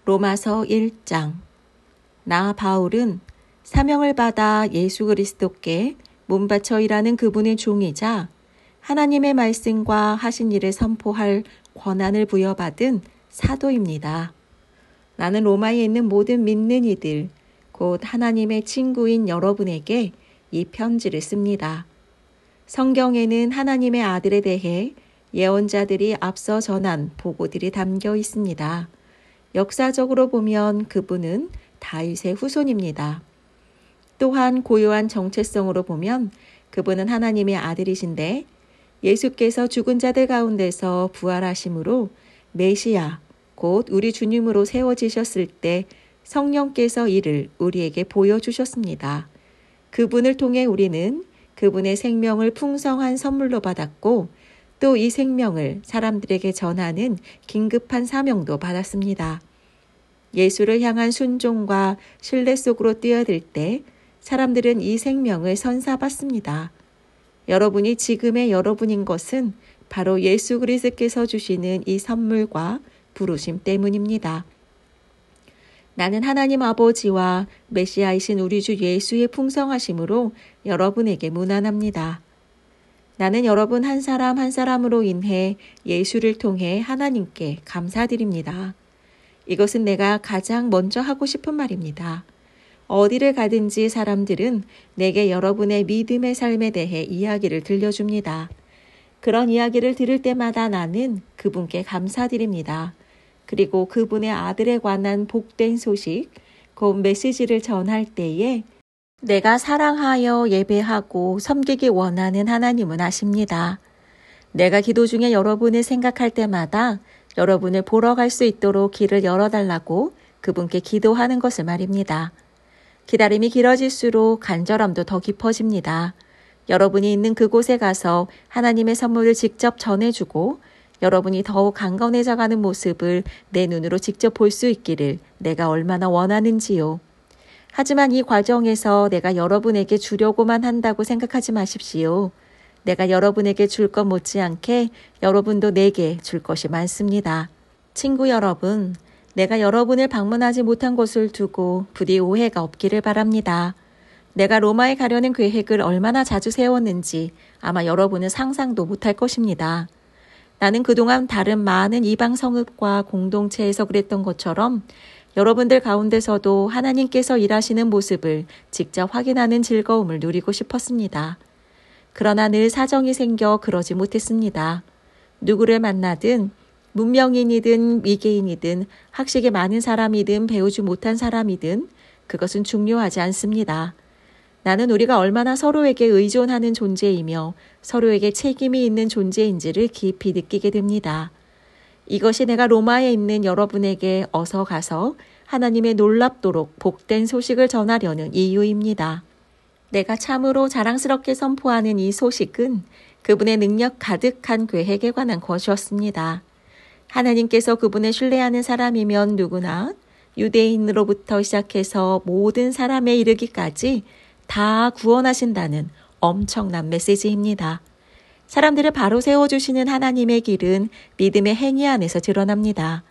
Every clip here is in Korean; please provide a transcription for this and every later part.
로마서 1장. 나 바울은 사명을 받아 예수 그리스도께 몸바쳐 일하는 그분의 종이자 하나님의 말씀과 하신 일을 선포할 권한을 부여받은 사도입니다. 나는 로마에 있는 모든 믿는 이들, 곧 하나님의 친구인 여러분에게 이 편지를 씁니다. 성경에는 하나님의 아들에 대해 예언자들이 앞서 전한 보고들이 담겨 있습니다. 역사적으로 보면 그분은 다윗의 후손입니다. 또한 고유한 정체성으로 보면 그분은 하나님의 아들이신데 예수께서 죽은 자들 가운데서 부활하심으로 메시아, 곧 우리 주님으로 세워지셨을 때 성령께서 이를 우리에게 보여주셨습니다. 그분을 통해 우리는 그분의 생명을 풍성한 선물로 받았고 또 이 생명을 사람들에게 전하는 긴급한 사명도 받았습니다. 예수를 향한 순종과 신뢰 속으로 뛰어들 때 사람들은 이 생명을 선사받습니다. 여러분이 지금의 여러분인 것은 바로 예수 그리스도께서 주시는 이 선물과 부르심 때문입니다. 나는 하나님 아버지와 메시아이신 우리 주 예수의 풍성하심으로 여러분에게 문안합니다. 나는 여러분 한 사람 한 사람으로 인해 예수를 통해 하나님께 감사드립니다. 이것은 내가 가장 먼저 하고 싶은 말입니다. 어디를 가든지 사람들은 내게 여러분의 믿음의 삶에 대해 이야기를 들려줍니다. 그런 이야기를 들을 때마다 나는 그분께 감사드립니다. 그리고 그분의 아들에 관한 복된 소식, 곧 메시지를 전할 때에 내가 사랑하여 예배하고 섬기기 원하는 하나님은 아십니다. 내가 기도 중에 여러분을 생각할 때마다 여러분을 보러 갈 수 있도록 길을 열어달라고 그분께 기도하는 것을 말입니다. 기다림이 길어질수록 간절함도 더 깊어집니다. 여러분이 있는 그곳에 가서 하나님의 선물을 직접 전해주고 여러분이 더욱 강건해져가는 모습을 내 눈으로 직접 볼 수 있기를 내가 얼마나 원하는지요. 하지만 이 과정에서 내가 여러분에게 주려고만 한다고 생각하지 마십시오. 내가 여러분에게 줄 것 못지않게 여러분도 내게 줄 것이 많습니다. 친구 여러분, 내가 여러분을 방문하지 못한 것을 두고 부디 오해가 없기를 바랍니다. 내가 로마에 가려는 계획을 얼마나 자주 세웠는지 아마 여러분은 상상도 못할 것입니다. 나는 그동안 다른 많은 이방 성읍과 공동체에서 그랬던 것처럼 여러분들 가운데서도 하나님께서 일하시는 모습을 직접 확인하는 즐거움을 누리고 싶었습니다. 그러나 늘 사정이 생겨 그러지 못했습니다. 누구를 만나든 문명인이든 미개인이든 학식이 많은 사람이든 배우지 못한 사람이든 그것은 중요하지 않습니다. 나는 우리가 얼마나 서로에게 의존하는 존재이며 서로에게 책임이 있는 존재인지를 깊이 느끼게 됩니다. 이것이 내가 로마에 있는 여러분에게 어서 가서 하나님의 놀랍도록 복된 소식을 전하려는 이유입니다. 내가 참으로 자랑스럽게 선포하는 이 소식은 그분의 능력 가득한 계획에 관한 것이었습니다. 하나님께서 그분을 신뢰하는 사람이면 누구나 유대인으로부터 시작해서 모든 사람에 이르기까지 다 구원하신다는 엄청난 메시지입니다. 사람들을 바로 세워주시는 하나님의 길은 믿음의 행위 안에서 드러납니다.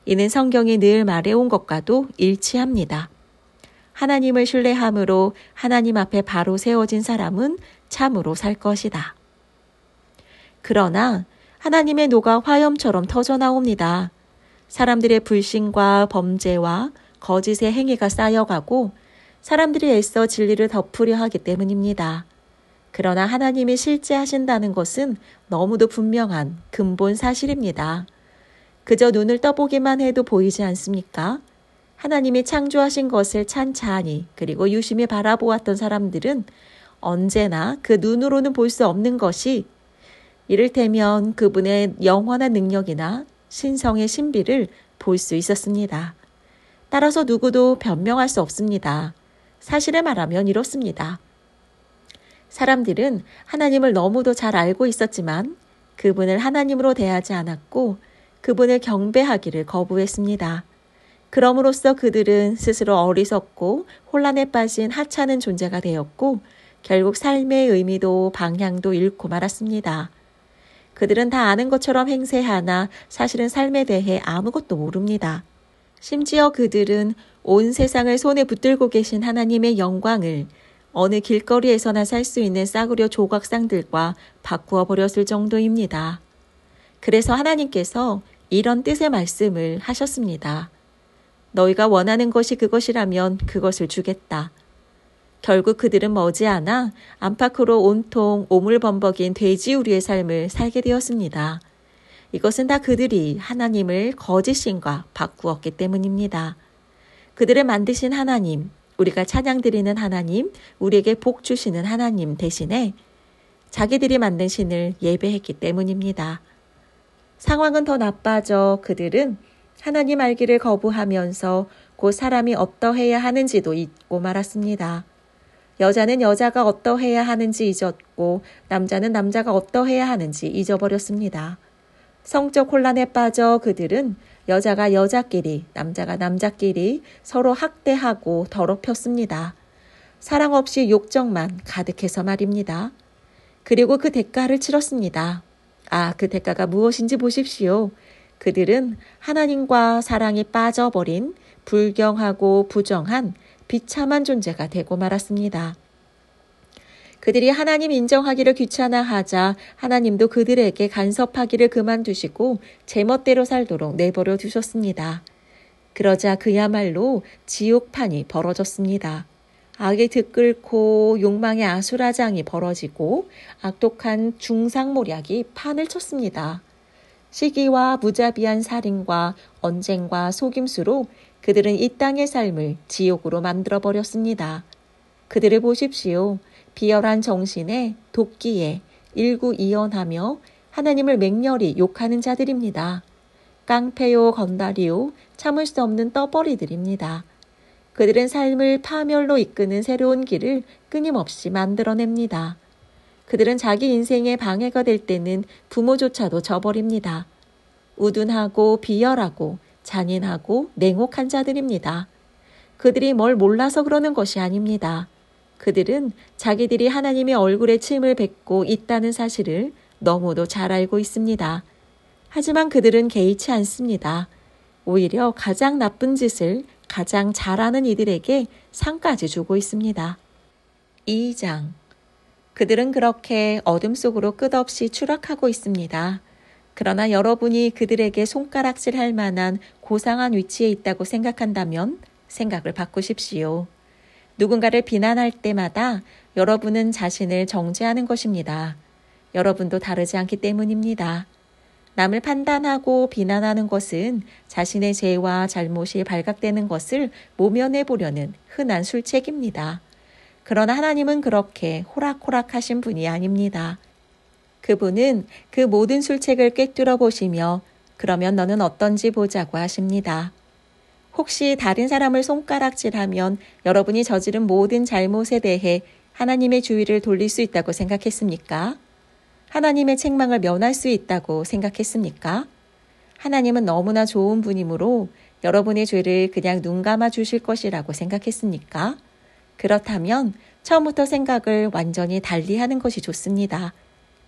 이는 성경이 늘 말해온 것과도 일치합니다. 하나님을 신뢰함으로 하나님 앞에 바로 세워진 사람은 참으로 살 것이다. 그러나 하나님의 노가 화염처럼 터져나옵니다. 사람들의 불신과 범죄와 거짓의 행위가 쌓여가고 사람들이 애써 진리를 덮으려 하기 때문입니다. 그러나 하나님이 실제 하신다는 것은 너무도 분명한 근본 사실입니다. 그저 눈을 떠보기만 해도 보이지 않습니까? 하나님이 창조하신 것을 찬찬히 그리고 유심히 바라보았던 사람들은 언제나 그 눈으로는 볼 수 없는 것이 이를테면 그분의 영원한 능력이나 신성의 신비를 볼 수 있었습니다. 따라서 누구도 변명할 수 없습니다. 사실을 말하면 이렇습니다. 사람들은 하나님을 너무도 잘 알고 있었지만 그분을 하나님으로 대하지 않았고 그분을 경배하기를 거부했습니다. 그럼으로써 그들은 스스로 어리석고 혼란에 빠진 하찮은 존재가 되었고 결국 삶의 의미도 방향도 잃고 말았습니다. 그들은 다 아는 것처럼 행세하나 사실은 삶에 대해 아무것도 모릅니다. 심지어 그들은 온 세상을 손에 붙들고 계신 하나님의 영광을 어느 길거리에서나 살 수 있는 싸구려 조각상들과 바꾸어 버렸을 정도입니다. 그래서 하나님께서 이런 뜻의 말씀을 하셨습니다. 너희가 원하는 것이 그것이라면 그것을 주겠다. 결국 그들은 머지않아 안팎으로 온통 오물범벅인 돼지우리의 삶을 살게 되었습니다. 이것은 다 그들이 하나님을 거짓신과 바꾸었기 때문입니다. 그들을 만드신 하나님, 우리가 찬양드리는 하나님, 우리에게 복 주시는 하나님 대신에 자기들이 만든 신을 예배했기 때문입니다. 상황은 더 나빠져 그들은 하나님 알기를 거부하면서 곧 사람이 어떠해야 하는지도 잊고 말았습니다. 여자는 여자가 어떠해야 하는지 잊었고 남자는 남자가 어떠해야 하는지 잊어버렸습니다. 성적 혼란에 빠져 그들은 여자가 여자끼리, 남자가 남자끼리 서로 학대하고 더럽혔습니다. 사랑 없이 욕정만 가득해서 말입니다. 그리고 그 대가를 치렀습니다. 그 대가가 무엇인지 보십시오. 그들은 하나님과 사랑이 빠져버린 불경하고 부정한 비참한 존재가 되고 말았습니다. 그들이 하나님 인정하기를 귀찮아하자 하나님도 그들에게 간섭하기를 그만두시고 제멋대로 살도록 내버려 두셨습니다. 그러자 그야말로 지옥판이 벌어졌습니다. 악의 들끓고 욕망의 아수라장이 벌어지고 악독한 중상모략이 판을 쳤습니다. 시기와 무자비한 살인과 언쟁과 속임수로 그들은 이 땅의 삶을 지옥으로 만들어버렸습니다. 그들을 보십시오. 비열한 정신에 도끼에 일구이연하며 하나님을 맹렬히 욕하는 자들입니다. 깡패요 건달이요 참을 수 없는 떠벌이들입니다. 그들은 삶을 파멸로 이끄는 새로운 길을 끊임없이 만들어냅니다. 그들은 자기 인생에 방해가 될 때는 부모조차도 저버립니다. 우둔하고 비열하고 잔인하고 냉혹한 자들입니다. 그들이 뭘 몰라서 그러는 것이 아닙니다. 그들은 자기들이 하나님의 얼굴에 침을 뱉고 있다는 사실을 너무도 잘 알고 있습니다. 하지만 그들은 개의치 않습니다. 오히려 가장 나쁜 짓을 가장 잘하는 이들에게 상까지 주고 있습니다. 2장. 그들은 그렇게 어둠 속으로 끝없이 추락하고 있습니다. 그러나 여러분이 그들에게 손가락질할 만한 고상한 위치에 있다고 생각한다면 생각을 바꾸십시오. 누군가를 비난할 때마다 여러분은 자신을 정죄하는 것입니다. 여러분도 다르지 않기 때문입니다. 남을 판단하고 비난하는 것은 자신의 죄와 잘못이 발각되는 것을 모면해 보려는 흔한 술책입니다. 그러나 하나님은 그렇게 호락호락하신 분이 아닙니다. 그분은 그 모든 술책을 꿰뚫어 보시며 그러면 너는 어떤지 보자고 하십니다. 혹시 다른 사람을 손가락질하면 여러분이 저지른 모든 잘못에 대해 하나님의 주의를 돌릴 수 있다고 생각했습니까? 하나님의 책망을 면할 수 있다고 생각했습니까? 하나님은 너무나 좋은 분이므로 여러분의 죄를 그냥 눈 감아 주실 것이라고 생각했습니까? 그렇다면 처음부터 생각을 완전히 달리하는 것이 좋습니다.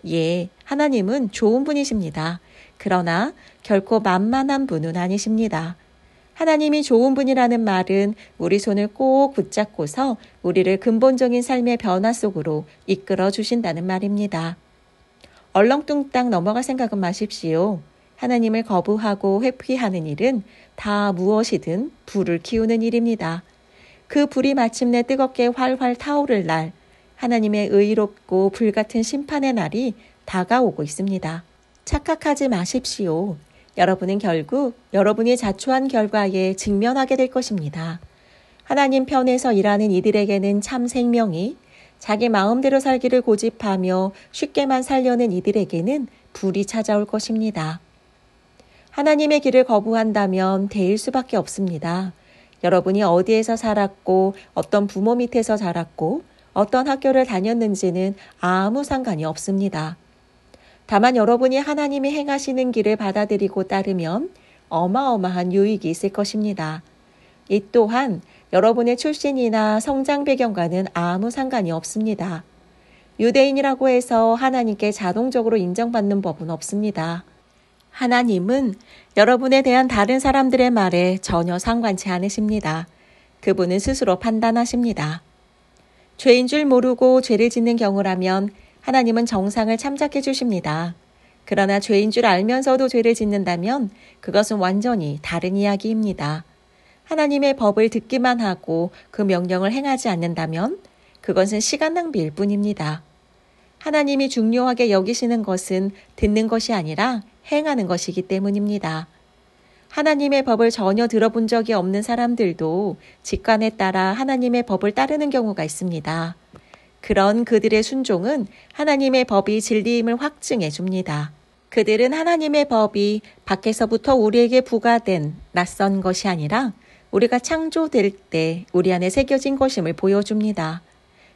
예, 하나님은 좋은 분이십니다. 그러나 결코 만만한 분은 아니십니다. 하나님이 좋은 분이라는 말은 우리 손을 꼭 붙잡고서 우리를 근본적인 삶의 변화 속으로 이끌어 주신다는 말입니다. 얼렁뚱땅 넘어갈 생각은 마십시오. 하나님을 거부하고 회피하는 일은 다 무엇이든 불을 키우는 일입니다. 그 불이 마침내 뜨겁게 활활 타오를 날, 하나님의 의롭고 불같은 심판의 날이 다가오고 있습니다. 착각하지 마십시오. 여러분은 결국 여러분이 자초한 결과에 직면하게 될 것입니다. 하나님 편에서 일하는 이들에게는 참 생명이, 자기 마음대로 살기를 고집하며 쉽게만 살려는 이들에게는 불이 찾아올 것입니다. 하나님의 길을 거부한다면 대일 수밖에 없습니다. 여러분이 어디에서 살았고 어떤 부모 밑에서 자랐고 어떤 학교를 다녔는지는 아무 상관이 없습니다. 다만 여러분이 하나님이 행하시는 길을 받아들이고 따르면 어마어마한 유익이 있을 것입니다. 이 또한 여러분의 출신이나 성장 배경과는 아무 상관이 없습니다. 유대인이라고 해서 하나님께 자동적으로 인정받는 법은 없습니다. 하나님은 여러분에 대한 다른 사람들의 말에 전혀 상관치 않으십니다. 그분은 스스로 판단하십니다. 죄인 줄 모르고 죄를 짓는 경우라면 하나님은 정상을 참작해 주십니다. 그러나 죄인 줄 알면서도 죄를 짓는다면 그것은 완전히 다른 이야기입니다. 하나님의 법을 듣기만 하고 그 명령을 행하지 않는다면 그것은 시간 낭비일 뿐입니다. 하나님이 중요하게 여기시는 것은 듣는 것이 아니라 행하는 것이기 때문입니다. 하나님의 법을 전혀 들어본 적이 없는 사람들도 직관에 따라 하나님의 법을 따르는 경우가 있습니다. 그런 그들의 순종은 하나님의 법이 진리임을 확증해 줍니다. 그들은 하나님의 법이 밖에서부터 우리에게 부과된 낯선 것이 아니라 우리가 창조될 때 우리 안에 새겨진 것임을 보여줍니다.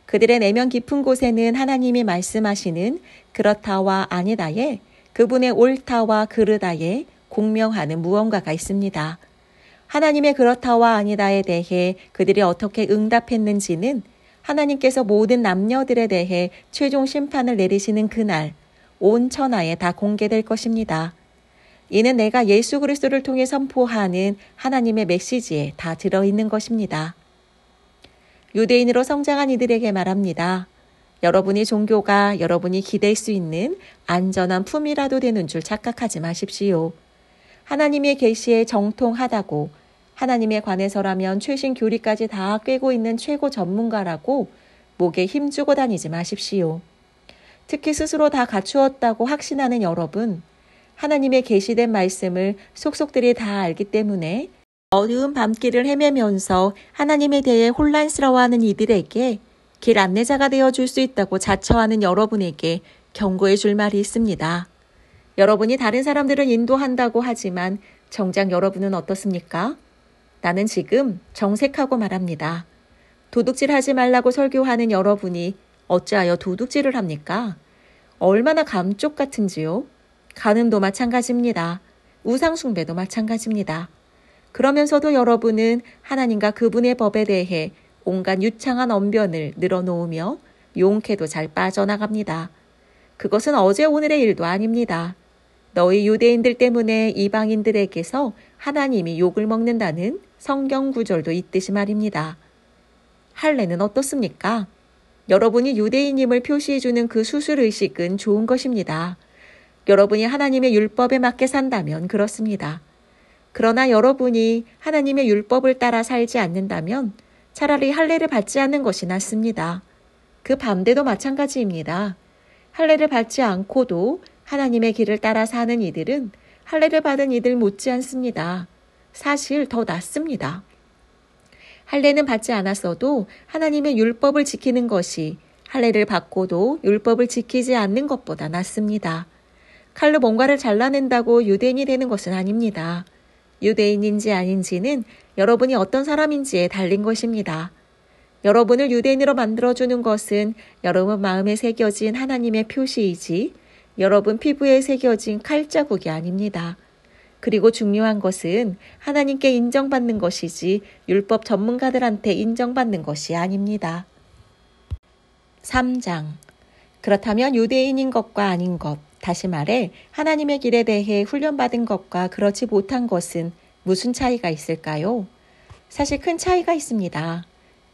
그들의 내면 깊은 곳에는 하나님이 말씀하시는 그렇다와 아니다에 그분의 옳다와 그르다에 공명하는 무언가가 있습니다. 하나님의 그렇다와 아니다에 대해 그들이 어떻게 응답했는지는 하나님께서 모든 남녀들에 대해 최종 심판을 내리시는 그날 온 천하에 다 공개될 것입니다. 이는 내가 예수 그리스도를 통해 선포하는 하나님의 메시지에 다 들어있는 것입니다. 유대인으로 성장한 이들에게 말합니다. 여러분이 종교가 여러분이 기댈 수 있는 안전한 품이라도 되는 줄 착각하지 마십시오. 하나님의 계시에 정통하다고 하나님에 관해서라면 최신 교리까지 다 꿰고 있는 최고 전문가라고 목에 힘주고 다니지 마십시오. 특히 스스로 다 갖추었다고 확신하는 여러분, 하나님의 계시된 말씀을 속속들이 다 알기 때문에 어두운 밤길을 헤매면서 하나님에 대해 혼란스러워하는 이들에게 길 안내자가 되어줄 수 있다고 자처하는 여러분에게 경고해 줄 말이 있습니다. 여러분이 다른 사람들을 인도한다고 하지만 정작 여러분은 어떻습니까? 나는 지금 정색하고 말합니다. 도둑질하지 말라고 설교하는 여러분이 어찌하여 도둑질을 합니까? 얼마나 감쪽 같은지요? 간음도 마찬가지입니다. 우상숭배도 마찬가지입니다. 그러면서도 여러분은 하나님과 그분의 법에 대해 온갖 유창한 언변을 늘어놓으며 용케도 잘 빠져나갑니다. 그것은 어제 오늘의 일도 아닙니다. 너희 유대인들 때문에 이방인들에게서 하나님이 욕을 먹는다는 성경 구절도 있듯이 말입니다. 할례는 어떻습니까? 여러분이 유대인임을 표시해주는 그 수술의식은 좋은 것입니다. 여러분이 하나님의 율법에 맞게 산다면 그렇습니다. 그러나 여러분이 하나님의 율법을 따라 살지 않는다면 차라리 할례를 받지 않는 것이 낫습니다. 그 반대도 마찬가지입니다. 할례를 받지 않고도 하나님의 길을 따라 사는 이들은 할례를 받은 이들 못지않습니다. 사실 더 낫습니다. 할례는 받지 않았어도 하나님의 율법을 지키는 것이 할례를 받고도 율법을 지키지 않는 것보다 낫습니다. 칼로 뭔가를 잘라낸다고 유대인이 되는 것은 아닙니다. 유대인인지 아닌지는 여러분이 어떤 사람인지에 달린 것입니다. 여러분을 유대인으로 만들어주는 것은 여러분 마음에 새겨진 하나님의 표시이지 여러분 피부에 새겨진 칼자국이 아닙니다. 그리고 중요한 것은 하나님께 인정받는 것이지 율법 전문가들한테 인정받는 것이 아닙니다. 3장. 그렇다면 유대인인 것과 아닌 것, 다시 말해 하나님의 길에 대해 훈련받은 것과 그렇지 못한 것은 무슨 차이가 있을까요? 사실 큰 차이가 있습니다.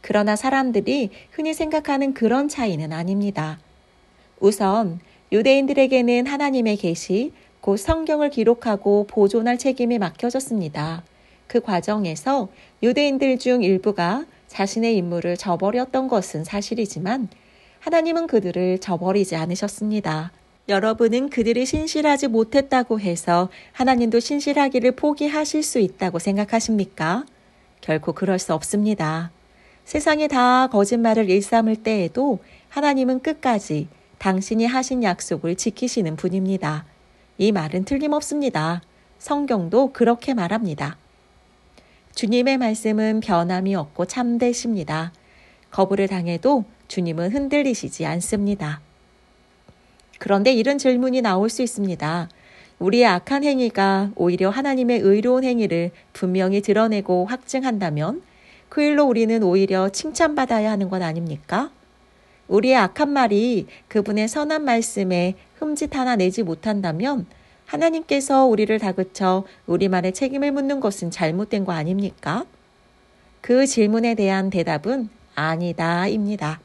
그러나 사람들이 흔히 생각하는 그런 차이는 아닙니다. 우선 유대인들에게는 하나님의 계시, 곧 성경을 기록하고 보존할 책임이 맡겨졌습니다. 그 과정에서 유대인들 중 일부가 자신의 임무를 저버렸던 것은 사실이지만 하나님은 그들을 저버리지 않으셨습니다. 여러분은 그들이 신실하지 못했다고 해서 하나님도 신실하기를 포기하실 수 있다고 생각하십니까? 결코 그럴 수 없습니다. 세상이 다 거짓말을 일삼을 때에도 하나님은 끝까지 당신이 하신 약속을 지키시는 분입니다. 이 말은 틀림없습니다. 성경도 그렇게 말합니다. 주님의 말씀은 변함이 없고 참되십니다. 거부를 당해도 주님은 흔들리시지 않습니다. 그런데 이런 질문이 나올 수 있습니다. 우리의 악한 행위가 오히려 하나님의 의로운 행위를 분명히 드러내고 확증한다면 그 일로 우리는 오히려 칭찬받아야 하는 것 아닙니까? 우리의 악한 말이 그분의 선한 말씀에 흠짓 하나 내지 못한다면 하나님께서 우리를 다그쳐 우리만의 책임을 묻는 것은 잘못된 거 아닙니까? 그 질문에 대한 대답은 아니다입니다.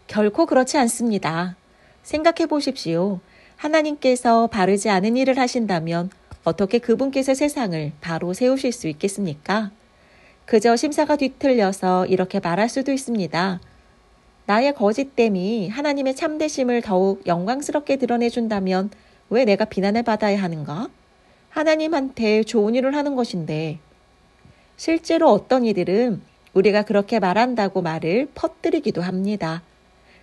결코 그렇지 않습니다. 생각해 보십시오. 하나님께서 바르지 않은 일을 하신다면 어떻게 그분께서 세상을 바로 세우실 수 있겠습니까? 그저 심사가 뒤틀려서 이렇게 말할 수도 있습니다. 나의 거짓됨이 하나님의 참되심을 더욱 영광스럽게 드러내준다면 왜 내가 비난을 받아야 하는가? 하나님한테 좋은 일을 하는 것인데. 실제로 어떤 이들은 우리가 그렇게 말한다고 말을 퍼뜨리기도 합니다.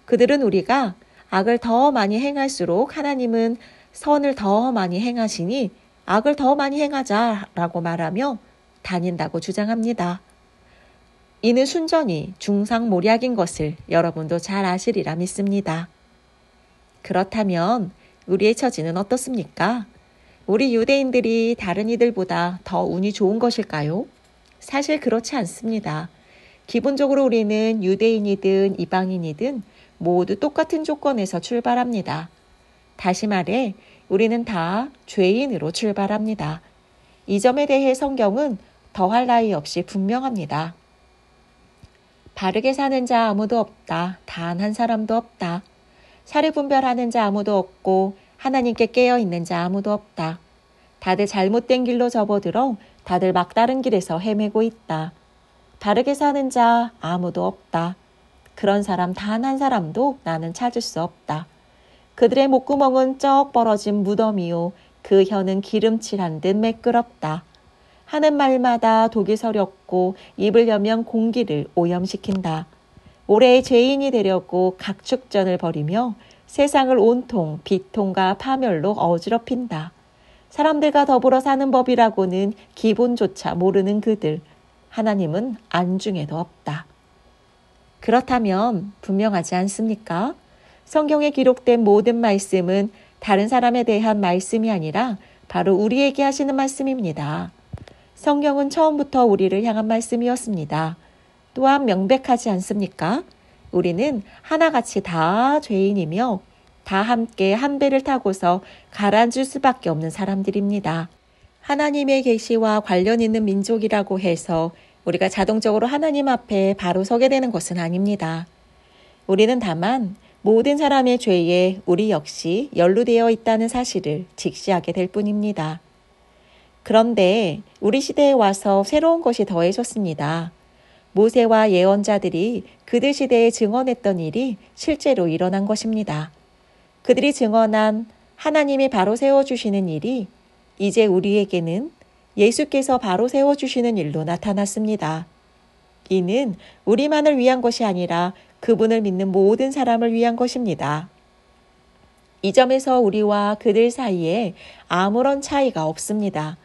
그들은 우리가 악을 더 많이 행할수록 하나님은 선을 더 많이 행하시니 악을 더 많이 행하자라고 말하며 다닌다고 주장합니다. 이는 순전히 중상모략인 것을 여러분도 잘 아시리라 믿습니다. 그렇다면 우리의 처지는 어떻습니까? 우리 유대인들이 다른 이들보다 더 운이 좋은 것일까요? 사실 그렇지 않습니다. 기본적으로 우리는 유대인이든 이방인이든 모두 똑같은 조건에서 출발합니다. 다시 말해 우리는 다 죄인으로 출발합니다. 이 점에 대해 성경은 더할 나위 없이 분명합니다. 바르게 사는 자 아무도 없다. 단 한 사람도 없다. 사리 분별하는 자 아무도 없고 하나님께 깨어있는 자 아무도 없다. 다들 잘못된 길로 접어들어 다들 막다른 길에서 헤매고 있다. 바르게 사는 자 아무도 없다. 그런 사람 단 한 사람도 나는 찾을 수 없다. 그들의 목구멍은 쩍 벌어진 무덤이요. 그 혀는 기름칠한 듯 매끄럽다. 하는 말마다 독이 서렸고 입을 여면 공기를 오염시킨다. 올해의 죄인이 되려고 각축전을 벌이며 세상을 온통 비통과 파멸로 어지럽힌다. 사람들과 더불어 사는 법이라고는 기본조차 모르는 그들. 하나님은 안중에도 없다. 그렇다면 분명하지 않습니까? 성경에 기록된 모든 말씀은 다른 사람에 대한 말씀이 아니라 바로 우리에게 하시는 말씀입니다. 성경은 처음부터 우리를 향한 말씀이었습니다. 또한 명백하지 않습니까? 우리는 하나같이 다 죄인이며 다 함께 한 배를 타고서 가라앉을 수밖에 없는 사람들입니다. 하나님의 계시와 관련 있는 민족이라고 해서 우리가 자동적으로 하나님 앞에 바로 서게 되는 것은 아닙니다. 우리는 다만 모든 사람의 죄에 우리 역시 연루되어 있다는 사실을 직시하게 될 뿐입니다. 그런데 우리 시대에 와서 새로운 것이 더해졌습니다. 모세와 예언자들이 그들 시대에 증언했던 일이 실제로 일어난 것입니다. 그들이 증언한 하나님이 바로 세워주시는 일이 이제 우리에게는 예수께서 바로 세워주시는 일로 나타났습니다. 이는 우리만을 위한 것이 아니라 그분을 믿는 모든 사람을 위한 것입니다. 이 점에서 우리와 그들 사이에 아무런 차이가 없습니다.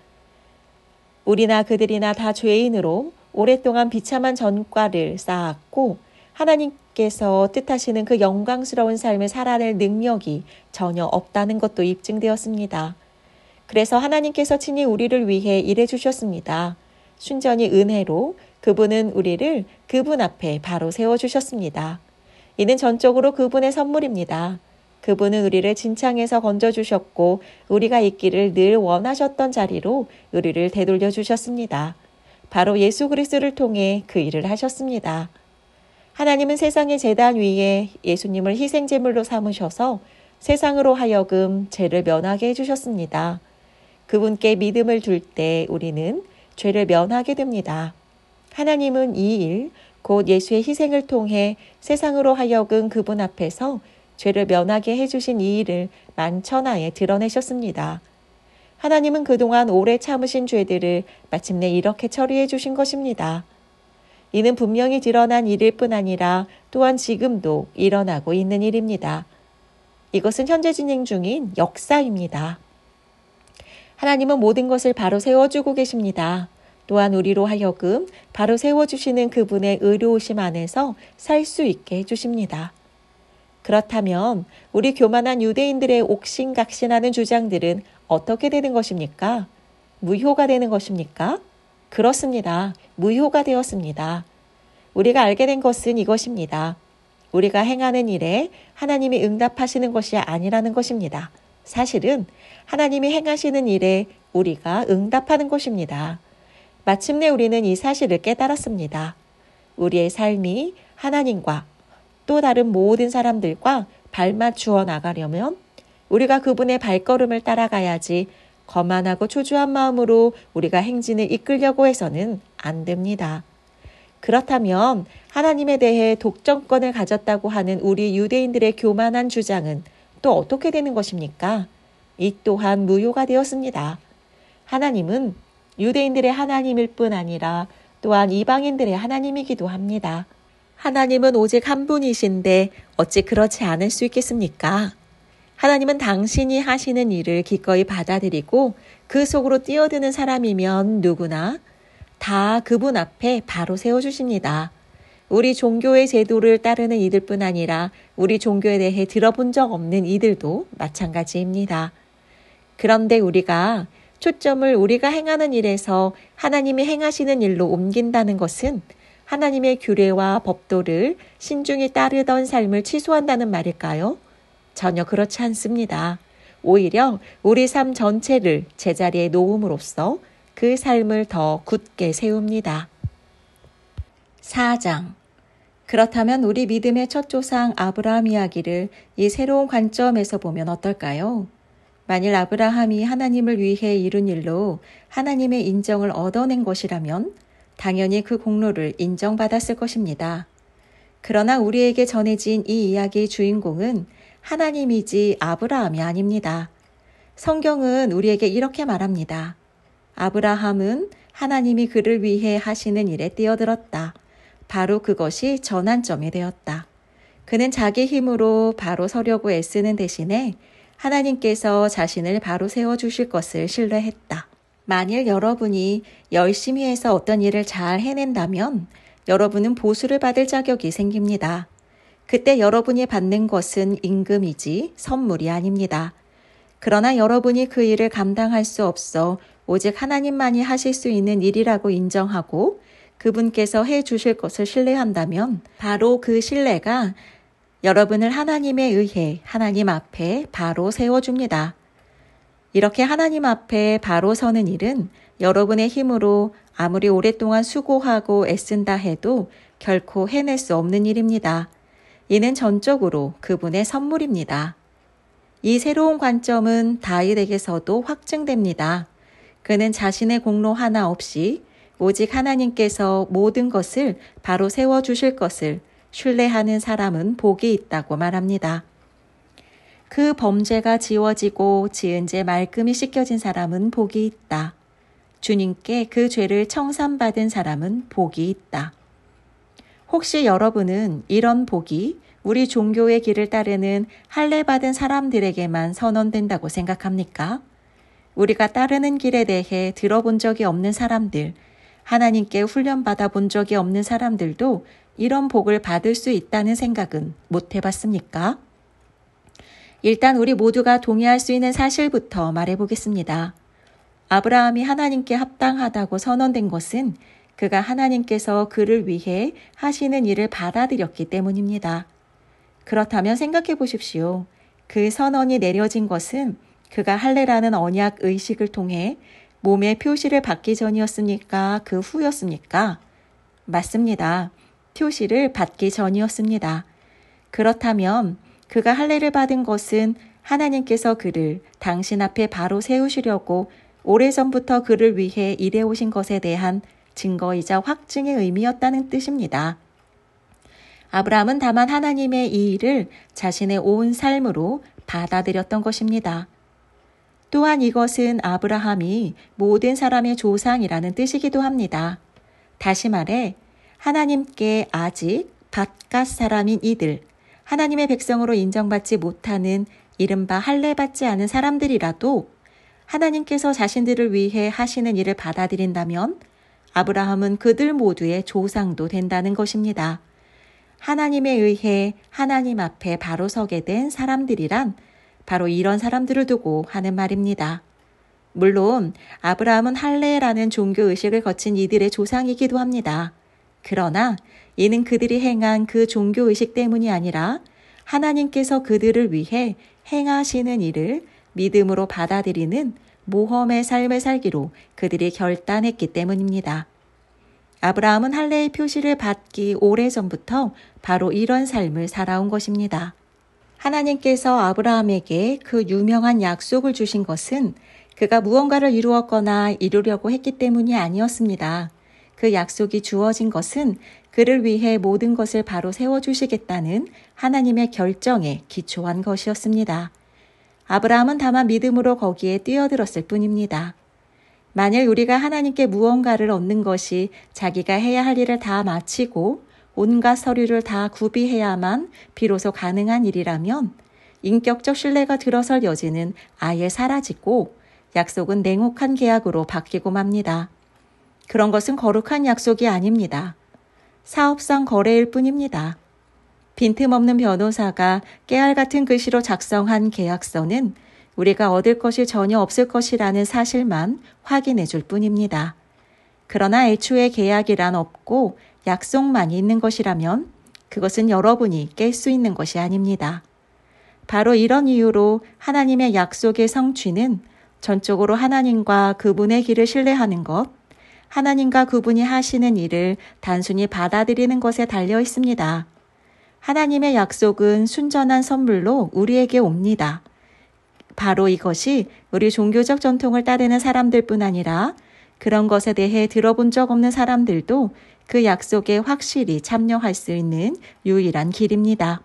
우리나 그들이나 다 죄인으로 오랫동안 비참한 전과를 쌓았고 하나님께서 뜻하시는 그 영광스러운 삶을 살아낼 능력이 전혀 없다는 것도 입증되었습니다. 그래서 하나님께서 친히 우리를 위해 일해 주셨습니다. 순전히 은혜로 그분은 우리를 그분 앞에 바로 세워주셨습니다. 이는 전적으로 그분의 선물입니다. 그분은 우리를 진창에서 건져주셨고 우리가 있기를 늘 원하셨던 자리로 우리를 되돌려 주셨습니다. 바로 예수 그리스도를 통해 그 일을 하셨습니다. 하나님은 세상의 제단 위에 예수님을 희생제물로 삼으셔서 세상으로 하여금 죄를 면하게 해주셨습니다. 그분께 믿음을 둘 때 우리는 죄를 면하게 됩니다. 하나님은 이 일, 곧 예수의 희생을 통해 세상으로 하여금 그분 앞에서 죄를 면하게 해주신 이 일을 만천하에 드러내셨습니다. 하나님은 그동안 오래 참으신 죄들을 마침내 이렇게 처리해 주신 것입니다. 이는 분명히 드러난 일일 뿐 아니라 또한 지금도 일어나고 있는 일입니다. 이것은 현재 진행 중인 역사입니다. 하나님은 모든 것을 바로 세워주고 계십니다. 또한 우리로 하여금 바로 세워주시는 그분의 의로우심 안에서 살 수 있게 해주십니다. 그렇다면 우리 교만한 유대인들의 옥신각신하는 주장들은 어떻게 되는 것입니까? 무효가 되는 것입니까? 그렇습니다. 무효가 되었습니다. 우리가 알게 된 것은 이것입니다. 우리가 행하는 일에 하나님이 응답하시는 것이 아니라는 것입니다. 사실은 하나님이 행하시는 일에 우리가 응답하는 것입니다. 마침내 우리는 이 사실을 깨달았습니다. 우리의 삶이 하나님과 또 다른 모든 사람들과 발맞추어 나가려면 우리가 그분의 발걸음을 따라가야지 거만하고 초조한 마음으로 우리가 행진을 이끌려고 해서는 안 됩니다. 그렇다면 하나님에 대해 독점권을 가졌다고 하는 우리 유대인들의 교만한 주장은 또 어떻게 되는 것입니까? 이 또한 무효가 되었습니다. 하나님은 유대인들의 하나님일 뿐 아니라 또한 이방인들의 하나님이기도 합니다. 하나님은 오직 한 분이신데 어찌 그렇지 않을 수 있겠습니까? 하나님은 당신이 하시는 일을 기꺼이 받아들이고 그 속으로 뛰어드는 사람이면 누구나 다 그분 앞에 바로 세워주십니다. 우리 종교의 제도를 따르는 이들뿐 아니라 우리 종교에 대해 들어본 적 없는 이들도 마찬가지입니다. 그런데 우리가 초점을 우리가 행하는 일에서 하나님이 행하시는 일로 옮긴다는 것은 하나님의 규례와 법도를 신중히 따르던 삶을 취소한다는 말일까요? 전혀 그렇지 않습니다. 오히려 우리 삶 전체를 제자리에 놓음으로써 그 삶을 더 굳게 세웁니다. 4장. 그렇다면 우리 믿음의 첫 조상 아브라함 이야기를 이 새로운 관점에서 보면 어떨까요? 만일 아브라함이 하나님을 위해 이룬 일로 하나님의 인정을 얻어낸 것이라면 당연히 그 공로를 인정받았을 것입니다. 그러나 우리에게 전해진 이 이야기의 주인공은 하나님이지 아브라함이 아닙니다. 성경은 우리에게 이렇게 말합니다. 아브라함은 하나님이 그를 위해 하시는 일에 뛰어들었다. 바로 그것이 전환점이 되었다. 그는 자기 힘으로 바로 서려고 애쓰는 대신에 하나님께서 자신을 바로 세워주실 것을 신뢰했다. 만일 여러분이 열심히 해서 어떤 일을 잘 해낸다면 여러분은 보수를 받을 자격이 생깁니다. 그때 여러분이 받는 것은 임금이지 선물이 아닙니다. 그러나 여러분이 그 일을 감당할 수 없어 오직 하나님만이 하실 수 있는 일이라고 인정하고 그분께서 해 주실 것을 신뢰한다면 바로 그 신뢰가 여러분을 하나님에 의해 하나님 앞에 바로 세워줍니다. 이렇게 하나님 앞에 바로 서는 일은 여러분의 힘으로 아무리 오랫동안 수고하고 애쓴다 해도 결코 해낼 수 없는 일입니다. 이는 전적으로 그분의 선물입니다. 이 새로운 관점은 다윗에게서도 확증됩니다. 그는 자신의 공로 하나 없이 오직 하나님께서 모든 것을 바로 세워주실 것을 신뢰하는 사람은 복이 있다고 말합니다. 그 범죄가 지워지고 지은 죄 말끔히 씻겨진 사람은 복이 있다. 주님께 그 죄를 청산받은 사람은 복이 있다. 혹시 여러분은 이런 복이 우리 종교의 길을 따르는 할례받은 사람들에게만 선언된다고 생각합니까? 우리가 따르는 길에 대해 들어본 적이 없는 사람들, 하나님께 훈련받아 본 적이 없는 사람들도 이런 복을 받을 수 있다는 생각은 못 해봤습니까? 일단 우리 모두가 동의할 수 있는 사실부터 말해보겠습니다. 아브라함이 하나님께 합당하다고 선언된 것은 그가 하나님께서 그를 위해 하시는 일을 받아들였기 때문입니다. 그렇다면 생각해 보십시오. 그 선언이 내려진 것은 그가 할례라는 언약 의식을 통해 몸의 표시를 받기 전이었습니까? 그 후였습니까? 맞습니다. 표시를 받기 전이었습니다. 그렇다면 그가 할례를 받은 것은 하나님께서 그를 당신 앞에 바로 세우시려고 오래전부터 그를 위해 일해오신 것에 대한 증거이자 확증의 의미였다는 뜻입니다. 아브라함은 다만 하나님의 이 일을 자신의 온 삶으로 받아들였던 것입니다. 또한 이것은 아브라함이 모든 사람의 조상이라는 뜻이기도 합니다. 다시 말해 하나님께 아직 밭갓 사람인 이들, 하나님의 백성으로 인정받지 못하는 이른바 할례받지 않은 사람들이라도 하나님께서 자신들을 위해 하시는 일을 받아들인다면 아브라함은 그들 모두의 조상도 된다는 것입니다. 하나님에 의해 하나님 앞에 바로 서게 된 사람들이란 바로 이런 사람들을 두고 하는 말입니다. 물론 아브라함은 할례라는 종교의식을 거친 이들의 조상이기도 합니다. 그러나 이는 그들이 행한 그 종교의식 때문이 아니라 하나님께서 그들을 위해 행하시는 일을 믿음으로 받아들이는 모험의 삶을 살기로 그들이 결단했기 때문입니다. 아브라함은 할례의 표시를 받기 오래전부터 바로 이런 삶을 살아온 것입니다. 하나님께서 아브라함에게 그 유명한 약속을 주신 것은 그가 무언가를 이루었거나 이루려고 했기 때문이 아니었습니다. 그 약속이 주어진 것은 그를 위해 모든 것을 바로 세워주시겠다는 하나님의 결정에 기초한 것이었습니다. 아브라함은 다만 믿음으로 거기에 뛰어들었을 뿐입니다. 만일 우리가 하나님께 무언가를 얻는 것이 자기가 해야 할 일을 다 마치고 온갖 서류를 다 구비해야만 비로소 가능한 일이라면 인격적 신뢰가 들어설 여지는 아예 사라지고 약속은 냉혹한 계약으로 바뀌고 맙니다. 그런 것은 거룩한 약속이 아닙니다. 사업상 거래일 뿐입니다. 빈틈없는 변호사가 깨알 같은 글씨로 작성한 계약서는 우리가 얻을 것이 전혀 없을 것이라는 사실만 확인해 줄 뿐입니다. 그러나 애초에 계약이란 없고 약속만이 있는 것이라면 그것은 여러분이 깰 수 있는 것이 아닙니다. 바로 이런 이유로 하나님의 약속의 성취는 전적으로 하나님과 그분의 길을 신뢰하는 것, 하나님과 그분이 하시는 일을 단순히 받아들이는 것에 달려 있습니다. 하나님의 약속은 순전한 선물로 우리에게 옵니다. 바로 이것이 우리 종교적 전통을 따르는 사람들뿐 아니라 그런 것에 대해 들어본 적 없는 사람들도 그 약속에 확실히 참여할 수 있는 유일한 길입니다.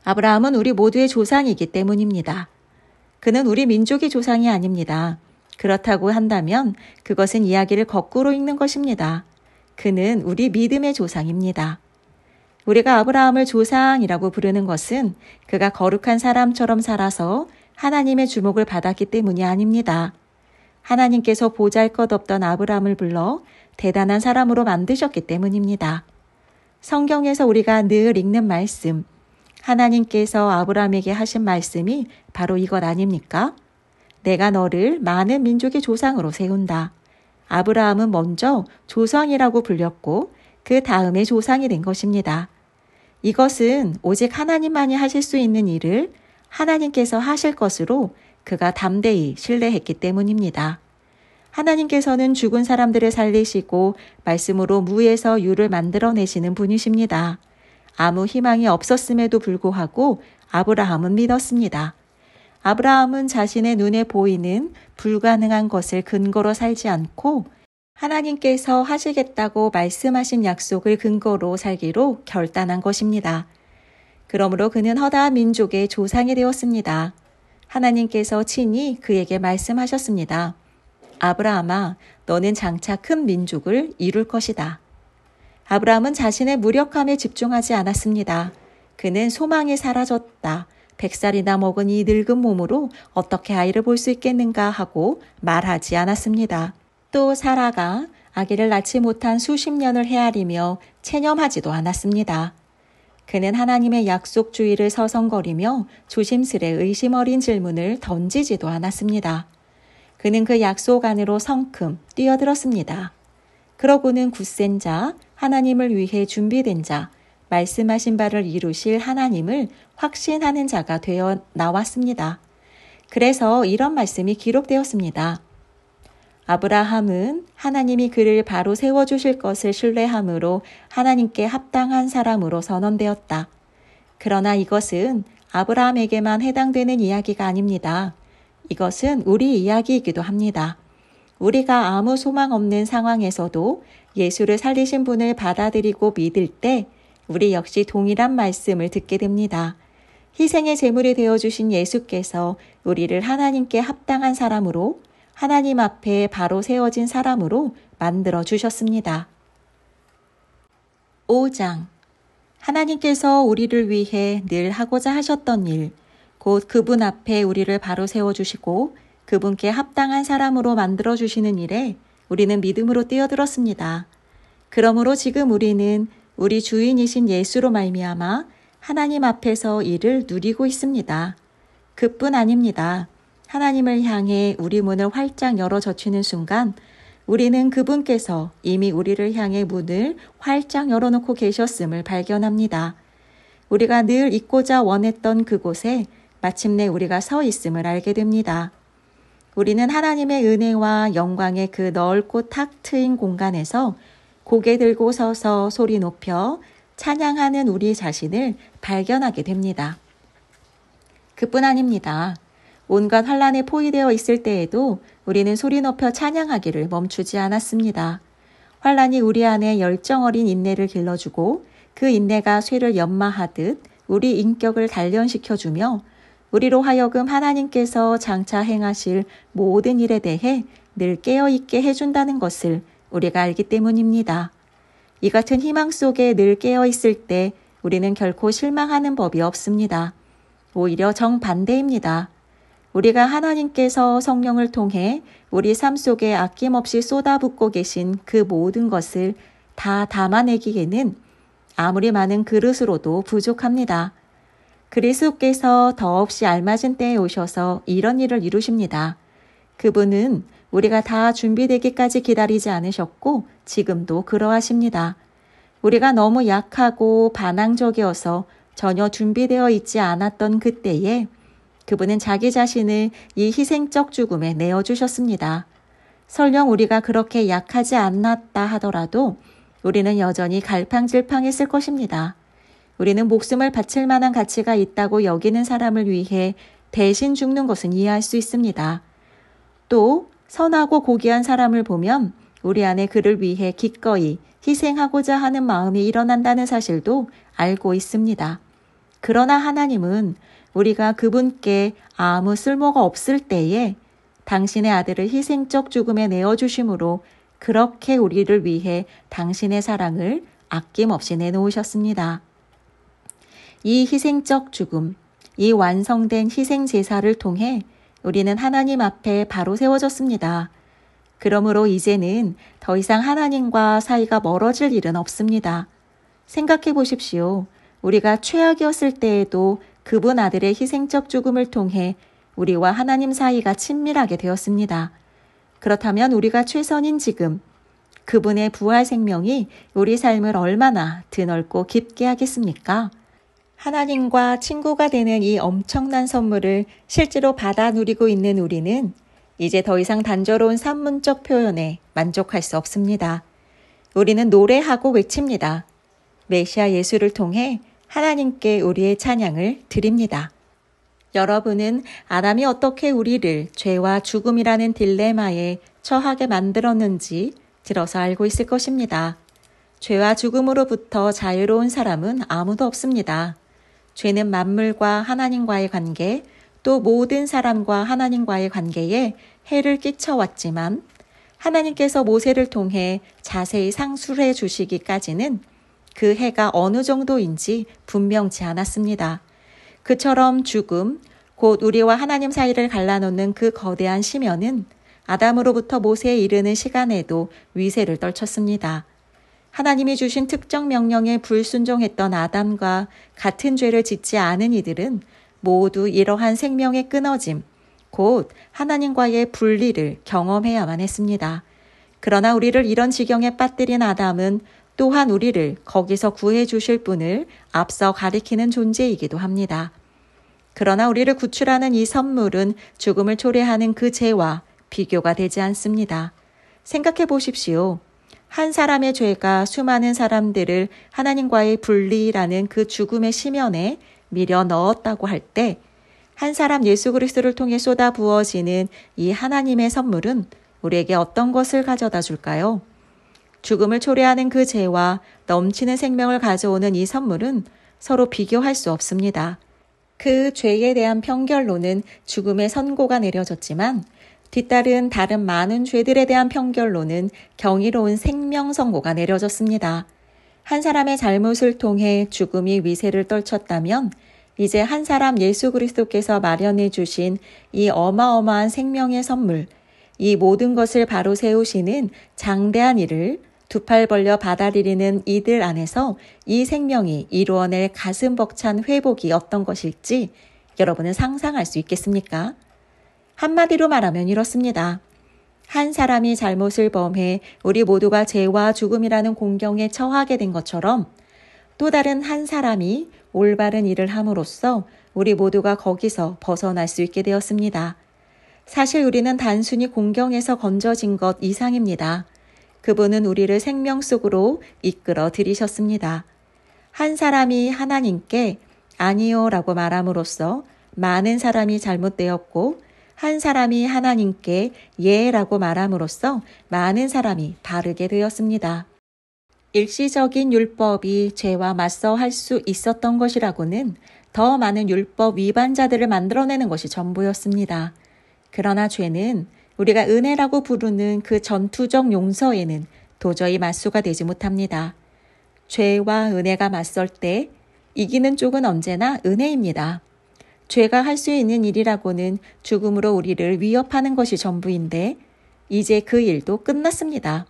아브라함은 우리 모두의 조상이기 때문입니다. 그는 우리 민족의 조상이 아닙니다. 그렇다고 한다면 그것은 이야기를 거꾸로 읽는 것입니다. 그는 우리 믿음의 조상입니다. 우리가 아브라함을 조상이라고 부르는 것은 그가 거룩한 사람처럼 살아서 하나님의 주목을 받았기 때문이 아닙니다. 하나님께서 보잘것없던 아브라함을 불러 대단한 사람으로 만드셨기 때문입니다. 성경에서 우리가 늘 읽는 말씀, 하나님께서 아브라함에게 하신 말씀이 바로 이것 아닙니까? 내가 너를 많은 민족의 조상으로 세운다. 아브라함은 먼저 조상이라고 불렸고 그 다음에 조상이 된 것입니다. 이것은 오직 하나님만이 하실 수 있는 일을 하나님께서 하실 것으로 그가 담대히 신뢰했기 때문입니다. 하나님께서는 죽은 사람들을 살리시고 말씀으로 무에서 유를 만들어내시는 분이십니다. 아무 희망이 없었음에도 불구하고 아브라함은 믿었습니다. 아브라함은 자신의 눈에 보이는 불가능한 것을 근거로 살지 않고 하나님께서 하시겠다고 말씀하신 약속을 근거로 살기로 결단한 것입니다. 그러므로 그는 허다한 민족의 조상이 되었습니다. 하나님께서 친히 그에게 말씀하셨습니다. 아브라함아, 너는 장차 큰 민족을 이룰 것이다. 아브라함은 자신의 무력함에 집중하지 않았습니다. 그는 소망이 사라졌다. 100살이나 먹은 이 늙은 몸으로 어떻게 아이를 볼 수 있겠는가 하고 말하지 않았습니다. 또 사라가 아기를 낳지 못한 수십 년을 헤아리며 체념하지도 않았습니다. 그는 하나님의 약속주의를 서성거리며 조심스레 의심 어린 질문을 던지지도 않았습니다. 그는 그 약속 안으로 성큼 뛰어들었습니다. 그러고는 굳센 자, 하나님을 위해 준비된 자, 말씀하신 바를 이루실 하나님을 확신하는 자가 되어 나왔습니다. 그래서 이런 말씀이 기록되었습니다. 아브라함은 하나님이 그를 바로 세워주실 것을 신뢰함으로 하나님께 합당한 사람으로 선언되었다. 그러나 이것은 아브라함에게만 해당되는 이야기가 아닙니다. 이것은 우리 이야기이기도 합니다. 우리가 아무 소망 없는 상황에서도 예수를 살리신 분을 받아들이고 믿을 때 우리 역시 동일한 말씀을 듣게 됩니다. 희생의 제물이 되어주신 예수께서 우리를 하나님께 합당한 사람으로 하나님 앞에 바로 세워진 사람으로 만들어 주셨습니다. 5장. 하나님께서 우리를 위해 늘 하고자 하셨던 일, 곧 그분 앞에 우리를 바로 세워주시고 그분께 합당한 사람으로 만들어 주시는 일에 우리는 믿음으로 뛰어들었습니다. 그러므로 지금 우리는 우리 주인이신 예수로 말미암아 하나님 앞에서 이를 누리고 있습니다. 그뿐 아닙니다. 하나님을 향해 우리 문을 활짝 열어 젖히는 순간 우리는 그분께서 이미 우리를 향해 문을 활짝 열어놓고 계셨음을 발견합니다. 우리가 늘 있고자 원했던 그곳에 마침내 우리가 서 있음을 알게 됩니다. 우리는 하나님의 은혜와 영광의 그 넓고 탁 트인 공간에서 고개 들고 서서 소리 높여 찬양하는 우리 자신을 발견하게 됩니다. 그뿐 아닙니다. 온갖 환란에 포위되어 있을 때에도 우리는 소리 높여 찬양하기를 멈추지 않았습니다. 환란이 우리 안에 열정 어린 인내를 길러주고 그 인내가 쇠를 연마하듯 우리 인격을 단련시켜주며 우리로 하여금 하나님께서 장차 행하실 모든 일에 대해 늘 깨어있게 해준다는 것을 우리가 알기 때문입니다. 이 같은 희망 속에 늘 깨어있을 때 우리는 결코 실망하는 법이 없습니다. 오히려 정반대입니다. 우리가 하나님께서 성령을 통해 우리 삶 속에 아낌없이 쏟아붓고 계신 그 모든 것을 다 담아내기에는 아무리 많은 그릇으로도 부족합니다. 그리스도께서 더없이 알맞은 때에 오셔서 이런 일을 이루십니다. 그분은 우리가 다 준비되기까지 기다리지 않으셨고 지금도 그러하십니다. 우리가 너무 약하고 반항적이어서 전혀 준비되어 있지 않았던 그때에 그분은 자기 자신을 이 희생적 죽음에 내어주셨습니다. 설령 우리가 그렇게 약하지 않았다 하더라도 우리는 여전히 갈팡질팡했을 것입니다. 우리는 목숨을 바칠 만한 가치가 있다고 여기는 사람을 위해 대신 죽는 것은 이해할 수 있습니다. 또 선하고 고귀한 사람을 보면 우리 안에 그를 위해 기꺼이 희생하고자 하는 마음이 일어난다는 사실도 알고 있습니다. 그러나 하나님은 우리가 그분께 아무 쓸모가 없을 때에 당신의 아들을 희생적 죽음에 내어주심으로 그렇게 우리를 위해 당신의 사랑을 아낌없이 내놓으셨습니다. 이 희생적 죽음, 이 완성된 희생 제사를 통해 우리는 하나님 앞에 바로 세워졌습니다. 그러므로 이제는 더 이상 하나님과 사이가 멀어질 일은 없습니다. 생각해 보십시오. 우리가 최악이었을 때에도 그분 아들의 희생적 죽음을 통해 우리와 하나님 사이가 친밀하게 되었습니다. 그렇다면 우리가 최선인 지금 그분의 부활 생명이 우리 삶을 얼마나 드넓고 깊게 하겠습니까? 하나님과 친구가 되는 이 엄청난 선물을 실제로 받아 누리고 있는 우리는 이제 더 이상 단조로운 산문적 표현에 만족할 수 없습니다. 우리는 노래하고 외칩니다. 메시아 예수를 통해 하나님께 우리의 찬양을 드립니다. 여러분은 아담이 어떻게 우리를 죄와 죽음이라는 딜레마에 처하게 만들었는지 들어서 알고 있을 것입니다. 죄와 죽음으로부터 자유로운 사람은 아무도 없습니다. 죄는 만물과 하나님과의 관계, 또 모든 사람과 하나님과의 관계에 해를 끼쳐왔지만 하나님께서 모세를 통해 자세히 상술해 주시기까지는 그 해가 어느 정도인지 분명치 않았습니다. 그처럼 죽음, 곧 우리와 하나님 사이를 갈라놓는 그 거대한 심연은 아담으로부터 모세에 이르는 시간에도 위세를 떨쳤습니다. 하나님이 주신 특정 명령에 불순종했던 아담과 같은 죄를 짓지 않은 이들은 모두 이러한 생명의 끊어짐, 곧 하나님과의 분리를 경험해야만 했습니다. 그러나 우리를 이런 지경에 빠뜨린 아담은 또한 우리를 거기서 구해 주실 분을 앞서 가리키는 존재이기도 합니다. 그러나 우리를 구출하는 이 선물은 죽음을 초래하는 그 죄와 비교가 되지 않습니다. 생각해 보십시오. 한 사람의 죄가 수많은 사람들을 하나님과의 분리라는 그 죽음의 심연에 밀어 넣었다고 할 때 한 사람 예수 그리스도를 통해 쏟아 부어지는 이 하나님의 선물은 우리에게 어떤 것을 가져다 줄까요? 죽음을 초래하는 그 죄와 넘치는 생명을 가져오는 이 선물은 서로 비교할 수 없습니다. 그 죄에 대한 평결로는 죽음의 선고가 내려졌지만 뒤따른 다른 많은 죄들에 대한 평결로는 경이로운 생명 선고가 내려졌습니다. 한 사람의 잘못을 통해 죽음이 위세를 떨쳤다면 이제 한 사람 예수 그리스도께서 마련해 주신 이 어마어마한 생명의 선물, 이 모든 것을 바로 세우시는 장대한 일을 두 팔 벌려 받아들이는 이들 안에서 이 생명이 이루어낼 가슴 벅찬 회복이 어떤 것일지 여러분은 상상할 수 있겠습니까? 한마디로 말하면 이렇습니다. 한 사람이 잘못을 범해 우리 모두가 죄와 죽음이라는 공경에 처하게 된 것처럼 또 다른 한 사람이 올바른 일을 함으로써 우리 모두가 거기서 벗어날 수 있게 되었습니다. 사실 우리는 단순히 공경에서 건져진 것 이상입니다. 그분은 우리를 생명 속으로 이끌어 들이셨습니다. 한 사람이 하나님께 아니요 라고 말함으로써 많은 사람이 잘못되었고, 한 사람이 하나님께 예 라고 말함으로써 많은 사람이 바르게 되었습니다. 일시적인 율법이 죄와 맞서 할 수 있었던 것이라고는 더 많은 율법 위반자들을 만들어내는 것이 전부였습니다. 그러나 죄는 우리가 은혜라고 부르는 그 전투적 용서에는 도저히 맞수가 되지 못합니다. 죄와 은혜가 맞설 때 이기는 쪽은 언제나 은혜입니다. 죄가 할 수 있는 일이라고는 죽음으로 우리를 위협하는 것이 전부인데 이제 그 일도 끝났습니다.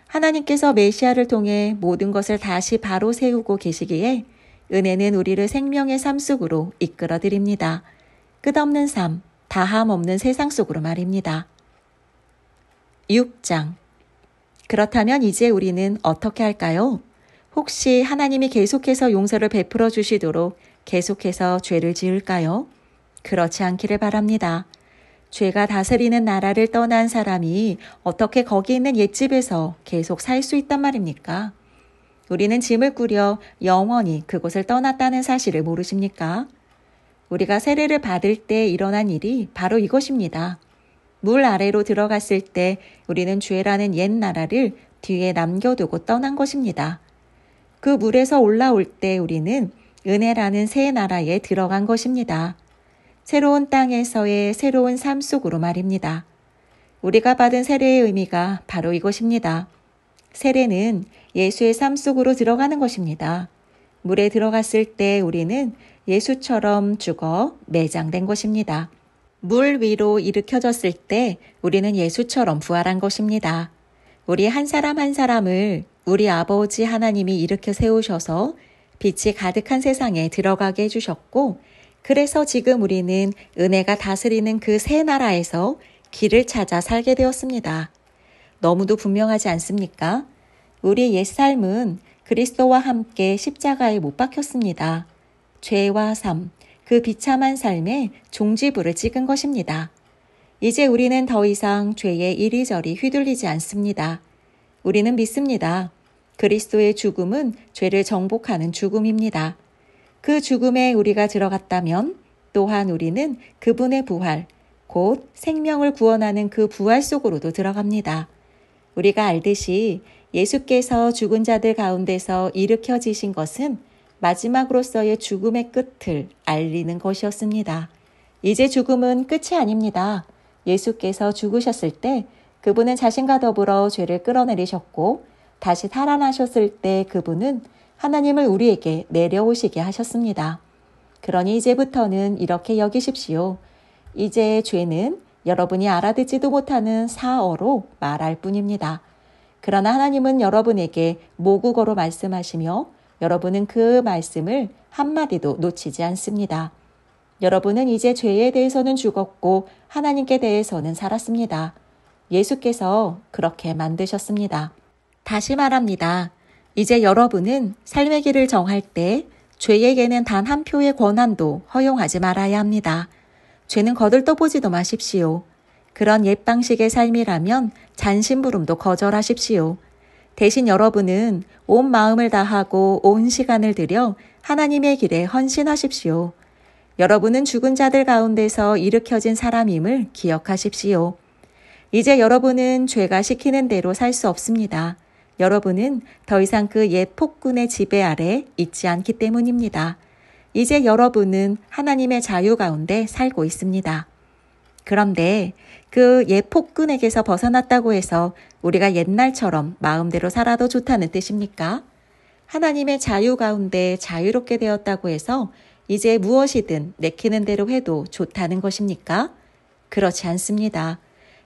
하나님께서 메시아를 통해 모든 것을 다시 바로 세우고 계시기에 은혜는 우리를 생명의 삶 속으로 이끌어 드립니다. 끝없는 삶, 다함 없는 세상 속으로 말입니다. 6장. 그렇다면 이제 우리는 어떻게 할까요? 혹시 하나님이 계속해서 용서를 베풀어 주시도록 계속해서 죄를 지을까요? 그렇지 않기를 바랍니다. 죄가 다스리는 나라를 떠난 사람이 어떻게 거기 있는 옛집에서 계속 살 수 있단 말입니까? 우리는 짐을 꾸려 영원히 그곳을 떠났다는 사실을 모르십니까? 우리가 세례를 받을 때 일어난 일이 바로 이것입니다. 물 아래로 들어갔을 때 우리는 죄라는 옛 나라를 뒤에 남겨두고 떠난 것입니다. 그 물에서 올라올 때 우리는 은혜라는 새 나라에 들어간 것입니다. 새로운 땅에서의 새로운 삶 속으로 말입니다. 우리가 받은 세례의 의미가 바로 이것입니다. 세례는 예수의 삶 속으로 들어가는 것입니다. 물에 들어갔을 때 우리는 예수처럼 죽어 매장된 것입니다. 물 위로 일으켜졌을 때 우리는 예수처럼 부활한 것입니다. 우리 한 사람 한 사람을 우리 아버지 하나님이 일으켜 세우셔서 빛이 가득한 세상에 들어가게 해주셨고, 그래서 지금 우리는 은혜가 다스리는 그 새 나라에서 길을 찾아 살게 되었습니다. 너무도 분명하지 않습니까? 우리 옛 삶은 그리스도와 함께 십자가에 못 박혔습니다. 죄와 삶, 그 비참한 삶에 종지부를 찍은 것입니다. 이제 우리는 더 이상 죄에 이리저리 휘둘리지 않습니다. 우리는 믿습니다. 그리스도의 죽음은 죄를 정복하는 죽음입니다. 그 죽음에 우리가 들어갔다면 또한 우리는 그분의 부활, 곧 생명을 구원하는 그 부활 속으로도 들어갑니다. 우리가 알듯이 예수께서 죽은 자들 가운데서 일으켜지신 것은 마지막으로서의 죽음의 끝을 알리는 것이었습니다. 이제 죽음은 끝이 아닙니다. 예수께서 죽으셨을 때 그분은 자신과 더불어 죄를 끌어내리셨고, 다시 살아나셨을 때 그분은 하나님을 우리에게 내려오시게 하셨습니다. 그러니 이제부터는 이렇게 여기십시오. 이제 죄는 여러분이 알아듣지도 못하는 사어로 말할 뿐입니다. 그러나 하나님은 여러분에게 모국어로 말씀하시며 여러분은 그 말씀을 한마디도 놓치지 않습니다. 여러분은 이제 죄에 대해서는 죽었고 하나님께 대해서는 살았습니다. 예수께서 그렇게 만드셨습니다. 다시 말합니다. 이제 여러분은 삶의 길을 정할 때 죄에게는 단 한 표의 권한도 허용하지 말아야 합니다. 죄는 거들떠보지도 마십시오. 그런 옛 방식의 삶이라면 잔심부름도 거절하십시오. 대신 여러분은 온 마음을 다하고 온 시간을 들여 하나님의 길에 헌신하십시오. 여러분은 죽은 자들 가운데서 일으켜진 사람임을 기억하십시오. 이제 여러분은 죄가 시키는 대로 살 수 없습니다. 여러분은 더 이상 그 옛 폭군의 지배 아래 있지 않기 때문입니다. 이제 여러분은 하나님의 자유 가운데 살고 있습니다. 그런데 그 옛 폭군에게서 벗어났다고 해서 우리가 옛날처럼 마음대로 살아도 좋다는 뜻입니까? 하나님의 자유 가운데 자유롭게 되었다고 해서 이제 무엇이든 내키는 대로 해도 좋다는 것입니까? 그렇지 않습니다.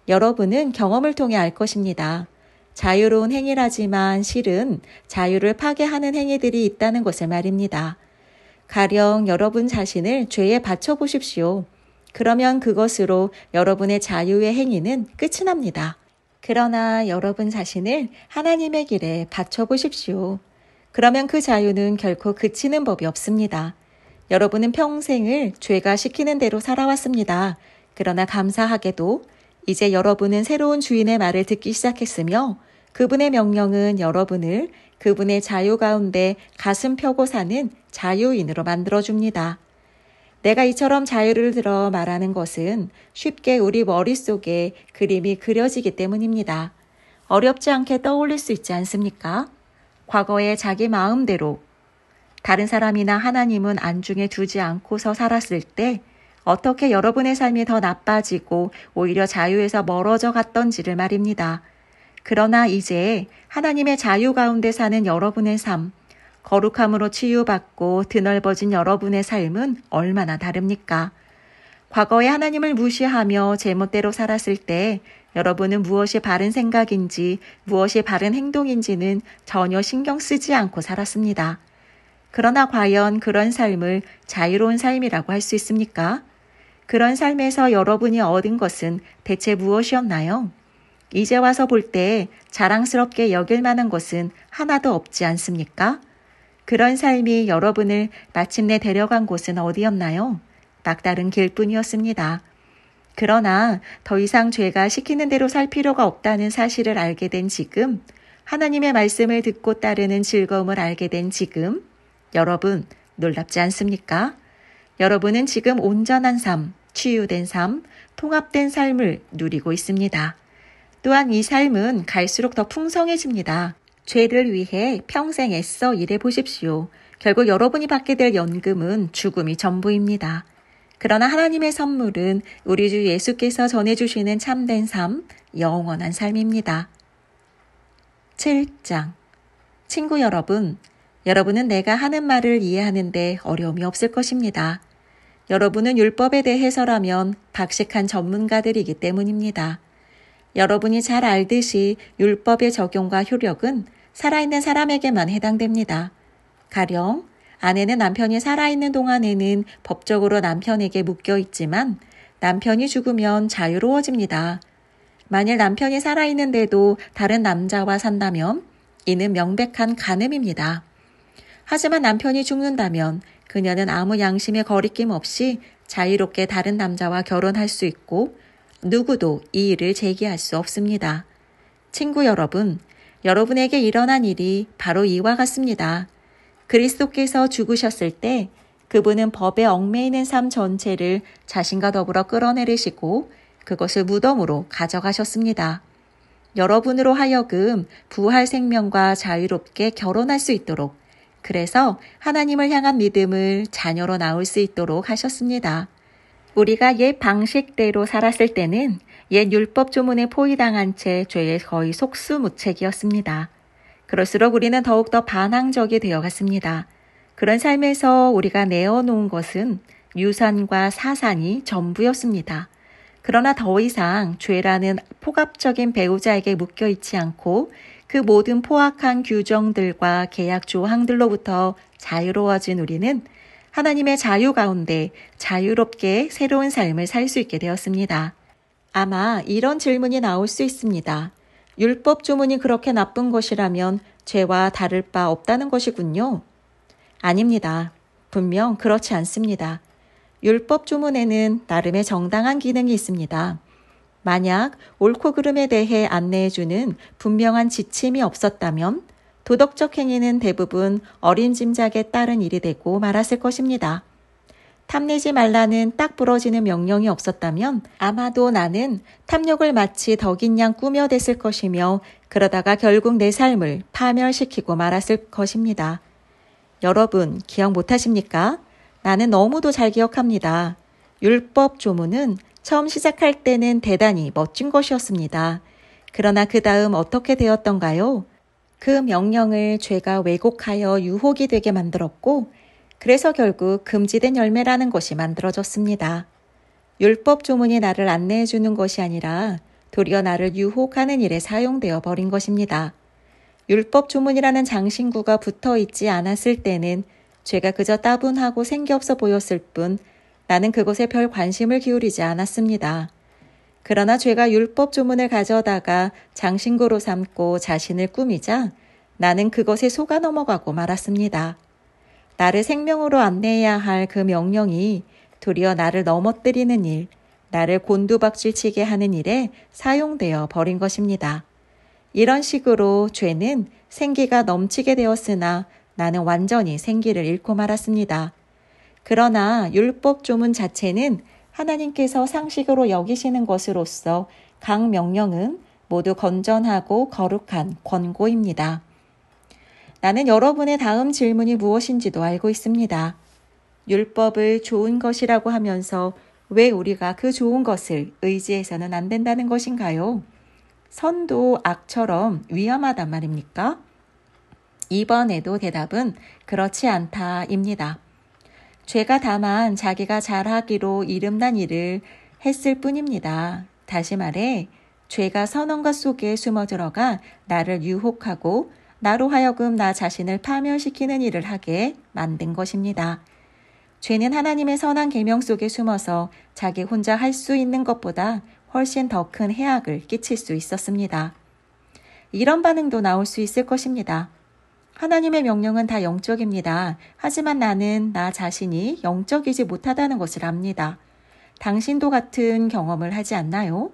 여러분은 경험을 통해 알 것입니다. 자유로운 행위라지만 실은 자유를 파괴하는 행위들이 있다는 것을 말입니다. 가령 여러분 자신을 죄에 바쳐보십시오. 그러면 그것으로 여러분의 자유의 행위는 끝이 납니다. 그러나 여러분 자신을 하나님의 길에 바쳐보십시오. 그러면 그 자유는 결코 그치는 법이 없습니다. 여러분은 평생을 죄가 시키는 대로 살아왔습니다. 그러나 감사하게도 이제 여러분은 새로운 주인의 말을 듣기 시작했으며 그분의 명령은 여러분을 그분의 자유 가운데 가슴 펴고 사는 자유인으로 만들어줍니다. 내가 이처럼 자유를 들어 말하는 것은 쉽게 우리 머릿속에 그림이 그려지기 때문입니다. 어렵지 않게 떠올릴 수 있지 않습니까? 과거에 자기 마음대로 다른 사람이나 하나님은 안중에 두지 않고서 살았을 때 어떻게 여러분의 삶이 더 나빠지고 오히려 자유에서 멀어져 갔던지를 말입니다. 그러나 이제 하나님의 자유 가운데 사는 여러분의 삶, 거룩함으로 치유받고 드넓어진 여러분의 삶은 얼마나 다릅니까? 과거에 하나님을 무시하며 제멋대로 살았을 때 여러분은 무엇이 바른 생각인지 무엇이 바른 행동인지는 전혀 신경 쓰지 않고 살았습니다. 그러나 과연 그런 삶을 자유로운 삶이라고 할 수 있습니까? 그런 삶에서 여러분이 얻은 것은 대체 무엇이었나요? 이제 와서 볼 때 자랑스럽게 여길 만한 것은 하나도 없지 않습니까? 그런 삶이 여러분을 마침내 데려간 곳은 어디였나요? 막다른 길뿐이었습니다. 그러나 더 이상 죄가 시키는 대로 살 필요가 없다는 사실을 알게 된 지금, 하나님의 말씀을 듣고 따르는 즐거움을 알게 된 지금, 여러분 놀랍지 않습니까? 여러분은 지금 온전한 삶, 치유된 삶, 통합된 삶을 누리고 있습니다. 또한 이 삶은 갈수록 더 풍성해집니다. 죄를 위해 평생 애써 일해 보십시오. 결국 여러분이 받게 될 연금은 죽음이 전부입니다. 그러나 하나님의 선물은 우리 주 예수께서 전해주시는 참된 삶, 영원한 삶입니다. 7장. 친구 여러분, 여러분은 내가 하는 말을 이해하는데 어려움이 없을 것입니다. 여러분은 율법에 대해서라면 박식한 전문가들이기 때문입니다. 여러분이 잘 알듯이 율법의 적용과 효력은 살아있는 사람에게만 해당됩니다. 가령 아내는 남편이 살아있는 동안에는 법적으로 남편에게 묶여 있지만 남편이 죽으면 자유로워집니다. 만일 남편이 살아있는데도 다른 남자와 산다면 이는 명백한 간음입니다. 하지만 남편이 죽는다면 그녀는 아무 양심의 거리낌 없이 자유롭게 다른 남자와 결혼할 수 있고 누구도 이 일을 제기할 수 없습니다. 친구 여러분, 여러분에게 일어난 일이 바로 이와 같습니다. 그리스도께서 죽으셨을 때 그분은 법에 얽매이는 삶 전체를 자신과 더불어 끌어내리시고 그것을 무덤으로 가져가셨습니다. 여러분으로 하여금 부활 생명과 자유롭게 결혼할 수 있도록, 그래서 하나님을 향한 믿음을 자녀로 낳을 수 있도록 하셨습니다. 우리가 옛 방식대로 살았을 때는 옛 율법 조문에 포위당한 채 죄에 거의 속수무책이었습니다. 그럴수록 우리는 더욱더 반항적이 되어갔습니다. 그런 삶에서 우리가 내어놓은 것은 유산과 사산이 전부였습니다. 그러나 더 이상 죄라는 폭압적인 배우자에게 묶여있지 않고 그 모든 포악한 규정들과 계약 조항들로부터 자유로워진 우리는 하나님의 자유 가운데 자유롭게 새로운 삶을 살 수 있게 되었습니다. 아마 이런 질문이 나올 수 있습니다. 율법 조문이 그렇게 나쁜 것이라면 죄와 다를 바 없다는 것이군요. 아닙니다. 분명 그렇지 않습니다. 율법 조문에는 나름의 정당한 기능이 있습니다. 만약 옳고 그름에 대해 안내해주는 분명한 지침이 없었다면 도덕적 행위는 대부분 어린 짐작에 따른 일이 되고 말았을 것입니다. 탐내지 말라는 딱 부러지는 명령이 없었다면 아마도 나는 탐욕을 마치 덕인 양 꾸며댔을 것이며 그러다가 결국 내 삶을 파멸시키고 말았을 것입니다. 여러분 기억 못하십니까? 나는 너무도 잘 기억합니다. 율법 조문은 처음 시작할 때는 대단히 멋진 것이었습니다. 그러나 그 다음 어떻게 되었던가요? 그 명령을 죄가 왜곡하여 유혹이 되게 만들었고 그래서 결국 금지된 열매라는 것이 만들어졌습니다. 율법 조문이 나를 안내해 주는 것이 아니라 도리어 나를 유혹하는 일에 사용되어 버린 것입니다. 율법 조문이라는 장신구가 붙어 있지 않았을 때는 죄가 그저 따분하고 생기없어 보였을 뿐 나는 그것에 별 관심을 기울이지 않았습니다. 그러나 죄가 율법 조문을 가져다가 장신구로 삼고 자신을 꾸미자 나는 그것에 속아 넘어가고 말았습니다. 나를 생명으로 안내해야 할 그 명령이 도리어 나를 넘어뜨리는 일, 나를 곤두박질치게 하는 일에 사용되어 버린 것입니다. 이런 식으로 죄는 생기가 넘치게 되었으나 나는 완전히 생기를 잃고 말았습니다. 그러나 율법 조문 자체는 하나님께서 상식으로 여기시는 것으로서 각 명령은 모두 건전하고 거룩한 권고입니다. 나는 여러분의 다음 질문이 무엇인지도 알고 있습니다. 율법을 좋은 것이라고 하면서 왜 우리가 그 좋은 것을 의지해서는 안 된다는 것인가요? 선도 악처럼 위험하단 말입니까? 이번에도 대답은 그렇지 않다입니다. 죄가 다만 자기가 잘하기로 이름난 일을 했을 뿐입니다. 다시 말해 죄가 선언과 속에 숨어 들어가 나를 유혹하고 나로 하여금 나 자신을 파멸시키는 일을 하게 만든 것입니다. 죄는 하나님의 선한 계명 속에 숨어서 자기 혼자 할 수 있는 것보다 훨씬 더 큰 해악을 끼칠 수 있었습니다. 이런 반응도 나올 수 있을 것입니다. 하나님의 명령은 다 영적입니다. 하지만 나는 나 자신이 영적이지 못하다는 것을 압니다. 당신도 같은 경험을 하지 않나요?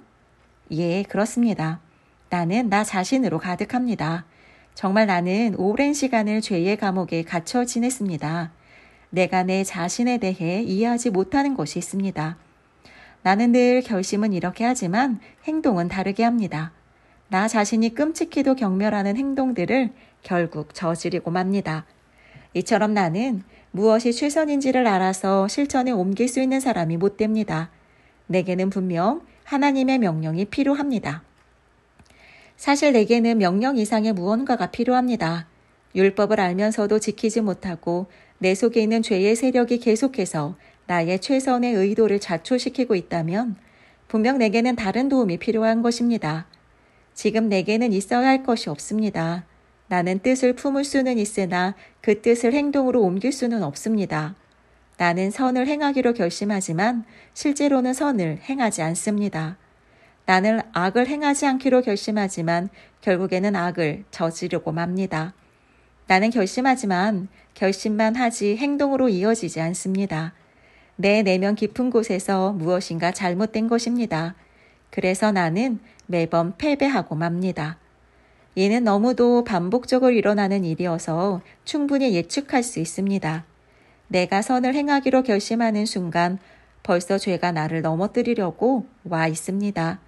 예, 그렇습니다. 나는 나 자신으로 가득합니다. 정말 나는 오랜 시간을 죄의 감옥에 갇혀 지냈습니다. 내가 내 자신에 대해 이해하지 못하는 것이 있습니다. 나는 늘 결심은 이렇게 하지만 행동은 다르게 합니다. 나 자신이 끔찍히도 경멸하는 행동들을 결국 저지르고 맙니다. 이처럼 나는 무엇이 최선인지를 알아서 실천에 옮길 수 있는 사람이 못 됩니다. 내게는 분명 하나님의 명령이 필요합니다. 사실 내게는 명령 이상의 무언가가 필요합니다. 율법을 알면서도 지키지 못하고 내 속에 있는 죄의 세력이 계속해서 나의 최선의 의도를 자초시키고 있다면 분명 내게는 다른 도움이 필요한 것입니다. 지금 내게는 있어야 할 것이 없습니다. 나는 뜻을 품을 수는 있으나 그 뜻을 행동으로 옮길 수는 없습니다. 나는 선을 행하기로 결심하지만 실제로는 선을 행하지 않습니다. 나는 악을 행하지 않기로 결심하지만 결국에는 악을 저지르고 맙니다. 나는 결심하지만 결심만 하지 행동으로 이어지지 않습니다. 내 내면 깊은 곳에서 무엇인가 잘못된 것입니다. 그래서 나는 매번 패배하고 맙니다. 이는 너무도 반복적으로 일어나는 일이어서 충분히 예측할 수 있습니다. 내가 선을 행하기로 결심하는 순간 벌써 죄가 나를 넘어뜨리려고 와 있습니다.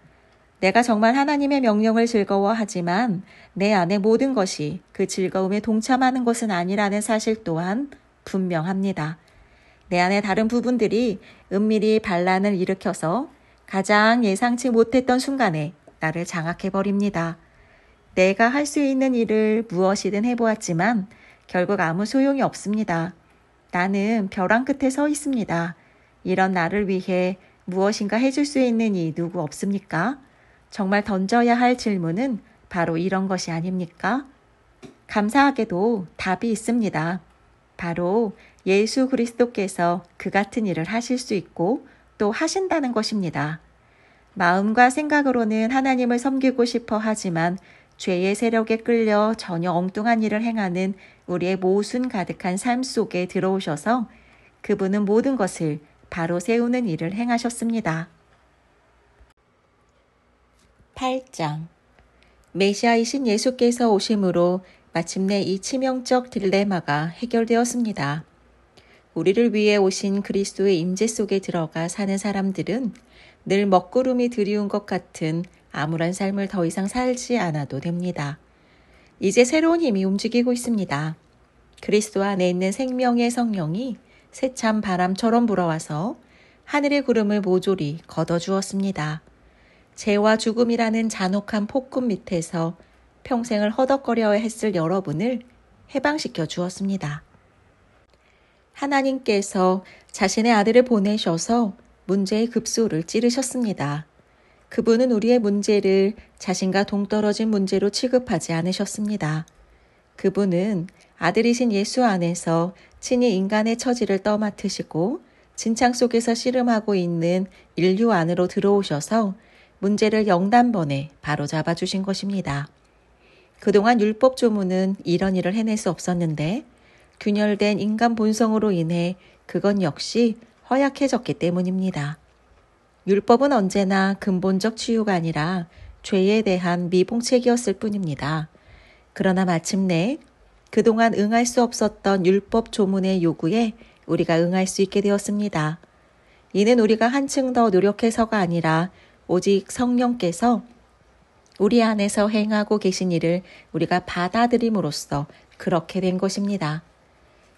내가 정말 하나님의 명령을 즐거워하지만 내 안의 모든 것이 그 즐거움에 동참하는 것은 아니라는 사실 또한 분명합니다. 내 안의 다른 부분들이 은밀히 반란을 일으켜서 가장 예상치 못했던 순간에 나를 장악해버립니다. 내가 할 수 있는 일을 무엇이든 해보았지만 결국 아무 소용이 없습니다. 나는 벼랑 끝에 서 있습니다. 이런 나를 위해 무엇인가 해줄 수 있는 이 누구 없습니까? 정말 던져야 할 질문은 바로 이런 것이 아닙니까? 감사하게도 답이 있습니다. 바로 예수 그리스도께서 그 같은 일을 하실 수 있고 또 하신다는 것입니다. 마음과 생각으로는 하나님을 섬기고 싶어 하지만 죄의 세력에 끌려 전혀 엉뚱한 일을 행하는 우리의 모순 가득한 삶 속에 들어오셔서 그분은 모든 것을 바로 세우는 일을 행하셨습니다. 8장 메시아이신 예수께서 오심으로 마침내 이 치명적 딜레마가 해결되었습니다. 우리를 위해 오신 그리스도의 임재 속에 들어가 사는 사람들은 늘 먹구름이 드리운 것 같은 암울한 삶을 더 이상 살지 않아도 됩니다. 이제 새로운 힘이 움직이고 있습니다. 그리스도 안에 있는 생명의 성령이 새참 바람처럼 불어와서 하늘의 구름을 모조리 걷어주었습니다. 죄와 죽음이라는 잔혹한 폭군 밑에서 평생을 허덕거려 했을 여러분을 해방시켜 주었습니다. 하나님께서 자신의 아들을 보내셔서 문제의 급소를 찌르셨습니다. 그분은 우리의 문제를 자신과 동떨어진 문제로 취급하지 않으셨습니다. 그분은 아들이신 예수 안에서 친히 인간의 처지를 떠맡으시고 진창 속에서 씨름하고 있는 인류 안으로 들어오셔서 문제를 영단번에 바로잡아 주신 것입니다. 그동안 율법 조문은 이런 일을 해낼 수 없었는데 균열된 인간 본성으로 인해 그건 역시 허약해졌기 때문입니다. 율법은 언제나 근본적 치유가 아니라 죄에 대한 미봉책이었을 뿐입니다. 그러나 마침내 그동안 응할 수 없었던 율법 조문의 요구에 우리가 응할 수 있게 되었습니다. 이는 우리가 한층 더 노력해서가 아니라 오직 성령께서 우리 안에서 행하고 계신 일을 우리가 받아들임으로써 그렇게 된 것입니다.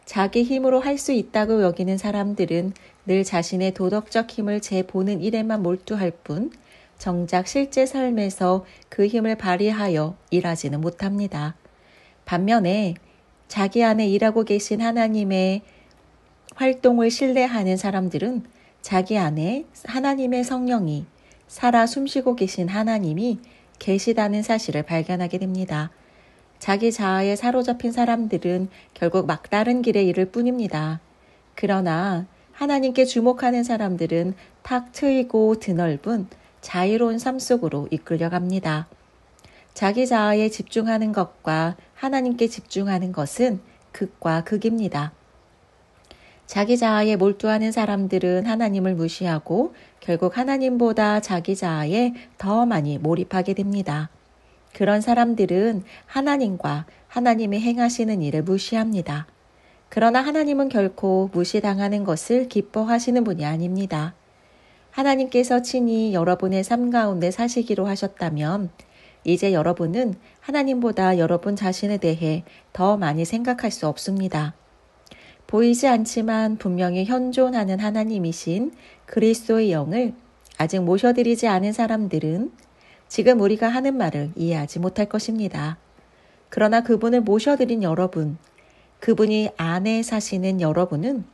자기 힘으로 할 수 있다고 여기는 사람들은 늘 자신의 도덕적 힘을 재보는 일에만 몰두할 뿐 정작 실제 삶에서 그 힘을 발휘하여 일하지는 못합니다. 반면에 자기 안에 일하고 계신 하나님의 활동을 신뢰하는 사람들은 자기 안에 하나님의 성령이 살아 숨쉬고 계신 하나님이 계시다는 사실을 발견하게 됩니다. 자기 자아에 사로잡힌 사람들은 결국 막다른 길에 이를 뿐입니다. 그러나 하나님께 주목하는 사람들은 탁 트이고 드넓은 자유로운 삶 속으로 이끌려갑니다. 자기 자아에 집중하는 것과 하나님께 집중하는 것은 극과 극입니다. 자기 자아에 몰두하는 사람들은 하나님을 무시하고 결국 하나님보다 자기 자아에 더 많이 몰입하게 됩니다. 그런 사람들은 하나님과 하나님이 행하시는 일을 무시합니다. 그러나 하나님은 결코 무시당하는 것을 기뻐하시는 분이 아닙니다. 하나님께서 친히 여러분의 삶 가운데 사시기로 하셨다면 이제 여러분은 하나님보다 여러분 자신에 대해 더 많이 생각할 수 없습니다. 보이지 않지만 분명히 현존하는 하나님이신 그리스도의 영을 아직 모셔드리지 않은 사람들은 지금 우리가 하는 말을 이해하지 못할 것입니다. 그러나 그분을 모셔드린 여러분, 그분이 안에 사시는 여러분은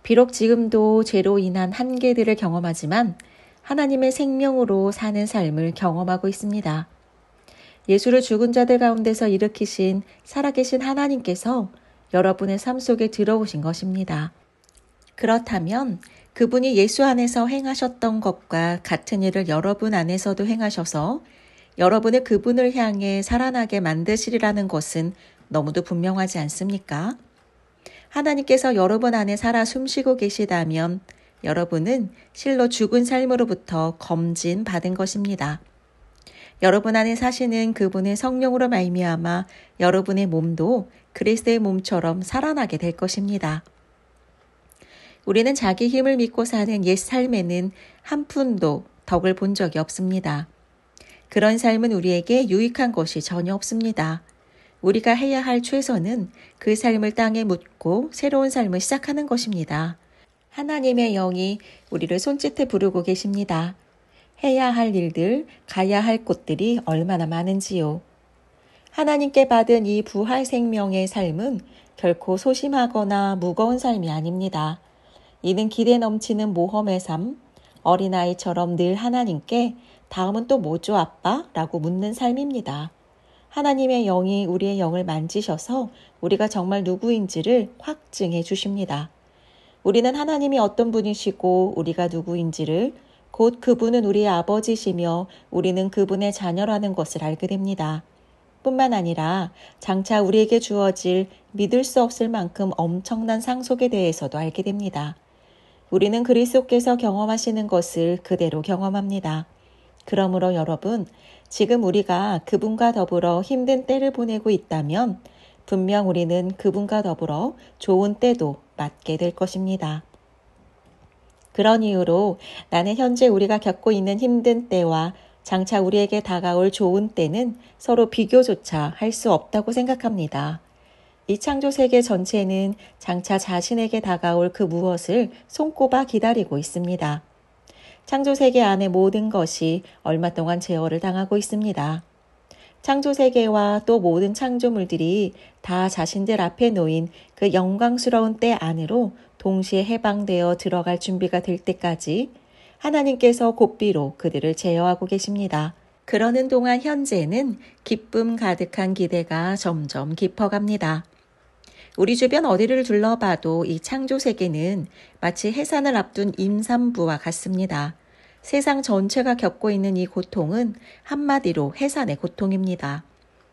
비록 지금도 죄로 인한 한계들을 경험하지만 하나님의 생명으로 사는 삶을 경험하고 있습니다. 예수를 죽은 자들 가운데서 일으키신 살아계신 하나님께서 여러분의 삶 속에 들어오신 것입니다. 그렇다면 그분이 예수 안에서 행하셨던 것과 같은 일을 여러분 안에서도 행하셔서 여러분을 그분을 향해 살아나게 만드시리라는 것은 너무도 분명하지 않습니까? 하나님께서 여러분 안에 살아 숨쉬고 계시다면 여러분은 실로 죽은 삶으로부터 검진 받은 것입니다. 여러분 안에 사시는 그분의 성령으로 말미암아 여러분의 몸도 그리스도의 몸처럼 살아나게 될 것입니다. 우리는 자기 힘을 믿고 사는 옛 삶에는 한 푼도 덕을 본 적이 없습니다. 그런 삶은 우리에게 유익한 것이 전혀 없습니다. 우리가 해야 할 최선은 그 삶을 땅에 묻고 새로운 삶을 시작하는 것입니다. 하나님의 영이 우리를 손짓해 부르고 계십니다. 해야 할 일들, 가야 할 곳들이 얼마나 많은지요. 하나님께 받은 이 부활 생명의 삶은 결코 소심하거나 무거운 삶이 아닙니다. 이는 기대 넘치는 모험의 삶, 어린아이처럼 늘 하나님께 다음은 또 뭐죠 아빠? 라고 묻는 삶입니다. 하나님의 영이 우리의 영을 만지셔서 우리가 정말 누구인지를 확증해 주십니다. 우리는 하나님이 어떤 분이시고 우리가 누구인지를 곧 그분은 우리의 아버지시며 우리는 그분의 자녀라는 것을 알게 됩니다. 뿐만 아니라 장차 우리에게 주어질 믿을 수 없을 만큼 엄청난 상속에 대해서도 알게 됩니다. 우리는 그리스도께서 경험하시는 것을 그대로 경험합니다. 그러므로 여러분, 지금 우리가 그분과 더불어 힘든 때를 보내고 있다면 분명 우리는 그분과 더불어 좋은 때도 맞게 될 것입니다. 그런 이유로 나는 현재 우리가 겪고 있는 힘든 때와 장차 우리에게 다가올 좋은 때는 서로 비교조차 할 수 없다고 생각합니다. 이 창조 세계 전체는 장차 자신에게 다가올 그 무엇을 손꼽아 기다리고 있습니다. 창조 세계 안의 모든 것이 얼마 동안 제어를 당하고 있습니다. 창조 세계와 또 모든 창조물들이 다 자신들 앞에 놓인 그 영광스러운 때 안으로 동시에 해방되어 들어갈 준비가 될 때까지 하나님께서 고삐로 그들을 제어하고 계십니다. 그러는 동안 현재는 기쁨 가득한 기대가 점점 깊어갑니다. 우리 주변 어디를 둘러봐도 이 창조 세계는 마치 해산을 앞둔 임산부와 같습니다. 세상 전체가 겪고 있는 이 고통은 한마디로 해산의 고통입니다.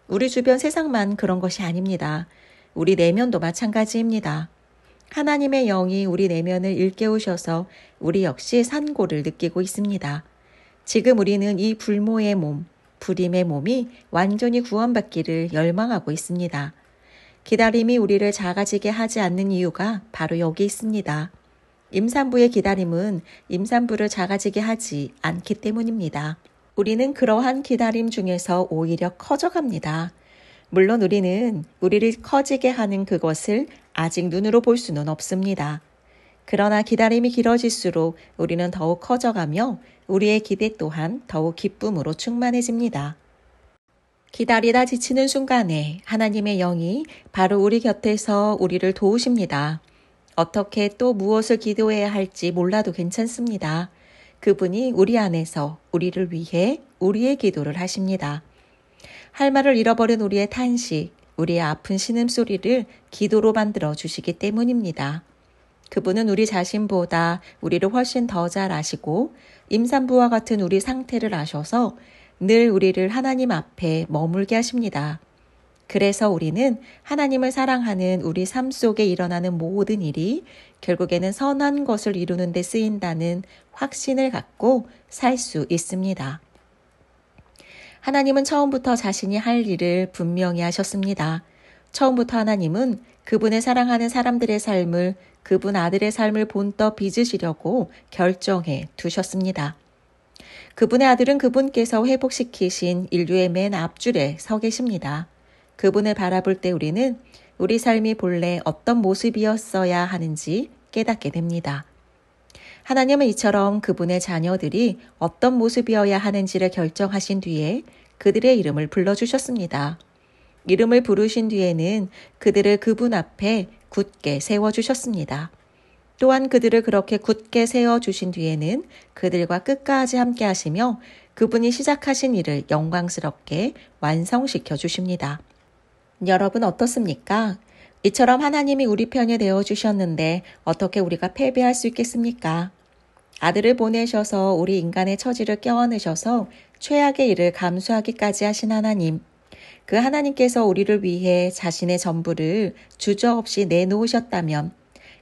우리 주변 세상만 그런 것이 아닙니다. 우리 내면도 마찬가지입니다. 하나님의 영이 우리 내면을 일깨우셔서 우리 역시 산고를 느끼고 있습니다. 지금 우리는 이 불모의 몸, 불임의 몸이 완전히 구원받기를 열망하고 있습니다. 기다림이 우리를 작아지게 하지 않는 이유가 바로 여기 있습니다. 임산부의 기다림은 임산부를 작아지게 하지 않기 때문입니다. 우리는 그러한 기다림 중에서 오히려 커져갑니다. 물론 우리는 우리를 커지게 하는 그것을 아직 눈으로 볼 수는 없습니다. 그러나 기다림이 길어질수록 우리는 더욱 커져가며 우리의 기대 또한 더욱 기쁨으로 충만해집니다. 기다리다 지치는 순간에 하나님의 영이 바로 우리 곁에서 우리를 도우십니다. 어떻게 또 무엇을 기도해야 할지 몰라도 괜찮습니다. 그분이 우리 안에서 우리를 위해 우리의 기도를 하십니다. 할 말을 잃어버린 우리의 탄식, 우리의 아픈 신음소리를 기도로 만들어 주시기 때문입니다. 그분은 우리 자신보다 우리를 훨씬 더 잘 아시고 임산부와 같은 우리 상태를 아셔서 늘 우리를 하나님 앞에 머물게 하십니다. 그래서 우리는 하나님을 사랑하는 우리 삶 속에 일어나는 모든 일이 결국에는 선한 것을 이루는 데 쓰인다는 확신을 갖고 살 수 있습니다. 하나님은 처음부터 자신이 할 일을 분명히 하셨습니다. 처음부터 하나님은 그분의 사랑하는 사람들의 삶을 그분 아들의 삶을 본떠 빚으시려고 결정해 두셨습니다. 그분의 아들은 그분께서 회복시키신 인류의 맨 앞줄에 서 계십니다. 그분을 바라볼 때 우리는 우리 삶이 본래 어떤 모습이었어야 하는지 깨닫게 됩니다. 하나님은 이처럼 그분의 자녀들이 어떤 모습이어야 하는지를 결정하신 뒤에 그들의 이름을 불러주셨습니다. 이름을 부르신 뒤에는 그들을 그분 앞에 굳게 세워주셨습니다. 또한 그들을 그렇게 굳게 세워주신 뒤에는 그들과 끝까지 함께 하시며 그분이 시작하신 일을 영광스럽게 완성시켜 주십니다. 여러분 어떻습니까? 이처럼 하나님이 우리 편이 되어주셨는데 어떻게 우리가 패배할 수 있겠습니까? 아들을 보내셔서 우리 인간의 처지를 껴안으셔서 최악의 일을 감수하기까지 하신 하나님. 그 하나님께서 우리를 위해 자신의 전부를 주저없이 내놓으셨다면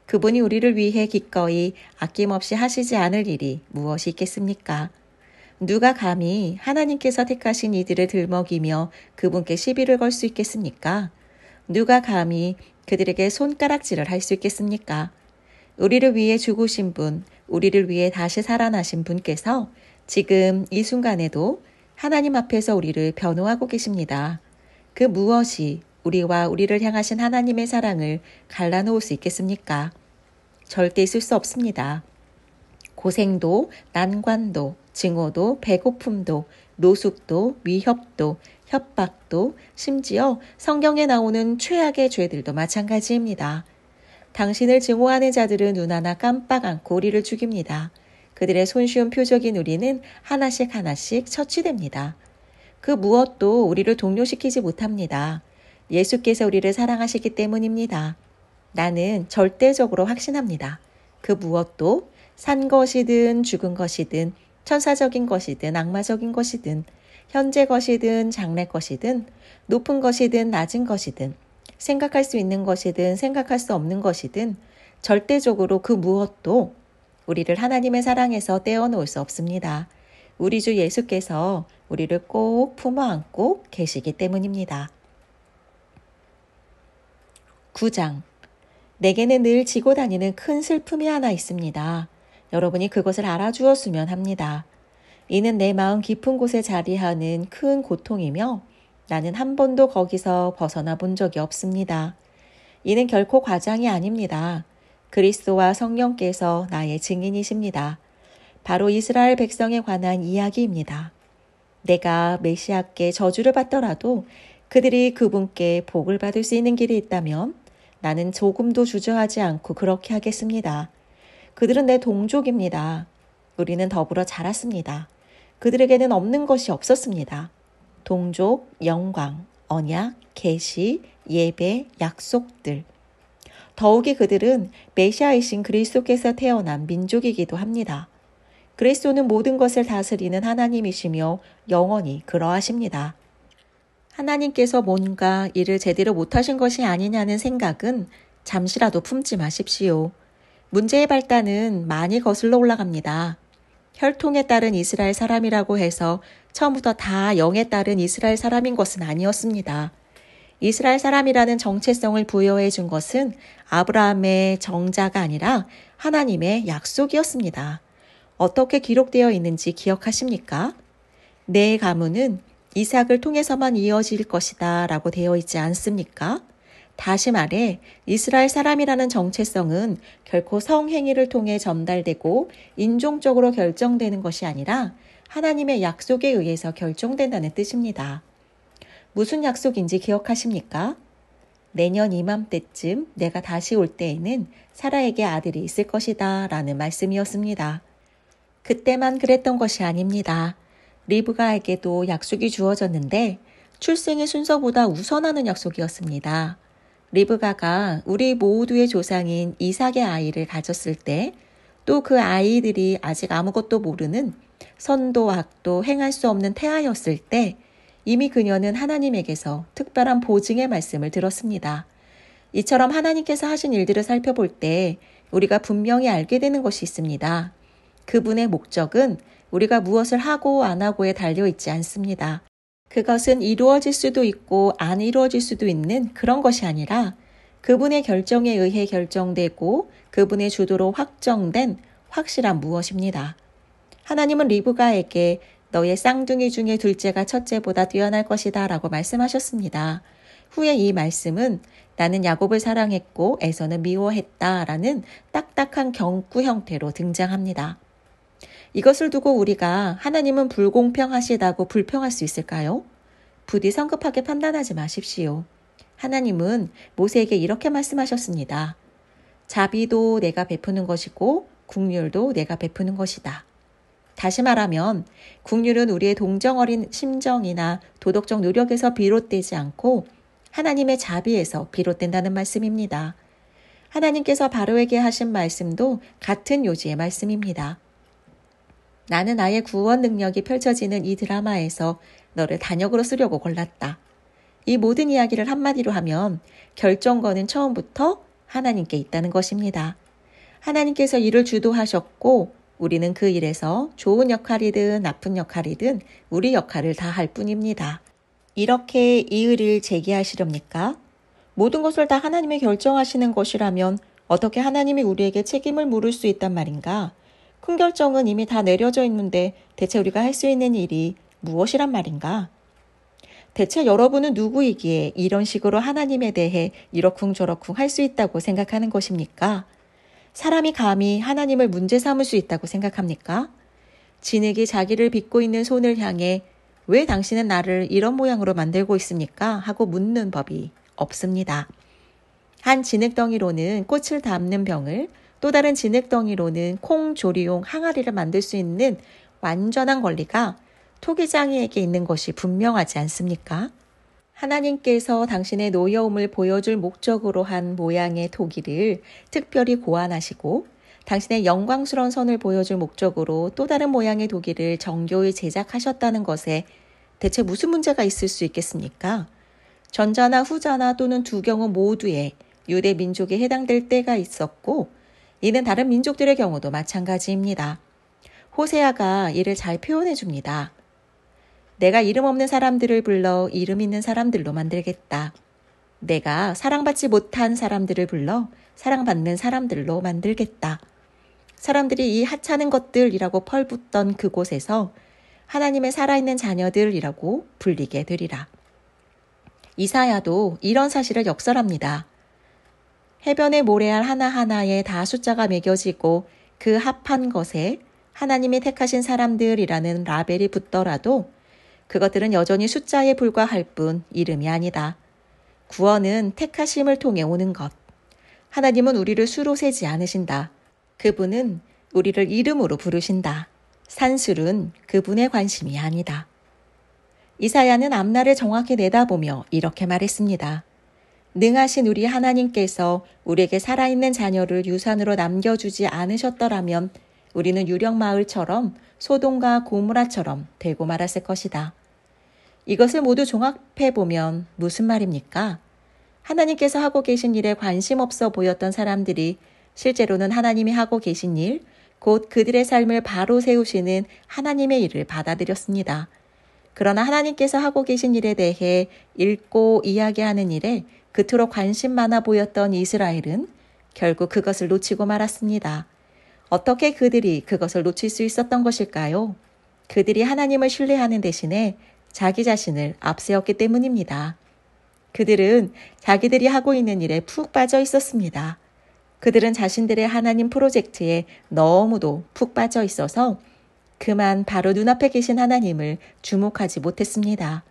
그분이 우리를 위해 기꺼이 아낌없이 하시지 않을 일이 무엇이 있겠습니까? 누가 감히 하나님께서 택하신 이들을 들먹이며 그분께 시비를 걸 수 있겠습니까? 누가 감히 그들에게 손가락질을 할 수 있겠습니까? 우리를 위해 죽으신 분, 우리를 위해 다시 살아나신 분께서 지금 이 순간에도 하나님 앞에서 우리를 변호하고 계십니다. 그 무엇이 우리와 우리를 향하신 하나님의 사랑을 갈라놓을 수 있겠습니까? 절대 있을 수 없습니다. 고생도, 난관도, 증오도, 배고픔도, 노숙도, 위협도, 협박도, 심지어 성경에 나오는 최악의 죄들도 마찬가지입니다. 당신을 증오하는 자들은 눈 하나 깜빡 않고 우리를 죽입니다. 그들의 손쉬운 표적인 우리는 하나씩 하나씩 처치됩니다. 그 무엇도 우리를 동요시키지 못합니다. 예수께서 우리를 사랑하시기 때문입니다. 나는 절대적으로 확신합니다. 그 무엇도 산 것이든 죽은 것이든 천사적인 것이든 악마적인 것이든 현재 것이든 장래 것이든 높은 것이든 낮은 것이든 생각할 수 있는 것이든 생각할 수 없는 것이든 절대적으로 그 무엇도 우리를 하나님의 사랑에서 떼어놓을 수 없습니다. 우리 주 예수께서 우리를 꼭 품어 안고 계시기 때문입니다. 9장. 내게는 늘 지고 다니는 큰 슬픔이 하나 있습니다. 여러분이 그것을 알아주었으면 합니다. 이는 내 마음 깊은 곳에 자리하는 큰 고통이며 나는 한 번도 거기서 벗어나 본 적이 없습니다. 이는 결코 과장이 아닙니다. 그리스도와 성령께서 나의 증인이십니다. 바로 이스라엘 백성에 관한 이야기입니다. 내가 메시아께 저주를 받더라도 그들이 그분께 복을 받을 수 있는 길이 있다면 나는 조금도 주저하지 않고 그렇게 하겠습니다. 그들은 내 동족입니다. 우리는 더불어 자랐습니다. 그들에게는 없는 것이 없었습니다. 동족, 영광, 언약, 계시, 예배, 약속들. 더욱이 그들은 메시아이신 그리스도께서 태어난 민족이기도 합니다. 그리스도는 모든 것을 다스리는 하나님이시며 영원히 그러하십니다. 하나님께서 뭔가 일을 제대로 못하신 것이 아니냐는 생각은 잠시라도 품지 마십시오. 문제의 발단은 많이 거슬러 올라갑니다. 혈통에 따른 이스라엘 사람이라고 해서 처음부터 다 영에 따른 이스라엘 사람인 것은 아니었습니다. 이스라엘 사람이라는 정체성을 부여해 준 것은 아브라함의 정자가 아니라 하나님의 약속이었습니다. 어떻게 기록되어 있는지 기억하십니까? 내 가문은 이삭을 통해서만 이어질 것이다 라고 되어 있지 않습니까? 다시 말해 이스라엘 사람이라는 정체성은 결코 성행위를 통해 전달되고 인종적으로 결정되는 것이 아니라 하나님의 약속에 의해서 결정된다는 뜻입니다. 무슨 약속인지 기억하십니까? 내년 이맘때쯤 내가 다시 올 때에는 사라에게 아들이 있을 것이다 라는 말씀이었습니다. 그때만 그랬던 것이 아닙니다. 리브가에게도 약속이 주어졌는데 출생의 순서보다 우선하는 약속이었습니다. 리브가가 우리 모두의 조상인 이삭의 아이를 가졌을 때 또 그 아이들이 아직 아무것도 모르는 선도 악도 행할 수 없는 태아였을 때 이미 그녀는 하나님에게서 특별한 보증의 말씀을 들었습니다. 이처럼 하나님께서 하신 일들을 살펴볼 때 우리가 분명히 알게 되는 것이 있습니다. 그분의 목적은 우리가 무엇을 하고 안 하고에 달려있지 않습니다. 그것은 이루어질 수도 있고 안 이루어질 수도 있는 그런 것이 아니라 그분의 결정에 의해 결정되고 그분의 주도로 확정된 확실한 무엇입니다. 하나님은 리브가에게 너의 쌍둥이 중에 둘째가 첫째보다 뛰어날 것이다 라고 말씀하셨습니다. 후에 이 말씀은 나는 야곱을 사랑했고 에서는 미워했다 라는 딱딱한 경구 형태로 등장합니다. 이것을 두고 우리가 하나님은 불공평하시다고 불평할 수 있을까요? 부디 성급하게 판단하지 마십시오. 하나님은 모세에게 이렇게 말씀하셨습니다. 자비도 내가 베푸는 것이고 긍휼도 내가 베푸는 것이다. 다시 말하면 긍휼은 우리의 동정 어린 심정이나 도덕적 노력에서 비롯되지 않고 하나님의 자비에서 비롯된다는 말씀입니다. 하나님께서 바로에게 하신 말씀도 같은 요지의 말씀입니다. 나는 나의 구원 능력이 펼쳐지는 이 드라마에서 너를 단역으로 쓰려고 골랐다. 이 모든 이야기를 한마디로 하면 결정권은 처음부터 하나님께 있다는 것입니다. 하나님께서 일을 주도하셨고 우리는 그 일에서 좋은 역할이든 나쁜 역할이든 우리 역할을 다 할 뿐입니다. 이렇게 이 의를 제기하시렵니까? 모든 것을 다 하나님이 결정하시는 것이라면 어떻게 하나님이 우리에게 책임을 물을 수 있단 말인가? 큰 결정은 이미 다 내려져 있는데 대체 우리가 할 수 있는 일이 무엇이란 말인가? 대체 여러분은 누구이기에 이런 식으로 하나님에 대해 이러쿵저러쿵 할 수 있다고 생각하는 것입니까? 사람이 감히 하나님을 문제 삼을 수 있다고 생각합니까? 진흙이 자기를 빚고 있는 손을 향해 왜 당신은 나를 이런 모양으로 만들고 있습니까? 하고 묻는 법이 없습니다. 한 진흙덩이로는 꽃을 담는 병을, 또 다른 진흙덩이로는 콩조리용 항아리를 만들 수 있는 완전한 권리가 토기장이에게 있는 것이 분명하지 않습니까? 하나님께서 당신의 노여움을 보여줄 목적으로 한 모양의 토기를 특별히 고안하시고 당신의 영광스러운 선을 보여줄 목적으로 또 다른 모양의 토기를 정교히 제작하셨다는 것에 대체 무슨 문제가 있을 수 있겠습니까? 전자나 후자나 또는 두 경우 모두에 유대 민족에 해당될 때가 있었고 이는 다른 민족들의 경우도 마찬가지입니다. 호세아가 이를 잘 표현해 줍니다. 내가 이름 없는 사람들을 불러 이름 있는 사람들로 만들겠다. 내가 사랑받지 못한 사람들을 불러 사랑받는 사람들로 만들겠다. 사람들이 이 하찮은 것들이라고 펄붙던 그곳에서 하나님의 살아있는 자녀들이라고 불리게 되리라. 이사야도 이런 사실을 역설합니다. 해변의 모래알 하나하나에 다 숫자가 매겨지고 그 합한 것에 하나님이 택하신 사람들이라는 라벨이 붙더라도 그것들은 여전히 숫자에 불과할 뿐 이름이 아니다. 구원은 택하심을 통해 오는 것. 하나님은 우리를 수로 세지 않으신다. 그분은 우리를 이름으로 부르신다. 산술은 그분의 관심이 아니다. 이사야는 앞날을 정확히 내다보며 이렇게 말했습니다. 능하신 우리 하나님께서 우리에게 살아있는 자녀를 유산으로 남겨주지 않으셨더라면 우리는 유령마을처럼 소돔과 고무라처럼 되고 말았을 것이다. 이것을 모두 종합해보면 무슨 말입니까? 하나님께서 하고 계신 일에 관심 없어 보였던 사람들이 실제로는 하나님이 하고 계신 일, 곧 그들의 삶을 바로 세우시는 하나님의 일을 받아들였습니다. 그러나 하나님께서 하고 계신 일에 대해 읽고 이야기하는 일에 그토록 관심 많아 보였던 이스라엘은 결국 그것을 놓치고 말았습니다. 어떻게 그들이 그것을 놓칠 수 있었던 것일까요? 그들이 하나님을 신뢰하는 대신에 자기 자신을 앞세웠기 때문입니다. 그들은 자기들이 하고 있는 일에 푹 빠져 있었습니다. 그들은 자신들의 하나님 프로젝트에 너무도 푹 빠져 있어서 그만 바로 눈앞에 계신 하나님을 주목하지 못했습니다.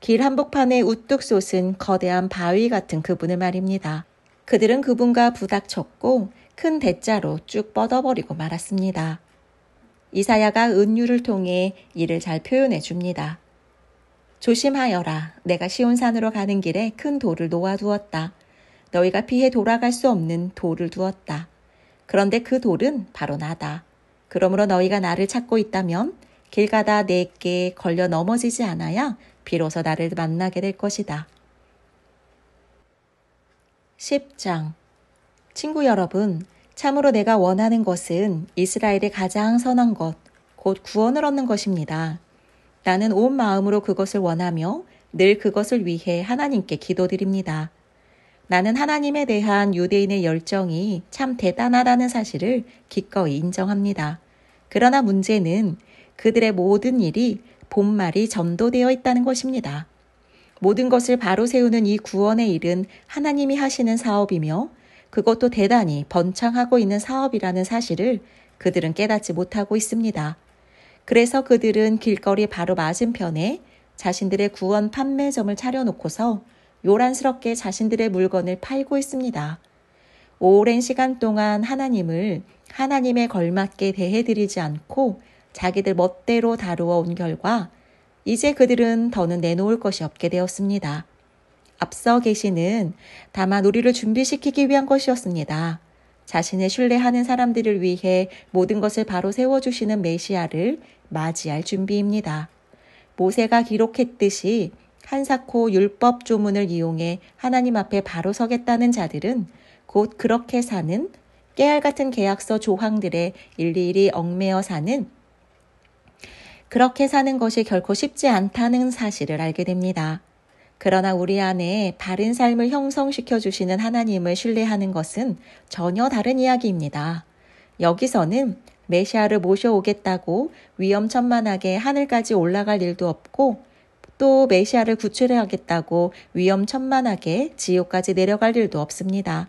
길 한복판에 우뚝 솟은 거대한 바위 같은 그분을 말입니다. 그들은 그분과 부닥쳤고 큰 대자로 쭉 뻗어버리고 말았습니다. 이사야가 은유를 통해 이를 잘 표현해 줍니다. 조심하여라. 내가 시온산으로 가는 길에 큰 돌을 놓아두었다. 너희가 피해 돌아갈 수 없는 돌을 두었다. 그런데 그 돌은 바로 나다. 그러므로 너희가 나를 찾고 있다면 길 가다 내게 걸려 넘어지지 않아야 비로소 나를 만나게 될 것이다. 10장. 친구 여러분, 참으로 내가 원하는 것은 이스라엘의 가장 선한 것, 곧 구원을 얻는 것입니다. 나는 온 마음으로 그것을 원하며 늘 그것을 위해 하나님께 기도드립니다. 나는 하나님에 대한 유대인의 열정이 참 대단하다는 사실을 기꺼이 인정합니다. 그러나 문제는 그들의 모든 일이 본말이 전도되어 있다는 것입니다. 모든 것을 바로 세우는 이 구원의 일은 하나님이 하시는 사업이며 그것도 대단히 번창하고 있는 사업이라는 사실을 그들은 깨닫지 못하고 있습니다. 그래서 그들은 길거리 바로 맞은편에 자신들의 구원 판매점을 차려놓고서 요란스럽게 자신들의 물건을 팔고 있습니다. 오랜 시간 동안 하나님을 하나님에 걸맞게 대해드리지 않고 자기들 멋대로 다루어 온 결과 이제 그들은 더는 내놓을 것이 없게 되었습니다. 앞서 계시는 다만 우리를 준비시키기 위한 것이었습니다. 자신을 신뢰하는 사람들을 위해 모든 것을 바로 세워주시는 메시아를 맞이할 준비입니다. 모세가 기록했듯이 한사코 율법 조문을 이용해 하나님 앞에 바로 서겠다는 자들은 곧 그렇게 사는 깨알 같은 계약서 조항들에 일일이 얽매여 사는 그렇게 사는 것이 결코 쉽지 않다는 사실을 알게 됩니다. 그러나 우리 안에 바른 삶을 형성시켜 주시는 하나님을 신뢰하는 것은 전혀 다른 이야기입니다. 여기서는 메시아를 모셔오겠다고 위험천만하게 하늘까지 올라갈 일도 없고 또 메시아를 구출해야겠다고 위험천만하게 지옥까지 내려갈 일도 없습니다.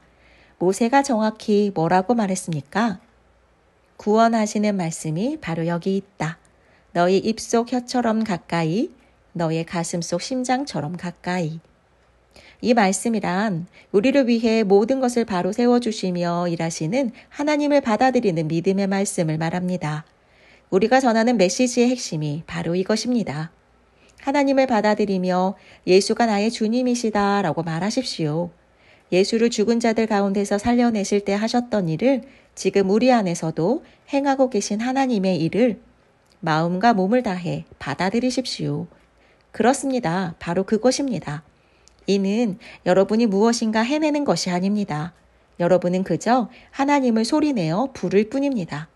모세가 정확히 뭐라고 말했습니까? 구원하시는 말씀이 바로 여기 있다. 너희 입속 혀처럼 가까이, 너의 가슴속 심장처럼 가까이. 이 말씀이란 우리를 위해 모든 것을 바로 세워주시며 일하시는 하나님을 받아들이는 믿음의 말씀을 말합니다. 우리가 전하는 메시지의 핵심이 바로 이것입니다. 하나님을 받아들이며 예수가 나의 주님이시다 라고 말하십시오. 예수를 죽은 자들 가운데서 살려내실 때 하셨던 일을 지금 우리 안에서도 행하고 계신 하나님의 일을 마음과 몸을 다해 받아들이십시오. 그렇습니다. 바로 그것입니다. 이는 여러분이 무엇인가 해내는 것이 아닙니다. 여러분은 그저 하나님을 소리내어 부를 뿐입니다.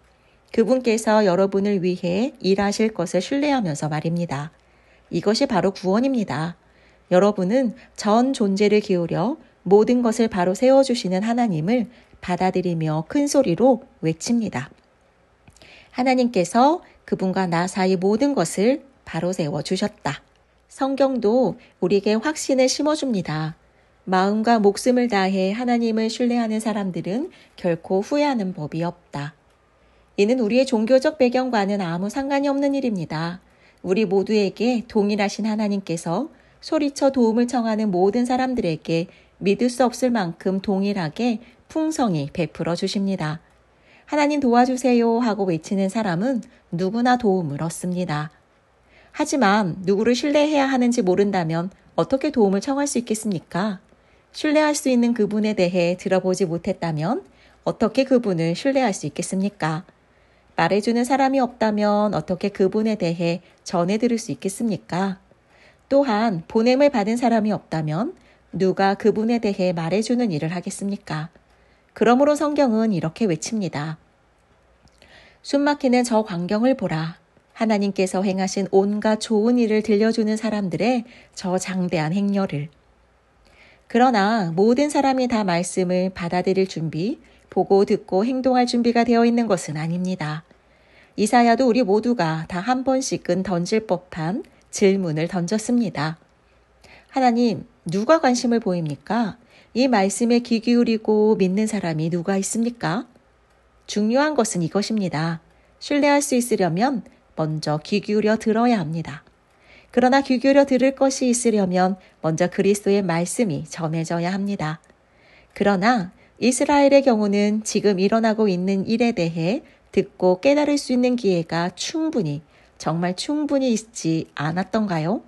그분께서 여러분을 위해 일하실 것을 신뢰하면서 말입니다. 이것이 바로 구원입니다. 여러분은 전 존재를 기울여 모든 것을 바로 세워주시는 하나님을 받아들이며 큰 소리로 외칩니다. 하나님께서 그분과 나 사이 모든 것을 바로 세워주셨다. 성경도 우리에게 확신을 심어줍니다. 마음과 목숨을 다해 하나님을 신뢰하는 사람들은 결코 후회하는 법이 없다. 이는 우리의 종교적 배경과는 아무 상관이 없는 일입니다. 우리 모두에게 동일하신 하나님께서 소리쳐 도움을 청하는 모든 사람들에게 믿을 수 없을 만큼 동일하게 풍성히 베풀어 주십니다. 하나님 도와주세요 하고 외치는 사람은 누구나 도움을 얻습니다. 하지만 누구를 신뢰해야 하는지 모른다면 어떻게 도움을 청할 수 있겠습니까? 신뢰할 수 있는 그분에 대해 들어보지 못했다면 어떻게 그분을 신뢰할 수 있겠습니까? 말해주는 사람이 없다면 어떻게 그분에 대해 전해 들을 수 있겠습니까? 또한 보냄을 받은 사람이 없다면 누가 그분에 대해 말해주는 일을 하겠습니까? 그러므로 성경은 이렇게 외칩니다. 숨막히는 저 광경을 보라. 하나님께서 행하신 온갖 좋은 일을 들려주는 사람들의 저 장대한 행렬을. 그러나 모든 사람이 다 말씀을 받아들일 준비, 보고 듣고 행동할 준비가 되어 있는 것은 아닙니다. 이사야도 우리 모두가 다 한 번씩은 던질 법한 질문을 던졌습니다. 하나님, 누가 관심을 보입니까? 이 말씀에 귀 기울이고 믿는 사람이 누가 있습니까? 중요한 것은 이것입니다. 신뢰할 수 있으려면 먼저 귀 기울여 들어야 합니다. 그러나 귀 기울여 들을 것이 있으려면 먼저 그리스도의 말씀이 전해져야 합니다. 그러나 이스라엘의 경우는 지금 일어나고 있는 일에 대해 듣고 깨달을 수 있는 기회가 정말 충분히 있지 않았던가요?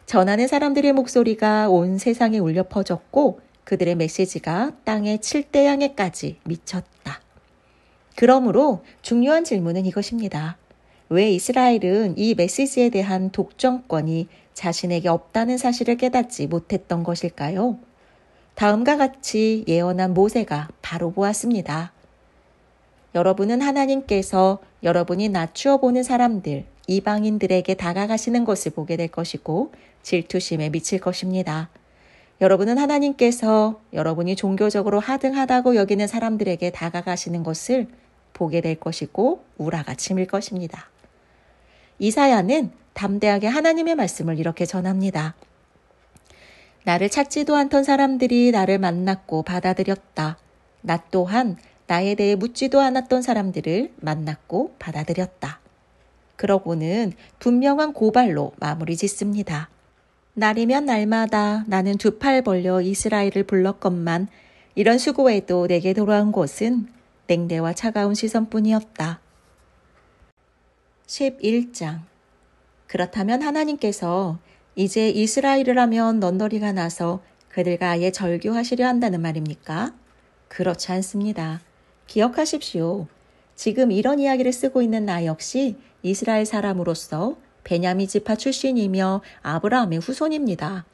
전하는 사람들의 목소리가 온 세상에 울려 퍼졌고 그들의 메시지가 땅의 칠대양에까지 미쳤다. 그러므로 중요한 질문은 이것입니다. 왜 이스라엘은 이 메시지에 대한 독점권이 자신에게 없다는 사실을 깨닫지 못했던 것일까요? 다음과 같이 예언한 모세가 바로 보았습니다. 여러분은 하나님께서 여러분이 낮추어 보는 사람들, 이방인들에게 다가가시는 것을 보게 될 것이고 질투심에 미칠 것입니다. 여러분은 하나님께서 여러분이 종교적으로 하등하다고 여기는 사람들에게 다가가시는 것을 보게 될 것이고 우라가 치밀 것입니다. 이사야는 담대하게 하나님의 말씀을 이렇게 전합니다. 나를 찾지도 않던 사람들이 나를 만났고 받아들였다. 나 또한 나에 대해 묻지도 않았던 사람들을 만났고 받아들였다. 그러고는 분명한 고발로 마무리 짓습니다. 날이면 날마다 나는 두 팔 벌려 이스라엘을 불렀건만 이런 수고에도 내게 돌아온 것은 냉대와 차가운 시선뿐이었다. 11장. 그렇다면 하나님께서 이제 이스라엘을 하면 넌더리가 나서 그들과 아예 절교하시려 한다는 말입니까? 그렇지 않습니다. 기억하십시오. 지금 이런 이야기를 쓰고 있는 나 역시 이스라엘 사람으로서 베냐민 지파 출신이며 아브라함의 후손입니다.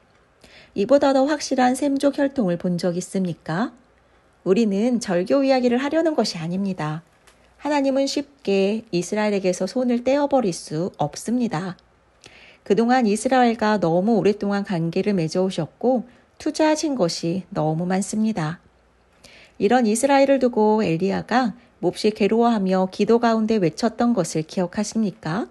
이보다 더 확실한 셈족 혈통을 본 적 있습니까? 우리는 절교 이야기를 하려는 것이 아닙니다. 하나님은 쉽게 이스라엘에게서 손을 떼어버릴 수 없습니다. 그동안 이스라엘과 너무 오랫동안 관계를 맺어오셨고 투자하신 것이 너무 많습니다. 이런 이스라엘을 두고 엘리야가 몹시 괴로워하며 기도 가운데 외쳤던 것을 기억하십니까?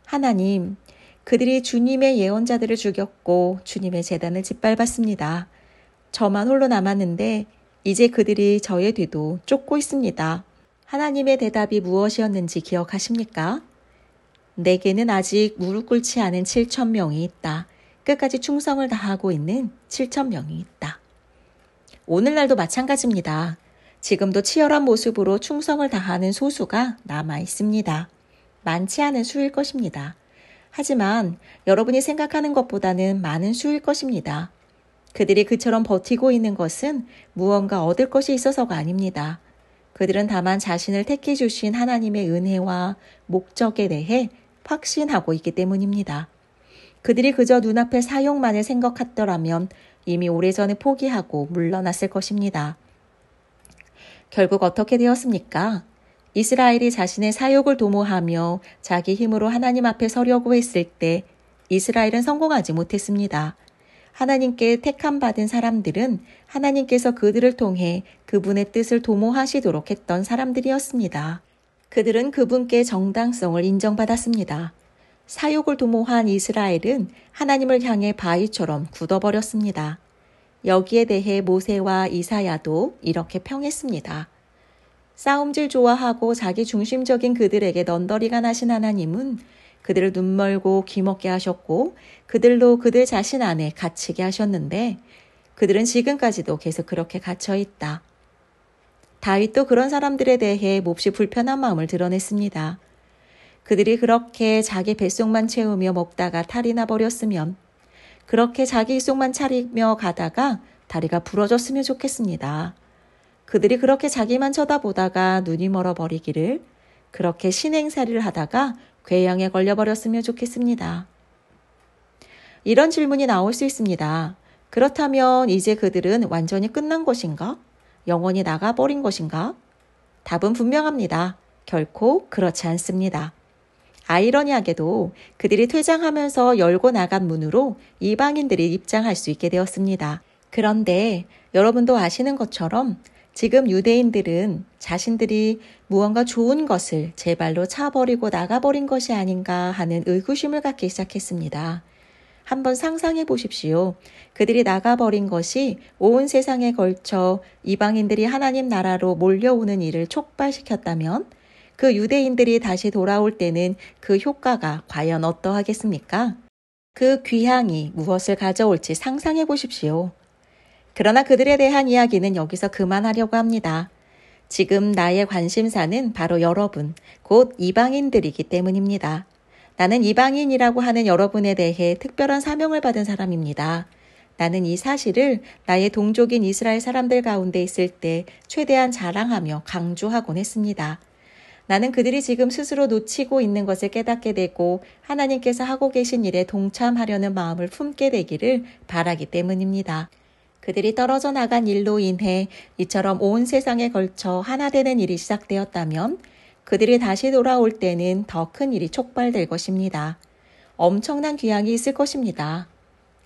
하나님, 그들이 주님의 예언자들을 죽였고 주님의 제단을 짓밟았습니다. 저만 홀로 남았는데 이제 그들이 저의 뒤도 쫓고 있습니다. 하나님의 대답이 무엇이었는지 기억하십니까? 내게는 아직 무릎 꿇지 않은 7,000명이 있다. 끝까지 충성을 다하고 있는 7,000명이 있다. 오늘날도 마찬가지입니다. 지금도 치열한 모습으로 충성을 다하는 소수가 남아 있습니다. 많지 않은 수일 것입니다. 하지만 여러분이 생각하는 것보다는 많은 수일 것입니다. 그들이 그처럼 버티고 있는 것은 무언가 얻을 것이 있어서가 아닙니다. 그들은 다만 자신을 택해 주신 하나님의 은혜와 목적에 대해 확신하고 있기 때문입니다. 그들이 그저 눈앞의 사용만을 생각했더라면 이미 오래전에 포기하고 물러났을 것입니다. 결국 어떻게 되었습니까? 이스라엘이 자신의 사욕을 도모하며 자기 힘으로 하나님 앞에 서려고 했을 때 이스라엘은 성공하지 못했습니다. 하나님께 택함받은 사람들은 하나님께서 그들을 통해 그분의 뜻을 도모하시도록 했던 사람들이었습니다. 그들은 그분께 정당성을 인정받았습니다. 사욕을 도모한 이스라엘은 하나님을 향해 바위처럼 굳어버렸습니다. 여기에 대해 모세와 이사야도 이렇게 평했습니다. 싸움질 좋아하고 자기 중심적인 그들에게 넌더리가 나신 하나님은 그들을 눈멀고 귀먹게 하셨고 그들로 그들 자신 안에 갇히게 하셨는데 그들은 지금까지도 계속 그렇게 갇혀 있다. 다윗도 그런 사람들에 대해 몹시 불편한 마음을 드러냈습니다. 그들이 그렇게 자기 뱃속만 채우며 먹다가 탈이 나버렸으면 그렇게 자기 속만 차리며 가다가 다리가 부러졌으면 좋겠습니다. 그들이 그렇게 자기만 쳐다보다가 눈이 멀어버리기를 그렇게 신행살이를 하다가 궤양에 걸려버렸으면 좋겠습니다. 이런 질문이 나올 수 있습니다. 그렇다면 이제 그들은 완전히 끝난 것인가? 영원히 나가버린 것인가? 답은 분명합니다. 결코 그렇지 않습니다. 아이러니하게도 그들이 퇴장하면서 열고 나간 문으로 이방인들이 입장할 수 있게 되었습니다. 그런데 여러분도 아시는 것처럼 지금 유대인들은 자신들이 무언가 좋은 것을 제 발로 차버리고 나가버린 것이 아닌가 하는 의구심을 갖기 시작했습니다. 한번 상상해 보십시오. 그들이 나가버린 것이 온 세상에 걸쳐 이방인들이 하나님 나라로 몰려오는 일을 촉발시켰다면 그 유대인들이 다시 돌아올 때는 그 효과가 과연 어떠하겠습니까? 그 귀향이 무엇을 가져올지 상상해 보십시오. 그러나 그들에 대한 이야기는 여기서 그만하려고 합니다. 지금 나의 관심사는 바로 여러분, 곧 이방인들이기 때문입니다. 나는 이방인이라고 하는 여러분에 대해 특별한 사명을 받은 사람입니다. 나는 이 사실을 나의 동족인 이스라엘 사람들 가운데 있을 때 최대한 자랑하며 강조하곤 했습니다. 나는 그들이 지금 스스로 놓치고 있는 것을 깨닫게 되고 하나님께서 하고 계신 일에 동참하려는 마음을 품게 되기를 바라기 때문입니다. 그들이 떨어져 나간 일로 인해 이처럼 온 세상에 걸쳐 하나 되는 일이 시작되었다면 그들이 다시 돌아올 때는 더 큰 일이 촉발될 것입니다. 엄청난 귀향이 있을 것입니다.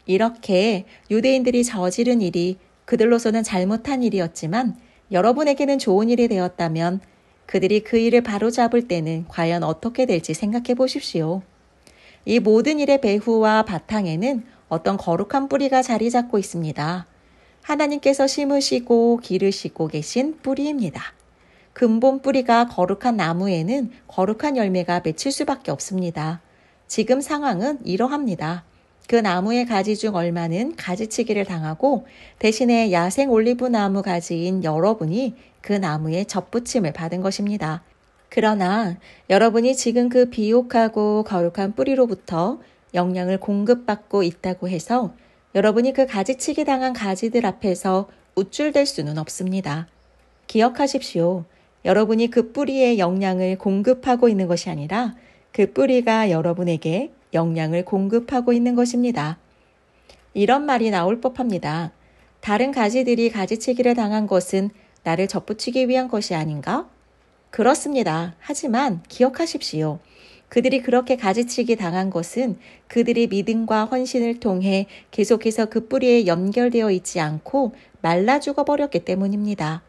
이렇게 유대인들이 저지른 일이 그들로서는 잘못한 일이었지만 여러분에게는 좋은 일이 되었다면 그들이 그 일을 바로잡을 때는 과연 어떻게 될지 생각해 보십시오. 이 모든 일의 배후와 바탕에는 어떤 거룩한 뿌리가 자리 잡고 있습니다. 하나님께서 심으시고 기르시고 계신 뿌리입니다. 근본 뿌리가 거룩한 나무에는 거룩한 열매가 맺힐 수밖에 없습니다. 지금 상황은 이러합니다. 그 나무의 가지 중 얼마는 가지치기를 당하고 대신에 야생 올리브 나무 가지인 여러분이 그 나무에 접붙임을 받은 것입니다. 그러나 여러분이 지금 그 비옥하고 거룩한 뿌리로부터 영양을 공급받고 있다고 해서 여러분이 그 가지치기 당한 가지들 앞에서 우쭐댈 수는 없습니다. 기억하십시오. 여러분이 그 뿌리에 영양을 공급하고 있는 것이 아니라 그 뿌리가 여러분에게 영양을 공급하고 있는 것입니다. 이런 말이 나올 법합니다. 다른 가지들이 가지치기를 당한 것은 나를 접붙이기 위한 것이 아닌가? 그렇습니다. 하지만 기억하십시오. 그들이 그렇게 가지치기 당한 것은 그들의 믿음과 헌신을 통해 계속해서 그 뿌리에 연결되어 있지 않고 말라 죽어버렸기 때문입니다.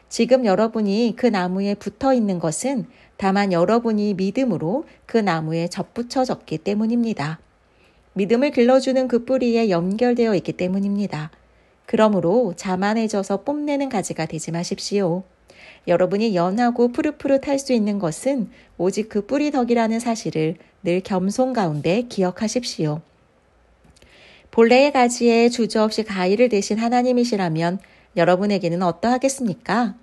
지금 여러분이 그 나무에 붙어 있는 것은 다만 여러분이 믿음으로 그 나무에 접붙여졌기 때문입니다. 믿음을 길러주는 그 뿌리에 연결되어 있기 때문입니다. 그러므로 자만해져서 뽐내는 가지가 되지 마십시오. 여러분이 연하고 푸릇푸릇할 수 있는 것은 오직 그 뿌리 덕이라는 사실을 늘 겸손 가운데 기억하십시오. 본래의 가지에 주저없이 가위를 대신 하나님이시라면 여러분에게는 어떠하겠습니까?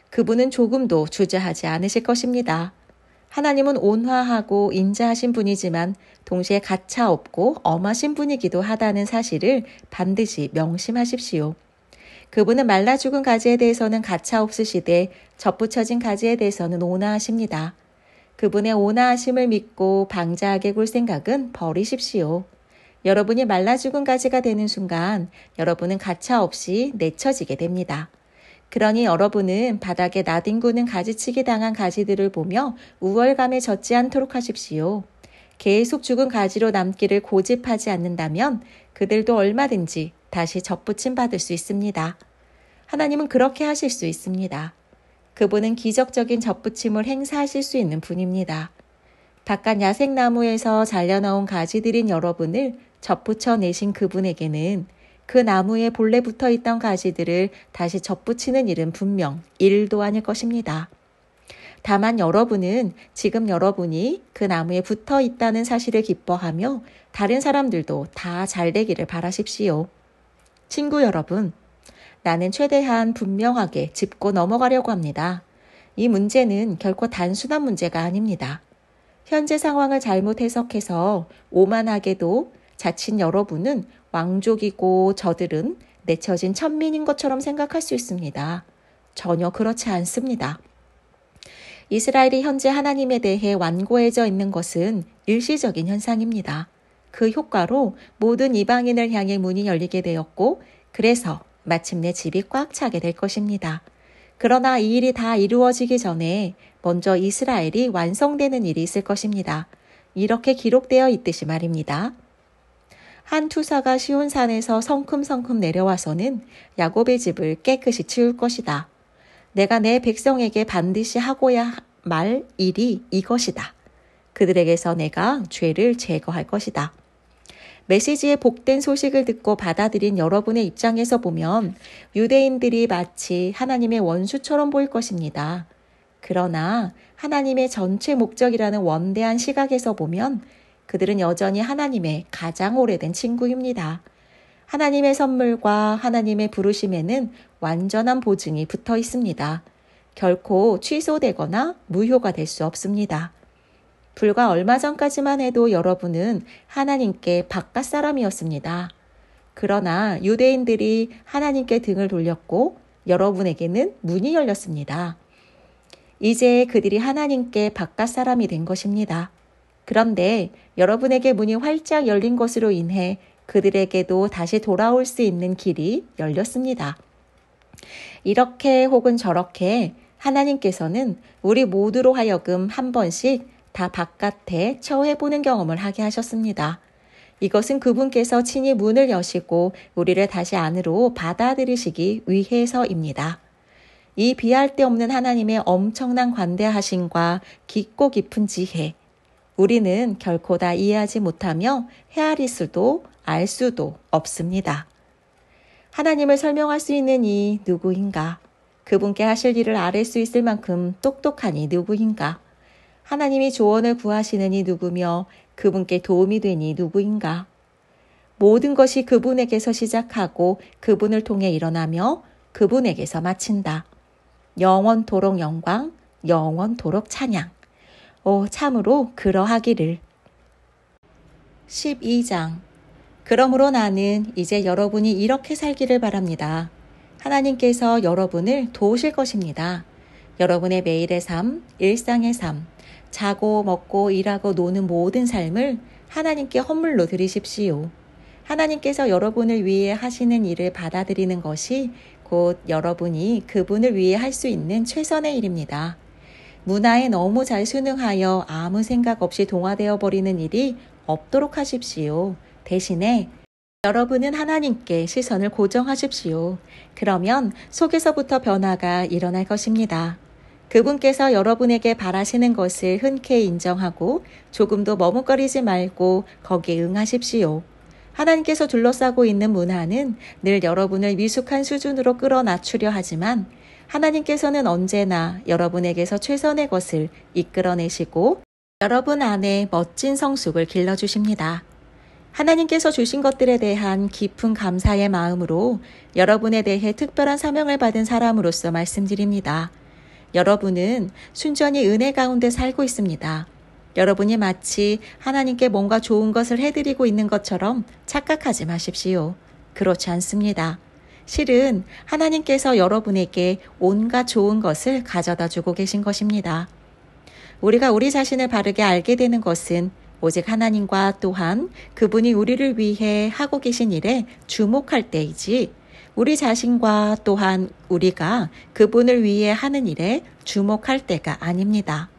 그분은 조금도 주저하지 않으실 것입니다. 하나님은 온화하고 인자하신 분이지만 동시에 가차없고 엄하신 분이기도 하다는 사실을 반드시 명심하십시오. 그분은 말라 죽은 가지에 대해서는 가차없으시되 접붙여진 가지에 대해서는 온화하십니다. 그분의 온화하심을 믿고 방자하게 굴 생각은 버리십시오. 여러분이 말라 죽은 가지가 되는 순간 여러분은 가차없이 내쳐지게 됩니다. 그러니 여러분은 바닥에 나뒹구는 가지치기 당한 가지들을 보며 우월감에 젖지 않도록 하십시오. 계속 죽은 가지로 남기를 고집하지 않는다면 그들도 얼마든지 다시 접붙임 받을 수 있습니다. 하나님은 그렇게 하실 수 있습니다. 그분은 기적적인 접붙임을 행사하실 수 있는 분입니다. 바깥 야생나무에서 잘려나온 가지들인 여러분을 접붙여 내신 그분에게는 그 나무에 본래 붙어 있던 가지들을 다시 접붙이는 일은 분명 일도 아닐 것입니다. 다만 여러분은 지금 여러분이 그 나무에 붙어 있다는 사실을 기뻐하며 다른 사람들도 다 잘 되기를 바라십시오. 친구 여러분, 나는 최대한 분명하게 짚고 넘어가려고 합니다. 이 문제는 결코 단순한 문제가 아닙니다. 현재 상황을 잘못 해석해서 오만하게도 자칫 여러분은 왕족이고 저들은 내쳐진 천민인 것처럼 생각할 수 있습니다. 전혀 그렇지 않습니다. 이스라엘이 현재 하나님에 대해 완고해져 있는 것은 일시적인 현상입니다. 그 효과로 모든 이방인을 향해 문이 열리게 되었고 그래서 마침내 집이 꽉 차게 될 것입니다. 그러나 이 일이 다 이루어지기 전에 먼저 이스라엘이 완성되는 일이 있을 것입니다. 이렇게 기록되어 있듯이 말입니다. 한 투사가 시온산에서 성큼성큼 내려와서는 야곱의 집을 깨끗이 치울 것이다. 내가 내 백성에게 반드시 하고야 말 일이 이것이다. 그들에게서 내가 죄를 제거할 것이다. 메시지의 복된 소식을 듣고 받아들인 여러분의 입장에서 보면 유대인들이 마치 하나님의 원수처럼 보일 것입니다. 그러나 하나님의 전체 목적이라는 원대한 시각에서 보면 그들은 여전히 하나님의 가장 오래된 친구입니다. 하나님의 선물과 하나님의 부르심에는 완전한 보증이 붙어 있습니다. 결코 취소되거나 무효가 될 수 없습니다. 불과 얼마 전까지만 해도 여러분은 하나님께 바깥 사람이었습니다. 그러나 유대인들이 하나님께 등을 돌렸고 여러분에게는 문이 열렸습니다. 이제 그들이 하나님께 바깥 사람이 된 것입니다. 그런데 여러분에게 문이 활짝 열린 것으로 인해 그들에게도 다시 돌아올 수 있는 길이 열렸습니다. 이렇게 혹은 저렇게 하나님께서는 우리 모두로 하여금 한 번씩 다 바깥에 처해보는 경험을 하게 하셨습니다. 이것은 그분께서 친히 문을 여시고 우리를 다시 안으로 받아들이시기 위해서입니다. 이 비할 데 없는 하나님의 엄청난 관대하심과 깊고 깊은 지혜, 우리는 결코 다 이해하지 못하며 헤아릴 수도 알 수도 없습니다. 하나님을 설명할 수 있는 이 누구인가? 그분께 하실 일을 아뢰 수 있을 만큼 똑똑한 이 누구인가? 하나님이 조언을 구하시는 이 누구며 그분께 도움이 되니 누구인가? 모든 것이 그분에게서 시작하고 그분을 통해 일어나며 그분에게서 마친다. 영원토록 영광, 영원토록 찬양. 오, 참으로 그러하기를. 12장. 그러므로 나는 이제 여러분이 이렇게 살기를 바랍니다. 하나님께서 여러분을 도우실 것입니다. 여러분의 매일의 삶, 일상의 삶, 자고 먹고 일하고 노는 모든 삶을 하나님께 헌물로 드리십시오. 하나님께서 여러분을 위해 하시는 일을 받아들이는 것이 곧 여러분이 그분을 위해 할 수 있는 최선의 일입니다. 문화에 너무 잘 순응하여 아무 생각 없이 동화되어 버리는 일이 없도록 하십시오. 대신에 여러분은 하나님께 시선을 고정하십시오. 그러면 속에서부터 변화가 일어날 것입니다. 그분께서 여러분에게 바라시는 것을 흔쾌히 인정하고 조금도 머뭇거리지 말고 거기에 응하십시오. 하나님께서 둘러싸고 있는 문화는 늘 여러분을 미숙한 수준으로 끌어낮추려 하지만 하나님께서는 언제나 여러분에게서 최선의 것을 이끌어내시고 여러분 안에 멋진 성숙을 길러주십니다. 하나님께서 주신 것들에 대한 깊은 감사의 마음으로 여러분에 대해 특별한 사명을 받은 사람으로서 말씀드립니다. 여러분은 순전히 은혜 가운데 살고 있습니다. 여러분이 마치 하나님께 뭔가 좋은 것을 해드리고 있는 것처럼 착각하지 마십시오. 그렇지 않습니다. 실은 하나님께서 여러분에게 온갖 좋은 것을 가져다 주고 계신 것입니다. 우리가 우리 자신을 바르게 알게 되는 것은 오직 하나님과 또한 그분이 우리를 위해 하고 계신 일에 주목할 때이지 우리 자신과 또한 우리가 그분을 위해 하는 일에 주목할 때가 아닙니다.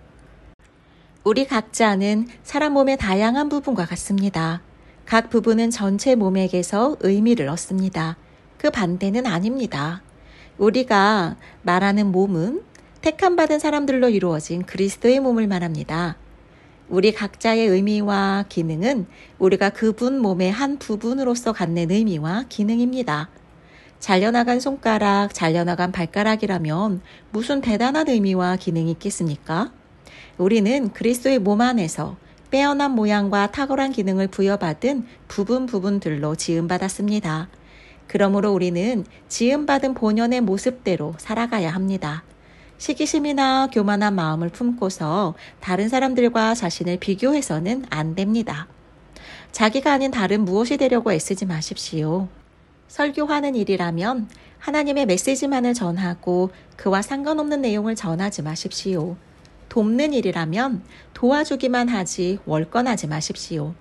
우리 각자는 사람 몸의 다양한 부분과 같습니다. 각 부분은 전체 몸에게서 의미를 얻습니다. 그 반대는 아닙니다. 우리가 말하는 몸은 택함받은 사람들로 이루어진 그리스도의 몸을 말합니다. 우리 각자의 의미와 기능은 우리가 그분 몸의 한 부분으로서 갖는 의미와 기능입니다. 잘려나간 손가락, 잘려나간 발가락이라면 무슨 대단한 의미와 기능이 있겠습니까? 우리는 그리스도의 몸 안에서 빼어난 모양과 탁월한 기능을 부여받은 부분들로 지음받았습니다. 그러므로 우리는 지음받은 본연의 모습대로 살아가야 합니다. 시기심이나 교만한 마음을 품고서 다른 사람들과 자신을 비교해서는 안 됩니다. 자기가 아닌 다른 무엇이 되려고 애쓰지 마십시오. 설교하는 일이라면 하나님의 메시지만을 전하고 그와 상관없는 내용을 전하지 마십시오. 돕는 일이라면 도와주기만 하지 월권하지 마십시오.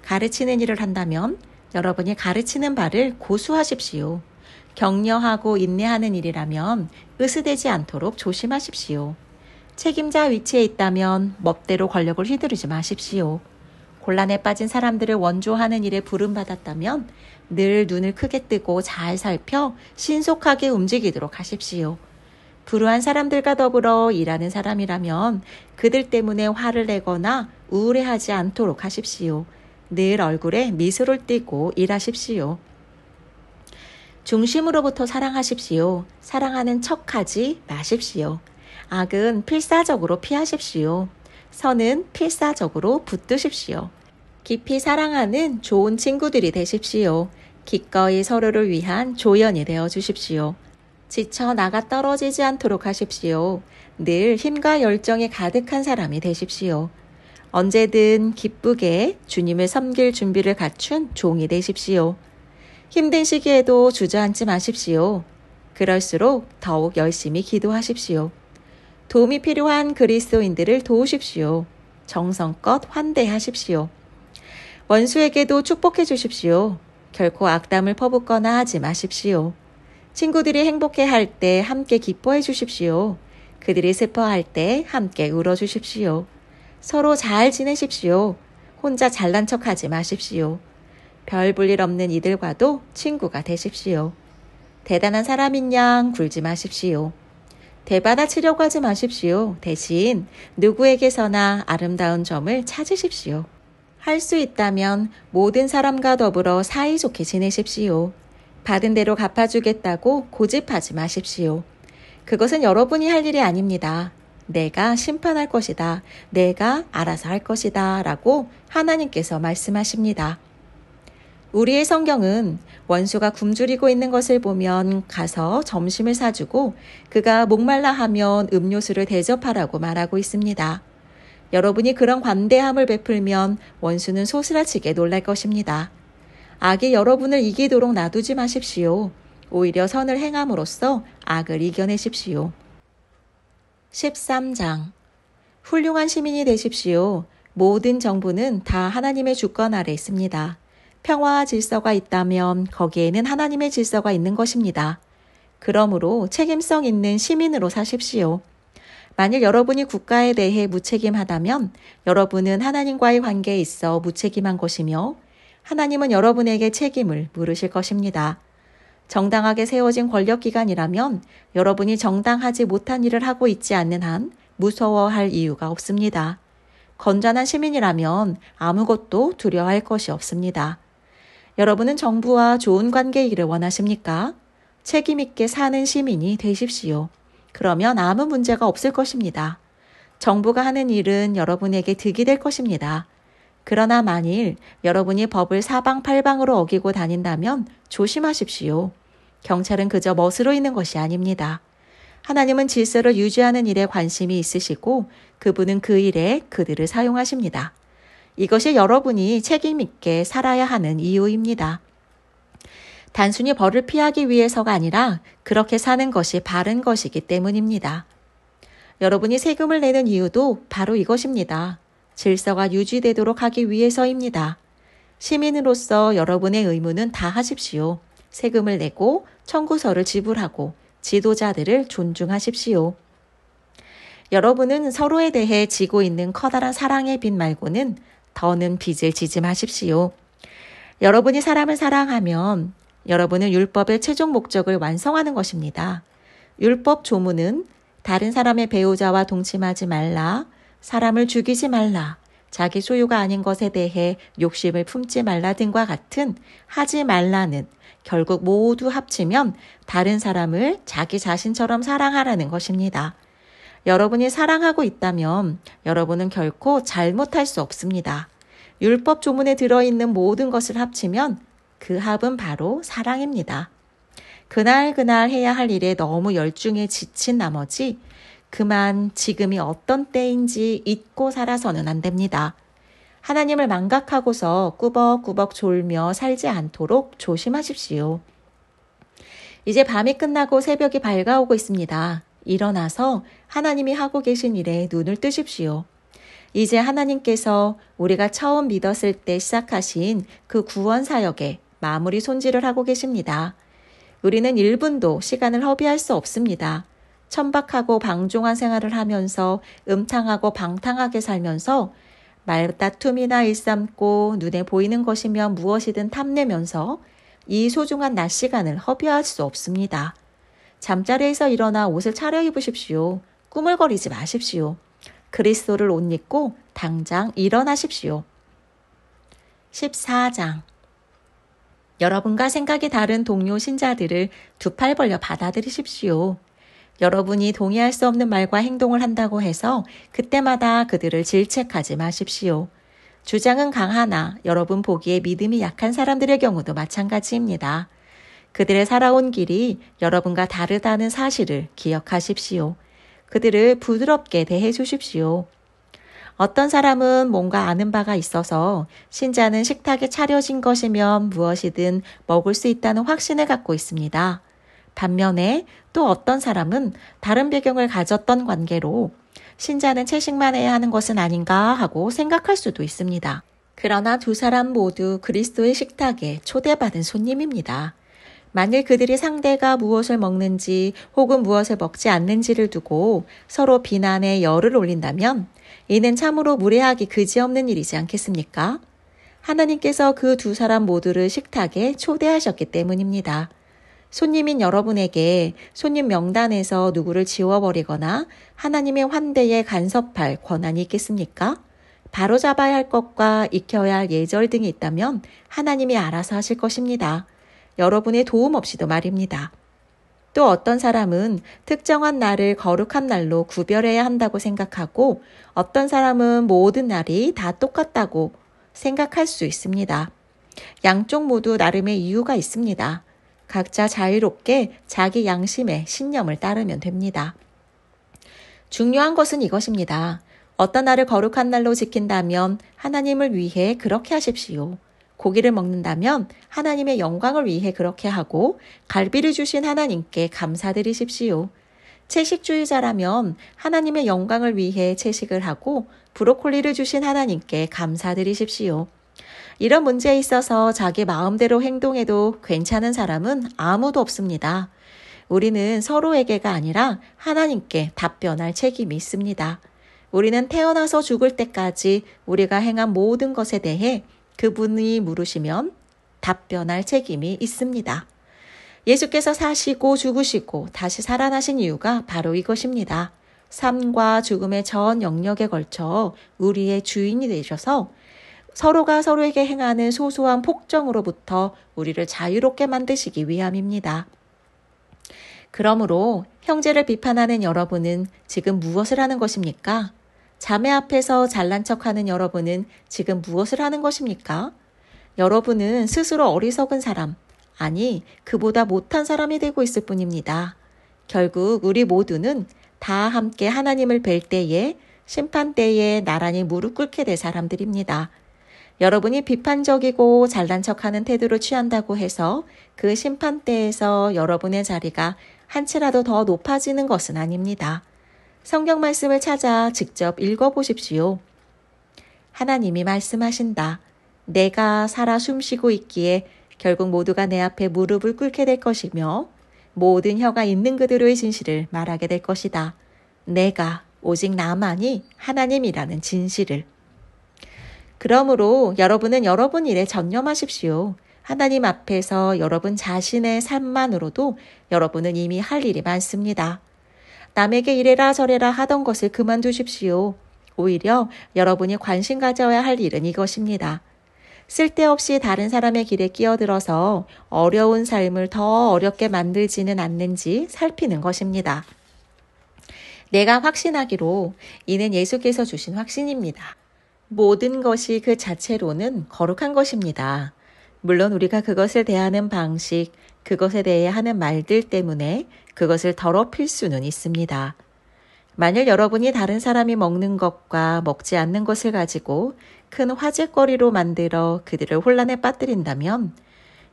가르치는 일을 한다면 여러분이 가르치는 바를 고수하십시오. 격려하고 인내하는 일이라면 으스대지 않도록 조심하십시오. 책임자 위치에 있다면 멋대로 권력을 휘두르지 마십시오. 곤란에 빠진 사람들을 원조하는 일에 부름받았다면 늘 눈을 크게 뜨고 잘 살펴 신속하게 움직이도록 하십시오. 불우한 사람들과 더불어 일하는 사람이라면 그들 때문에 화를 내거나 우울해하지 않도록 하십시오. 늘 얼굴에 미소를 띠고 일하십시오. 중심으로부터 사랑하십시오. 사랑하는 척하지 마십시오. 악은 필사적으로 피하십시오. 선은 필사적으로 붙드십시오. 깊이 사랑하는 좋은 친구들이 되십시오. 기꺼이 서로를 위한 조연이 되어 주십시오. 지쳐 나가 떨어지지 않도록 하십시오. 늘 힘과 열정이 가득한 사람이 되십시오. 언제든 기쁘게 주님을 섬길 준비를 갖춘 종이 되십시오. 힘든 시기에도 주저앉지 마십시오. 그럴수록 더욱 열심히 기도하십시오. 도움이 필요한 그리스도인들을 도우십시오. 정성껏 환대하십시오. 원수에게도 축복해 주십시오. 결코 악담을 퍼붓거나 하지 마십시오. 친구들이 행복해할 때 함께 기뻐해 주십시오. 그들이 슬퍼할 때 함께 울어주십시오. 서로 잘 지내십시오. 혼자 잘난 척하지 마십시오. 별 볼 일 없는 이들과도 친구가 되십시오. 대단한 사람인 양 굴지 마십시오. 대받아치려고 하지 마십시오. 대신 누구에게서나 아름다운 점을 찾으십시오. 할 수 있다면 모든 사람과 더불어 사이좋게 지내십시오. 받은 대로 갚아주겠다고 고집하지 마십시오. 그것은 여러분이 할 일이 아닙니다. 내가 심판할 것이다. 내가 알아서 할 것이다. 라고 하나님께서 말씀하십니다. 우리의 성경은 원수가 굶주리고 있는 것을 보면 가서 점심을 사주고 그가 목말라 하면 음료수를 대접하라고 말하고 있습니다. 여러분이 그런 관대함을 베풀면 원수는 소스라치게 놀랄 것입니다. 악이 여러분을 이기도록 놔두지 마십시오. 오히려 선을 행함으로써 악을 이겨내십시오. 13장. 훌륭한 시민이 되십시오. 모든 정부는 다 하나님의 주권 아래 있습니다. 평화와 질서가 있다면 거기에는 하나님의 질서가 있는 것입니다. 그러므로 책임성 있는 시민으로 사십시오. 만일 여러분이 국가에 대해 무책임하다면 여러분은 하나님과의 관계에 있어 무책임한 것이며 하나님은 여러분에게 책임을 물으실 것입니다. 정당하게 세워진 권력기관이라면 여러분이 정당하지 못한 일을 하고 있지 않는 한 무서워할 이유가 없습니다. 건전한 시민이라면 아무것도 두려워할 것이 없습니다. 여러분은 정부와 좋은 관계이기를 원하십니까? 책임 있게 사는 시민이 되십시오. 그러면 아무 문제가 없을 것입니다. 정부가 하는 일은 여러분에게 득이 될 것입니다. 그러나 만일 여러분이 법을 사방팔방으로 어기고 다닌다면 조심하십시오. 경찰은 그저 멋으로 있는 것이 아닙니다. 하나님은 질서를 유지하는 일에 관심이 있으시고 그분은 그 일에 그들을 사용하십니다. 이것이 여러분이 책임 있게 살아야 하는 이유입니다. 단순히 벌을 피하기 위해서가 아니라 그렇게 사는 것이 바른 것이기 때문입니다. 여러분이 세금을 내는 이유도 바로 이것입니다. 질서가 유지되도록 하기 위해서입니다. 시민으로서 여러분의 의무는 다 하십시오. 세금을 내고 청구서를 지불하고 지도자들을 존중하십시오. 여러분은 서로에 대해 지고 있는 커다란 사랑의 빚 말고는 더는 빚을 지지 마십시오. 여러분이 사람을 사랑하면 여러분은 율법의 최종 목적을 완성하는 것입니다. 율법 조문은 다른 사람의 배우자와 동침하지 말라, 사람을 죽이지 말라, 자기 소유가 아닌 것에 대해 욕심을 품지 말라 등과 같은 하지 말라는 결국 모두 합치면 다른 사람을 자기 자신처럼 사랑하라는 것입니다. 여러분이 사랑하고 있다면 여러분은 결코 잘못할 수 없습니다. 율법 조문에 들어있는 모든 것을 합치면 그 합은 바로 사랑입니다. 그날 해야 할 일에 너무 열중해 지친 나머지 그만 지금이 어떤 때인지 잊고 살아서는 안 됩니다. 하나님을 망각하고서 꾸벅꾸벅 졸며 살지 않도록 조심하십시오. 이제 밤이 끝나고 새벽이 밝아오고 있습니다. 일어나서 하나님이 하고 계신 일에 눈을 뜨십시오. 이제 하나님께서 우리가 처음 믿었을 때 시작하신 그 구원 사역에 마무리 손질을 하고 계십니다. 우리는 1분도 시간을 허비할 수 없습니다. 천박하고 방종한 생활을 하면서 음탕하고 방탕하게 살면서 말다툼이나 일삼고 눈에 보이는 것이면 무엇이든 탐내면서 이 소중한 낮 시간을 허비할 수 없습니다. 잠자리에서 일어나 옷을 차려입으십시오. 꾸물거리지 마십시오. 그리스도를 옷 입고 당장 일어나십시오. 14장. 여러분과 생각이 다른 동료 신자들을 두 팔 벌려 받아들이십시오. 여러분이 동의할 수 없는 말과 행동을 한다고 해서 그때마다 그들을 질책하지 마십시오. 주장은 강하나 여러분 보기에 믿음이 약한 사람들의 경우도 마찬가지입니다. 그들의 살아온 길이 여러분과 다르다는 사실을 기억하십시오. 그들을 부드럽게 대해 주십시오. 어떤 사람은 뭔가 아는 바가 있어서 신자는 식탁에 차려진 것이면 무엇이든 먹을 수 있다는 확신을 갖고 있습니다. 반면에 또 어떤 사람은 다른 배경을 가졌던 관계로 신자는 채식만 해야 하는 것은 아닌가 하고 생각할 수도 있습니다. 그러나 두 사람 모두 그리스도의 식탁에 초대받은 손님입니다. 만일 그들이 상대가 무엇을 먹는지 혹은 무엇을 먹지 않는지를 두고 서로 비난에 열을 올린다면 이는 참으로 무례하기 그지없는 일이지 않겠습니까? 하나님께서 그 두 사람 모두를 식탁에 초대하셨기 때문입니다. 손님인 여러분에게 손님 명단에서 누구를 지워버리거나 하나님의 환대에 간섭할 권한이 있겠습니까? 바로잡아야 할 것과 익혀야 할 예절 등이 있다면 하나님이 알아서 하실 것입니다. 여러분의 도움 없이도 말입니다. 또 어떤 사람은 특정한 날을 거룩한 날로 구별해야 한다고 생각하고 어떤 사람은 모든 날이 다 똑같다고 생각할 수 있습니다. 양쪽 모두 나름의 이유가 있습니다. 각자 자유롭게 자기 양심의 신념을 따르면 됩니다. 중요한 것은 이것입니다. 어떤 날을 거룩한 날로 지킨다면 하나님을 위해 그렇게 하십시오. 고기를 먹는다면 하나님의 영광을 위해 그렇게 하고 갈비를 주신 하나님께 감사드리십시오. 채식주의자라면 하나님의 영광을 위해 채식을 하고 브로콜리를 주신 하나님께 감사드리십시오. 이런 문제에 있어서 자기 마음대로 행동해도 괜찮은 사람은 아무도 없습니다. 우리는 서로에게가 아니라 하나님께 답변할 책임이 있습니다. 우리는 태어나서 죽을 때까지 우리가 행한 모든 것에 대해 그분이 물으시면 답변할 책임이 있습니다. 예수께서 사시고 죽으시고 다시 살아나신 이유가 바로 이것입니다. 삶과 죽음의 전 영역에 걸쳐 우리의 주인이 되셔서 서로가 서로에게 행하는 소소한 폭정으로부터 우리를 자유롭게 만드시기 위함입니다. 그러므로 형제를 비판하는 여러분은 지금 무엇을 하는 것입니까? 자매 앞에서 잘난 척하는 여러분은 지금 무엇을 하는 것입니까? 여러분은 스스로 어리석은 사람, 아니 그보다 못한 사람이 되고 있을 뿐입니다. 결국 우리 모두는 다 함께 하나님을 뵐 때에 심판 때에 나란히 무릎 꿇게 될 사람들입니다. 여러분이 비판적이고 잘난 척하는 태도를 취한다고 해서 그 심판 때에서 여러분의 자리가 한 치라도 더 높아지는 것은 아닙니다. 성경 말씀을 찾아 직접 읽어보십시오. 하나님이 말씀하신다. 내가 살아 숨쉬고 있기에 결국 모두가 내 앞에 무릎을 꿇게 될 것이며 모든 혀가 있는 그대로의 진실을 말하게 될 것이다. 내가 오직 나만이 하나님이라는 진실을. 그러므로 여러분은 여러분 일에 전념하십시오. 하나님 앞에서 여러분 자신의 삶만으로도 여러분은 이미 할 일이 많습니다. 남에게 이래라 저래라 하던 것을 그만두십시오. 오히려 여러분이 관심 가져야 할 일은 이것입니다. 쓸데없이 다른 사람의 길에 끼어들어서 어려운 삶을 더 어렵게 만들지는 않는지 살피는 것입니다. 내가 확신하기로 이는 예수께서 주신 확신입니다. 모든 것이 그 자체로는 거룩한 것입니다. 물론 우리가 그것을 대하는 방식, 그것에 대해 하는 말들 때문에 그것을 더럽힐 수는 있습니다. 만일 여러분이 다른 사람이 먹는 것과 먹지 않는 것을 가지고 큰 화제거리로 만들어 그들을 혼란에 빠뜨린다면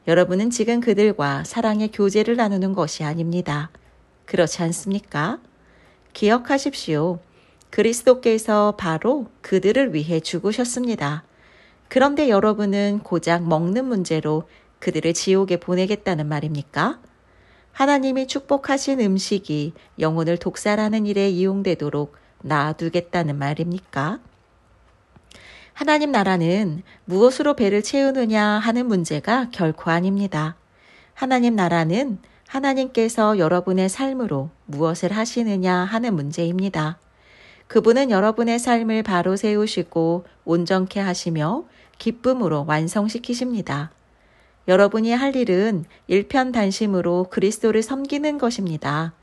여러분은 지금 그들과 사랑의 교제를 나누는 것이 아닙니다. 그렇지 않습니까? 기억하십시오. 그리스도께서 바로 그들을 위해 죽으셨습니다. 그런데 여러분은 고작 먹는 문제로 그들을 지옥에 보내겠다는 말입니까? 하나님이 축복하신 음식이 영혼을 독살하는 일에 이용되도록 놔두겠다는 말입니까? 하나님 나라는 무엇으로 배를 채우느냐 하는 문제가 결코 아닙니다. 하나님 나라는 하나님께서 여러분의 삶으로 무엇을 하시느냐 하는 문제입니다. 그분은 여러분의 삶을 바로 세우시고 온전케 하시며 기쁨으로 완성시키십니다. 여러분이 할 일은 일편단심으로 그리스도를 섬기는 것입니다.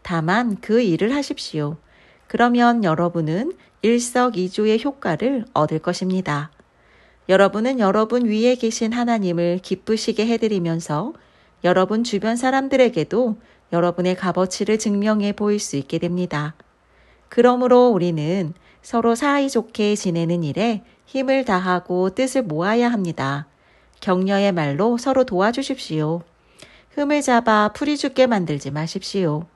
다만 그 일을 하십시오. 그러면 여러분은 일석이조의 효과를 얻을 것입니다. 여러분은 여러분 위에 계신 하나님을 기쁘시게 해드리면서 여러분 주변 사람들에게도 여러분의 값어치를 증명해 보일 수 있게 됩니다. 그러므로 우리는 서로 사이좋게 지내는 일에 힘을 다하고 뜻을 모아야 합니다. 격려의 말로 서로 도와주십시오. 흠을 잡아 풀이 죽게 만들지 마십시오.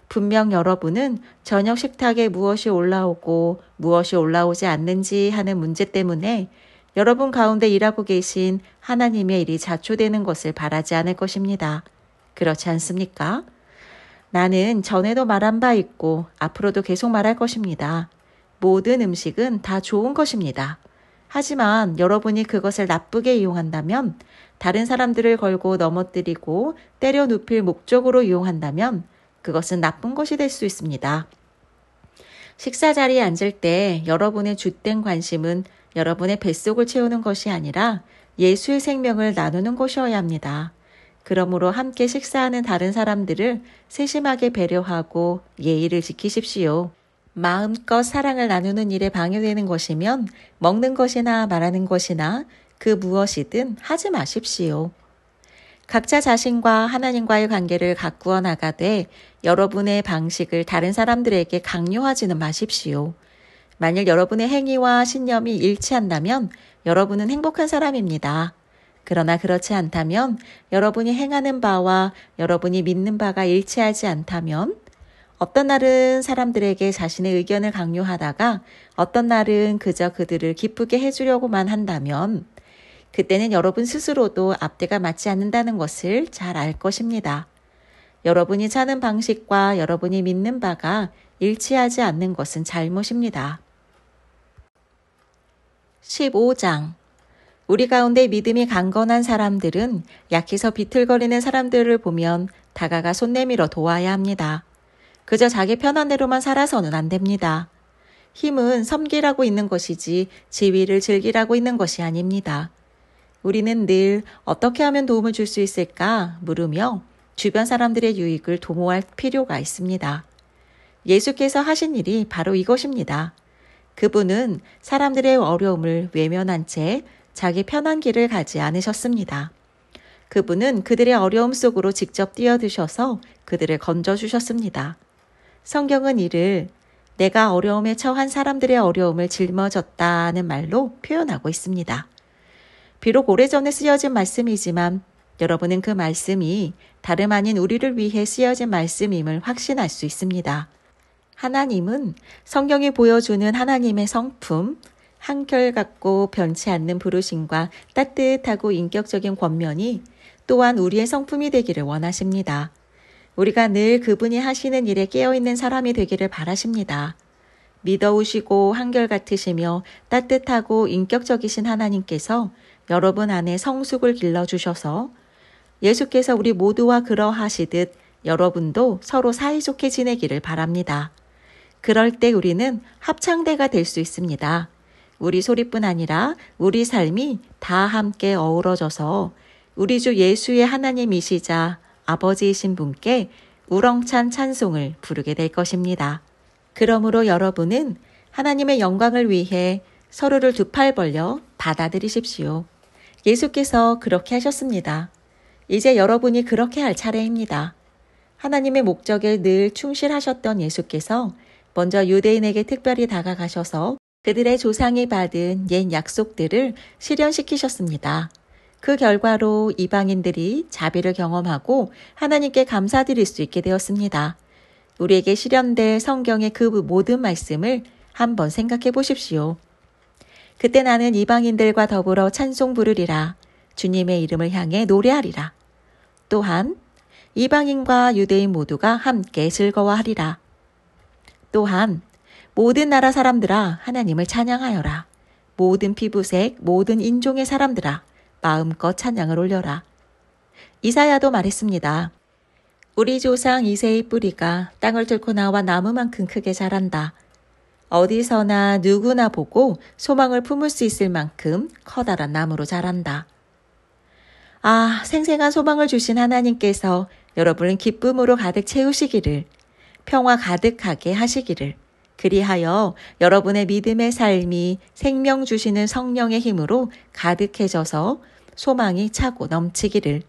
분명 여러분은 저녁 식탁에 무엇이 올라오고 무엇이 올라오지 않는지 하는 문제 때문에 여러분 가운데 일하고 계신 하나님의 일이 자초되는 것을 바라지 않을 것입니다. 그렇지 않습니까? 나는 전에도 말한 바 있고 앞으로도 계속 말할 것입니다. 모든 음식은 다 좋은 것입니다. 하지만 여러분이 그것을 나쁘게 이용한다면, 다른 사람들을 걸고 넘어뜨리고 때려 눕힐 목적으로 이용한다면 그것은 나쁜 것이 될 수 있습니다. 식사 자리에 앉을 때 여러분의 주된 관심은 여러분의 뱃속을 채우는 것이 아니라 예수의 생명을 나누는 것이어야 합니다. 그러므로 함께 식사하는 다른 사람들을 세심하게 배려하고 예의를 지키십시오. 마음껏 사랑을 나누는 일에 방해되는 것이면 먹는 것이나 말하는 것이나 그 무엇이든 하지 마십시오. 각자 자신과 하나님과의 관계를 가꾸어 나가되 여러분의 방식을 다른 사람들에게 강요하지는 마십시오. 만일 여러분의 행위와 신념이 일치한다면 여러분은 행복한 사람입니다. 그러나 그렇지 않다면, 여러분이 행하는 바와 여러분이 믿는 바가 일치하지 않다면, 어떤 날은 사람들에게 자신의 의견을 강요하다가 어떤 날은 그저 그들을 기쁘게 해주려고만 한다면, 그때는 여러분 스스로도 앞뒤가 맞지 않는다는 것을 잘 알 것입니다. 여러분이 사는 방식과 여러분이 믿는 바가 일치하지 않는 것은 잘못입니다. 15장. 우리 가운데 믿음이 강건한 사람들은 약해서 비틀거리는 사람들을 보면 다가가 손 내밀어 도와야 합니다. 그저 자기 편한 대로만 살아서는 안 됩니다. 힘은 섬기라고 있는 것이지 지위를 즐기라고 있는 것이 아닙니다. 우리는 늘 어떻게 하면 도움을 줄 수 있을까 물으며 주변 사람들의 유익을 도모할 필요가 있습니다. 예수께서 하신 일이 바로 이것입니다. 그분은 사람들의 어려움을 외면한 채 자기 편한 길을 가지 않으셨습니다. 그분은 그들의 어려움 속으로 직접 뛰어드셔서 그들을 건져주셨습니다. 성경은 이를 내가 어려움에 처한 사람들의 어려움을 짊어졌다는 말로 표현하고 있습니다. 비록 오래전에 쓰여진 말씀이지만 여러분은 그 말씀이 다름 아닌 우리를 위해 쓰여진 말씀임을 확신할 수 있습니다. 하나님은 성경이 보여주는 하나님의 성품, 한결같고 변치 않는 부르심과 따뜻하고 인격적인 권면이 또한 우리의 성품이 되기를 원하십니다. 우리가 늘 그분이 하시는 일에 깨어있는 사람이 되기를 바라십니다. 믿어오시고 한결같으시며 따뜻하고 인격적이신 하나님께서 여러분 안에 성숙을 길러주셔서 예수께서 우리 모두와 그러하시듯 여러분도 서로 사이좋게 지내기를 바랍니다. 그럴 때 우리는 합창대가 될 수 있습니다. 우리 소리뿐 아니라 우리 삶이 다 함께 어우러져서 우리 주 예수의 하나님이시자 아버지이신 분께 우렁찬 찬송을 부르게 될 것입니다. 그러므로 여러분은 하나님의 영광을 위해 서로를 두 팔 벌려 받아들이십시오. 예수께서 그렇게 하셨습니다. 이제 여러분이 그렇게 할 차례입니다. 하나님의 목적에 늘 충실하셨던 예수께서 먼저 유대인에게 특별히 다가가셔서 그들의 조상이 받은 옛 약속들을 실현시키셨습니다. 그 결과로 이방인들이 자비를 경험하고 하나님께 감사드릴 수 있게 되었습니다. 우리에게 실현될 성경의 그 모든 말씀을 한번 생각해 보십시오. 그때 나는 이방인들과 더불어 찬송 부르리라. 주님의 이름을 향해 노래하리라. 또한 이방인과 유대인 모두가 함께 즐거워하리라. 또한 모든 나라 사람들아 하나님을 찬양하여라. 모든 피부색, 모든 인종의 사람들아 마음껏 찬양을 올려라. 이사야도 말했습니다. 우리 조상 이새의 뿌리가 땅을 뚫고 나와 나무만큼 크게 자란다. 어디서나 누구나 보고 소망을 품을 수 있을 만큼 커다란 나무로 자란다. 아, 생생한 소망을 주신 하나님께서 여러분을 기쁨으로 가득 채우시기를, 평화 가득하게 하시기를, 그리하여 여러분의 믿음의 삶이 생명 주시는 성령의 힘으로 가득해져서 소망이 차고 넘치기를.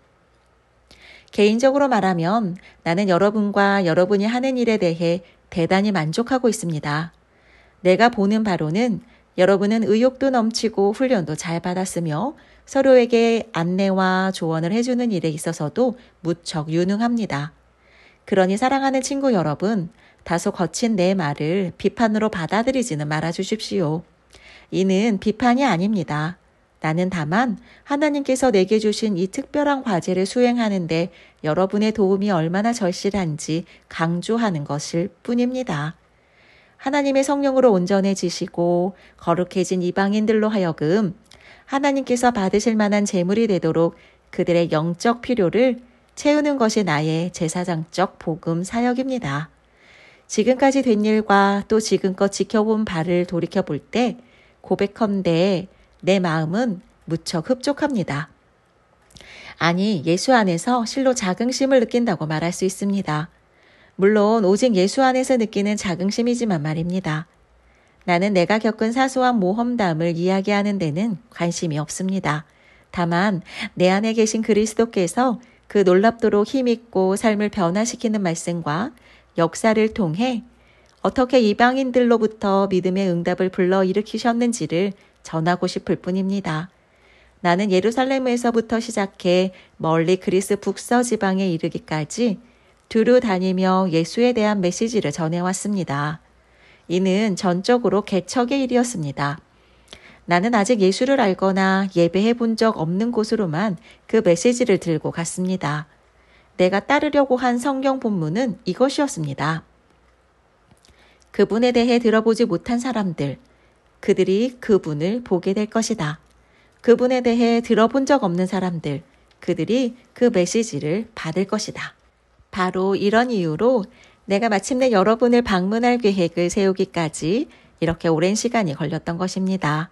개인적으로 말하면 나는 여러분과 여러분이 하는 일에 대해 대단히 만족하고 있습니다. 내가 보는 바로는 여러분은 의욕도 넘치고 훈련도 잘 받았으며 서로에게 안내와 조언을 해주는 일에 있어서도 무척 유능합니다. 그러니 사랑하는 친구 여러분, 다소 거친 내 말을 비판으로 받아들이지는 말아주십시오. 이는 비판이 아닙니다. 나는 다만 하나님께서 내게 주신 이 특별한 과제를 수행하는데 여러분의 도움이 얼마나 절실한지 강조하는 것일 뿐입니다. 하나님의 성령으로 온전해지시고 거룩해진 이방인들로 하여금 하나님께서 받으실 만한 제물이 되도록 그들의 영적 필요를 채우는 것이 나의 제사장적 복음 사역입니다. 지금까지 된 일과 또 지금껏 지켜본 바를 돌이켜볼 때 고백컨대 내 마음은 무척 흡족합니다. 아니, 예수 안에서 실로 자긍심을 느낀다고 말할 수 있습니다. 물론 오직 예수 안에서 느끼는 자긍심이지만 말입니다. 나는 내가 겪은 사소한 모험담을 이야기하는 데는 관심이 없습니다. 다만 내 안에 계신 그리스도께서 그 놀랍도록 힘있고 삶을 변화시키는 말씀과 역사를 통해 어떻게 이방인들로부터 믿음의 응답을 불러일으키셨는지를 전하고 싶을 뿐입니다. 나는 예루살렘에서부터 시작해 멀리 그리스 북서 지방에 이르기까지 두루 다니며 예수에 대한 메시지를 전해왔습니다. 이는 전적으로 개척의 일이었습니다. 나는 아직 예수를 알거나 예배해 본 적 없는 곳으로만 그 메시지를 들고 갔습니다. 내가 따르려고 한 성경 본문은 이것이었습니다. 그분에 대해 들어보지 못한 사람들, 그들이 그분을 보게 될 것이다. 그분에 대해 들어본 적 없는 사람들, 그들이 그 메시지를 받을 것이다. 바로 이런 이유로 내가 마침내 여러분을 방문할 계획을 세우기까지 이렇게 오랜 시간이 걸렸던 것입니다.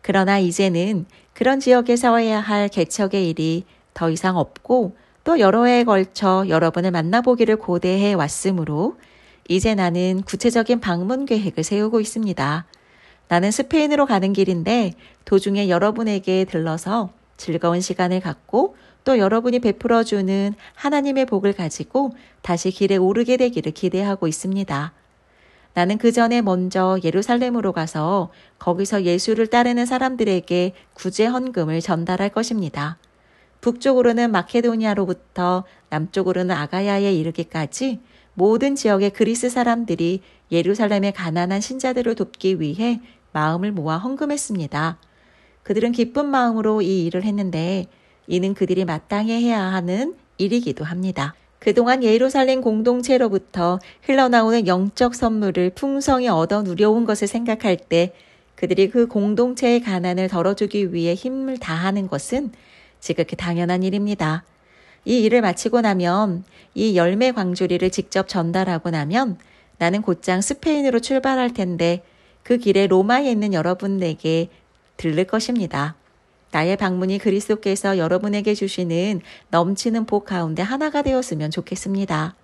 그러나 이제는 그런 지역에서 해야 할 개척의 일이 더 이상 없고 또 여러 해에 걸쳐 여러분을 만나보기를 고대해 왔으므로 이제 나는 구체적인 방문 계획을 세우고 있습니다. 나는 스페인으로 가는 길인데 도중에 여러분에게 들러서 즐거운 시간을 갖고 또 여러분이 베풀어주는 하나님의 복을 가지고 다시 길에 오르게 되기를 기대하고 있습니다. 나는 그 전에 먼저 예루살렘으로 가서 거기서 예수를 따르는 사람들에게 구제 헌금을 전달할 것입니다. 북쪽으로는 마케도니아로부터 남쪽으로는 아가야에 이르기까지 모든 지역의 그리스 사람들이 예루살렘의 가난한 신자들을 돕기 위해 마음을 모아 헌금했습니다. 그들은 기쁜 마음으로 이 일을 했는데 이는 그들이 마땅히 해야 하는 일이기도 합니다. 그동안 예루살렘 공동체로부터 흘러나오는 영적 선물을 풍성히 얻어 누려온 것을 생각할 때 그들이 그 공동체의 가난을 덜어주기 위해 힘을 다하는 것은 지극히 당연한 일입니다. 이 일을 마치고 나면 이 열매 광주리를 직접 전달하고 나면 나는 곧장 스페인으로 출발할 텐데 그 길에 로마에 있는 여러분에게 들를 것입니다. 나의 방문이 그리스도께서 여러분에게 주시는 넘치는 복 가운데 하나가 되었으면 좋겠습니다.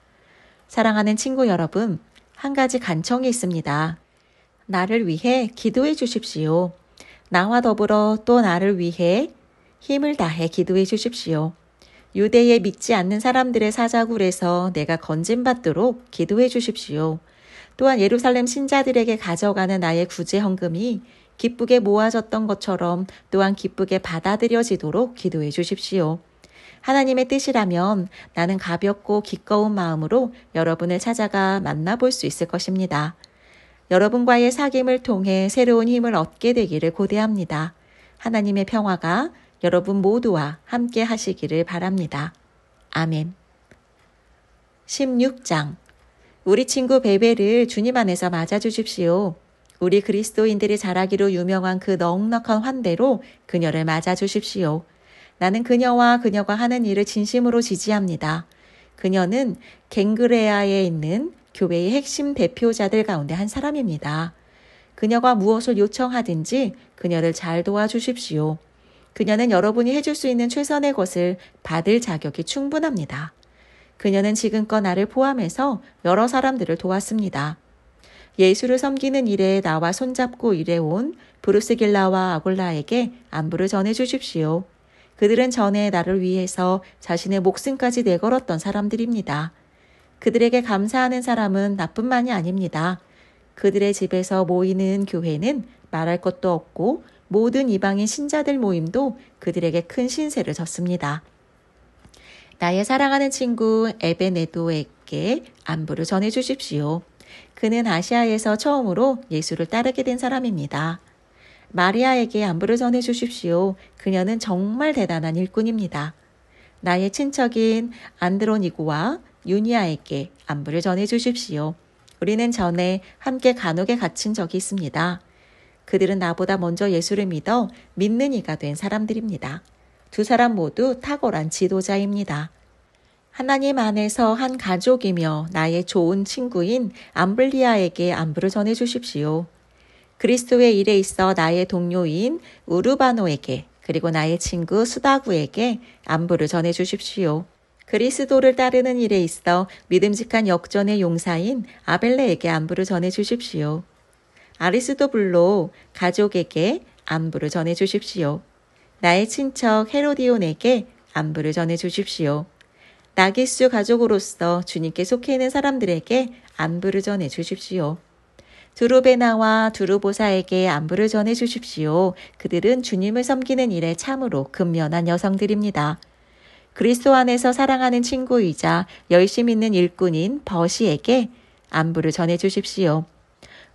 사랑하는 친구 여러분, 한 가지 간청이 있습니다. 나를 위해 기도해 주십시오. 나와 더불어 또 나를 위해 힘을 다해 기도해 주십시오. 유대에 믿지 않는 사람들의 사자굴에서 내가 건진받도록 기도해 주십시오. 또한 예루살렘 신자들에게 가져가는 나의 구제 헌금이 기쁘게 모아졌던 것처럼 또한 기쁘게 받아들여지도록 기도해 주십시오. 하나님의 뜻이라면 나는 가볍고 기꺼운 마음으로 여러분을 찾아가 만나볼 수 있을 것입니다. 여러분과의 사귐을 통해 새로운 힘을 얻게 되기를 고대합니다. 하나님의 평화가 여러분 모두와 함께 하시기를 바랍니다. 아멘. 16장. 우리 친구 베베를 주님 안에서 맞아주십시오. 우리 그리스도인들이 잘하기로 유명한 그 넉넉한 환대로 그녀를 맞아주십시오. 나는 그녀와 그녀가 하는 일을 진심으로 지지합니다. 그녀는 갱그레아에 있는 교회의 핵심 대표자들 가운데 한 사람입니다. 그녀가 무엇을 요청하든지 그녀를 잘 도와주십시오. 그녀는 여러분이 해줄 수 있는 최선의 것을 받을 자격이 충분합니다. 그녀는 지금껏 나를 포함해서 여러 사람들을 도왔습니다. 예수를 섬기는 일에 나와 손잡고 일해온 브루스길라와 아굴라에게 안부를 전해주십시오. 그들은 전에 나를 위해서 자신의 목숨까지 내걸었던 사람들입니다. 그들에게 감사하는 사람은 나뿐만이 아닙니다. 그들의 집에서 모이는 교회는 말할 것도 없고 모든 이방인 신자들 모임도 그들에게 큰 신세를 졌습니다. 나의 사랑하는 친구 에베네도에게 안부를 전해주십시오. 그는 아시아에서 처음으로 예수를 따르게 된 사람입니다. 마리아에게 안부를 전해주십시오. 그녀는 정말 대단한 일꾼입니다. 나의 친척인 안드로니고와 유니아에게 안부를 전해주십시오. 우리는 전에 함께 감옥에 갇힌 적이 있습니다. 그들은 나보다 먼저 예수를 믿어 믿는 이가 된 사람들입니다. 두 사람 모두 탁월한 지도자입니다. 하나님 안에서 한 가족이며 나의 좋은 친구인 암블리아에게 안부를 전해주십시오. 그리스도의 일에 있어 나의 동료인 우르바노에게 그리고 나의 친구 수다구에게 안부를 전해주십시오. 그리스도를 따르는 일에 있어 믿음직한 역전의 용사인 아벨레에게 안부를 전해주십시오. 아리스도블로 가족에게 안부를 전해주십시오. 나의 친척 헤로디온에게 안부를 전해주십시오. 나기수 가족으로서 주님께 속해 있는 사람들에게 안부를 전해주십시오. 두루베나와 두루보사에게 안부를 전해주십시오. 그들은 주님을 섬기는 일에 참으로 근면한 여성들입니다. 그리스도 안에서 사랑하는 친구이자 열심 있는 일꾼인 버시에게 안부를 전해주십시오.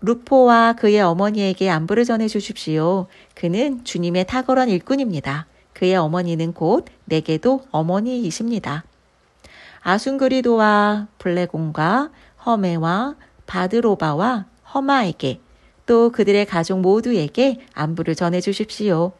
루포와 그의 어머니에게 안부를 전해주십시오. 그는 주님의 탁월한 일꾼입니다. 그의 어머니는 곧 내게도 어머니이십니다. 아순그리도와 블레곤과 허메와 바드로바와 허마에게 또 그들의 가족 모두에게 안부를 전해주십시오.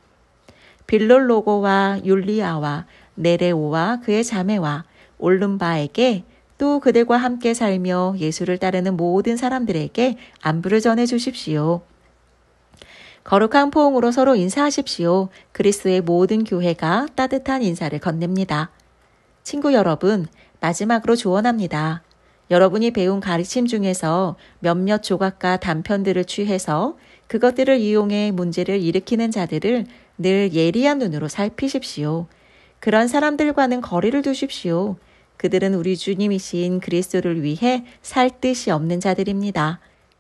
빌롤로고와 율리아와 네레오와 그의 자매와 올룸바에게 또 그들과 함께 살며 예수를 따르는 모든 사람들에게 안부를 전해주십시오. 거룩한 포옹으로 서로 인사하십시오. 그리스도의 모든 교회가 따뜻한 인사를 건넵니다. 친구 여러분, 마지막으로 조언합니다. 여러분이 배운 가르침 중에서 몇몇 조각과 단편들을 취해서 그것들을 이용해 문제를 일으키는 자들을 늘 예리한 눈으로 살피십시오. 그런 사람들과는 거리를 두십시오. 그들은 우리 주님이신 그리스도를 위해 살 뜻이 없는 자들입니다.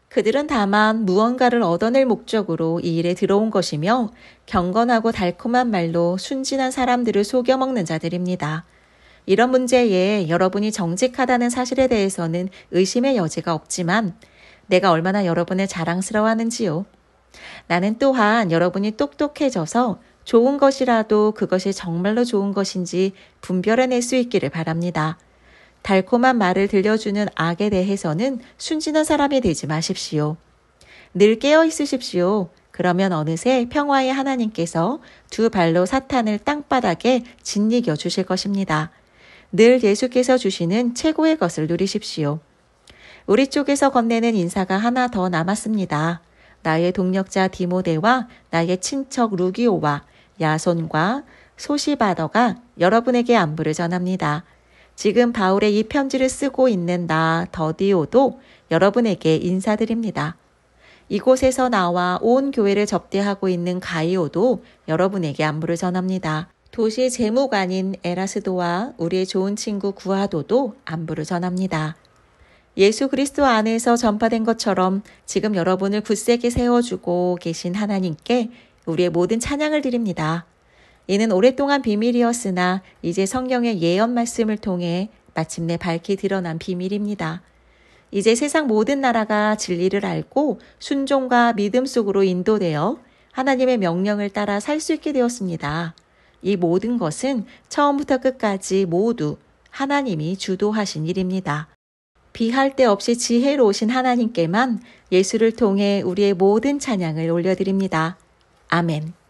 그들은 다만 무언가를 얻어낼 목적으로 이 일에 들어온 것이며 경건하고 달콤한 말로 순진한 사람들을 속여먹는 자들입니다. 이런 문제에 여러분이 정직하다는 사실에 대해서는 의심의 여지가 없지만 내가 얼마나 여러분을 자랑스러워하는지요. 나는 또한 여러분이 똑똑해져서 좋은 것이라도 그것이 정말로 좋은 것인지 분별해낼 수 있기를 바랍니다. 달콤한 말을 들려주는 악에 대해서는 순진한 사람이 되지 마십시오. 늘 깨어 있으십시오. 그러면 어느새 평화의 하나님께서 두 발로 사탄을 땅바닥에 짓이겨 주실 것입니다. 늘 예수께서 주시는 최고의 것을 누리십시오. 우리 쪽에서 건네는 인사가 하나 더 남았습니다. 나의 동력자 디모데와 나의 친척 루기오와 야손과 소시바더가 여러분에게 안부를 전합니다. 지금 바울의 이 편지를 쓰고 있는 나 더디오도 여러분에게 인사드립니다. 이곳에서 나와 온 교회를 접대하고 있는 가이오도 여러분에게 안부를 전합니다. 도시 재무관인 에라스도와 우리의 좋은 친구 구하도도 안부를 전합니다. 예수 그리스도 안에서 전파된 것처럼 지금 여러분을 굳세게 세워주고 계신 하나님께 우리의 모든 찬양을 드립니다. 이는 오랫동안 비밀이었으나 이제 성경의 예언 말씀을 통해 마침내 밝히 드러난 비밀입니다. 이제 세상 모든 나라가 진리를 알고 순종과 믿음 속으로 인도되어 하나님의 명령을 따라 살 수 있게 되었습니다. 이 모든 것은 처음부터 끝까지 모두 하나님이 주도하신 일입니다. 비할 데 없이 지혜로우신 하나님께만 예수를 통해 우리의 모든 찬양을 올려드립니다. 아멘.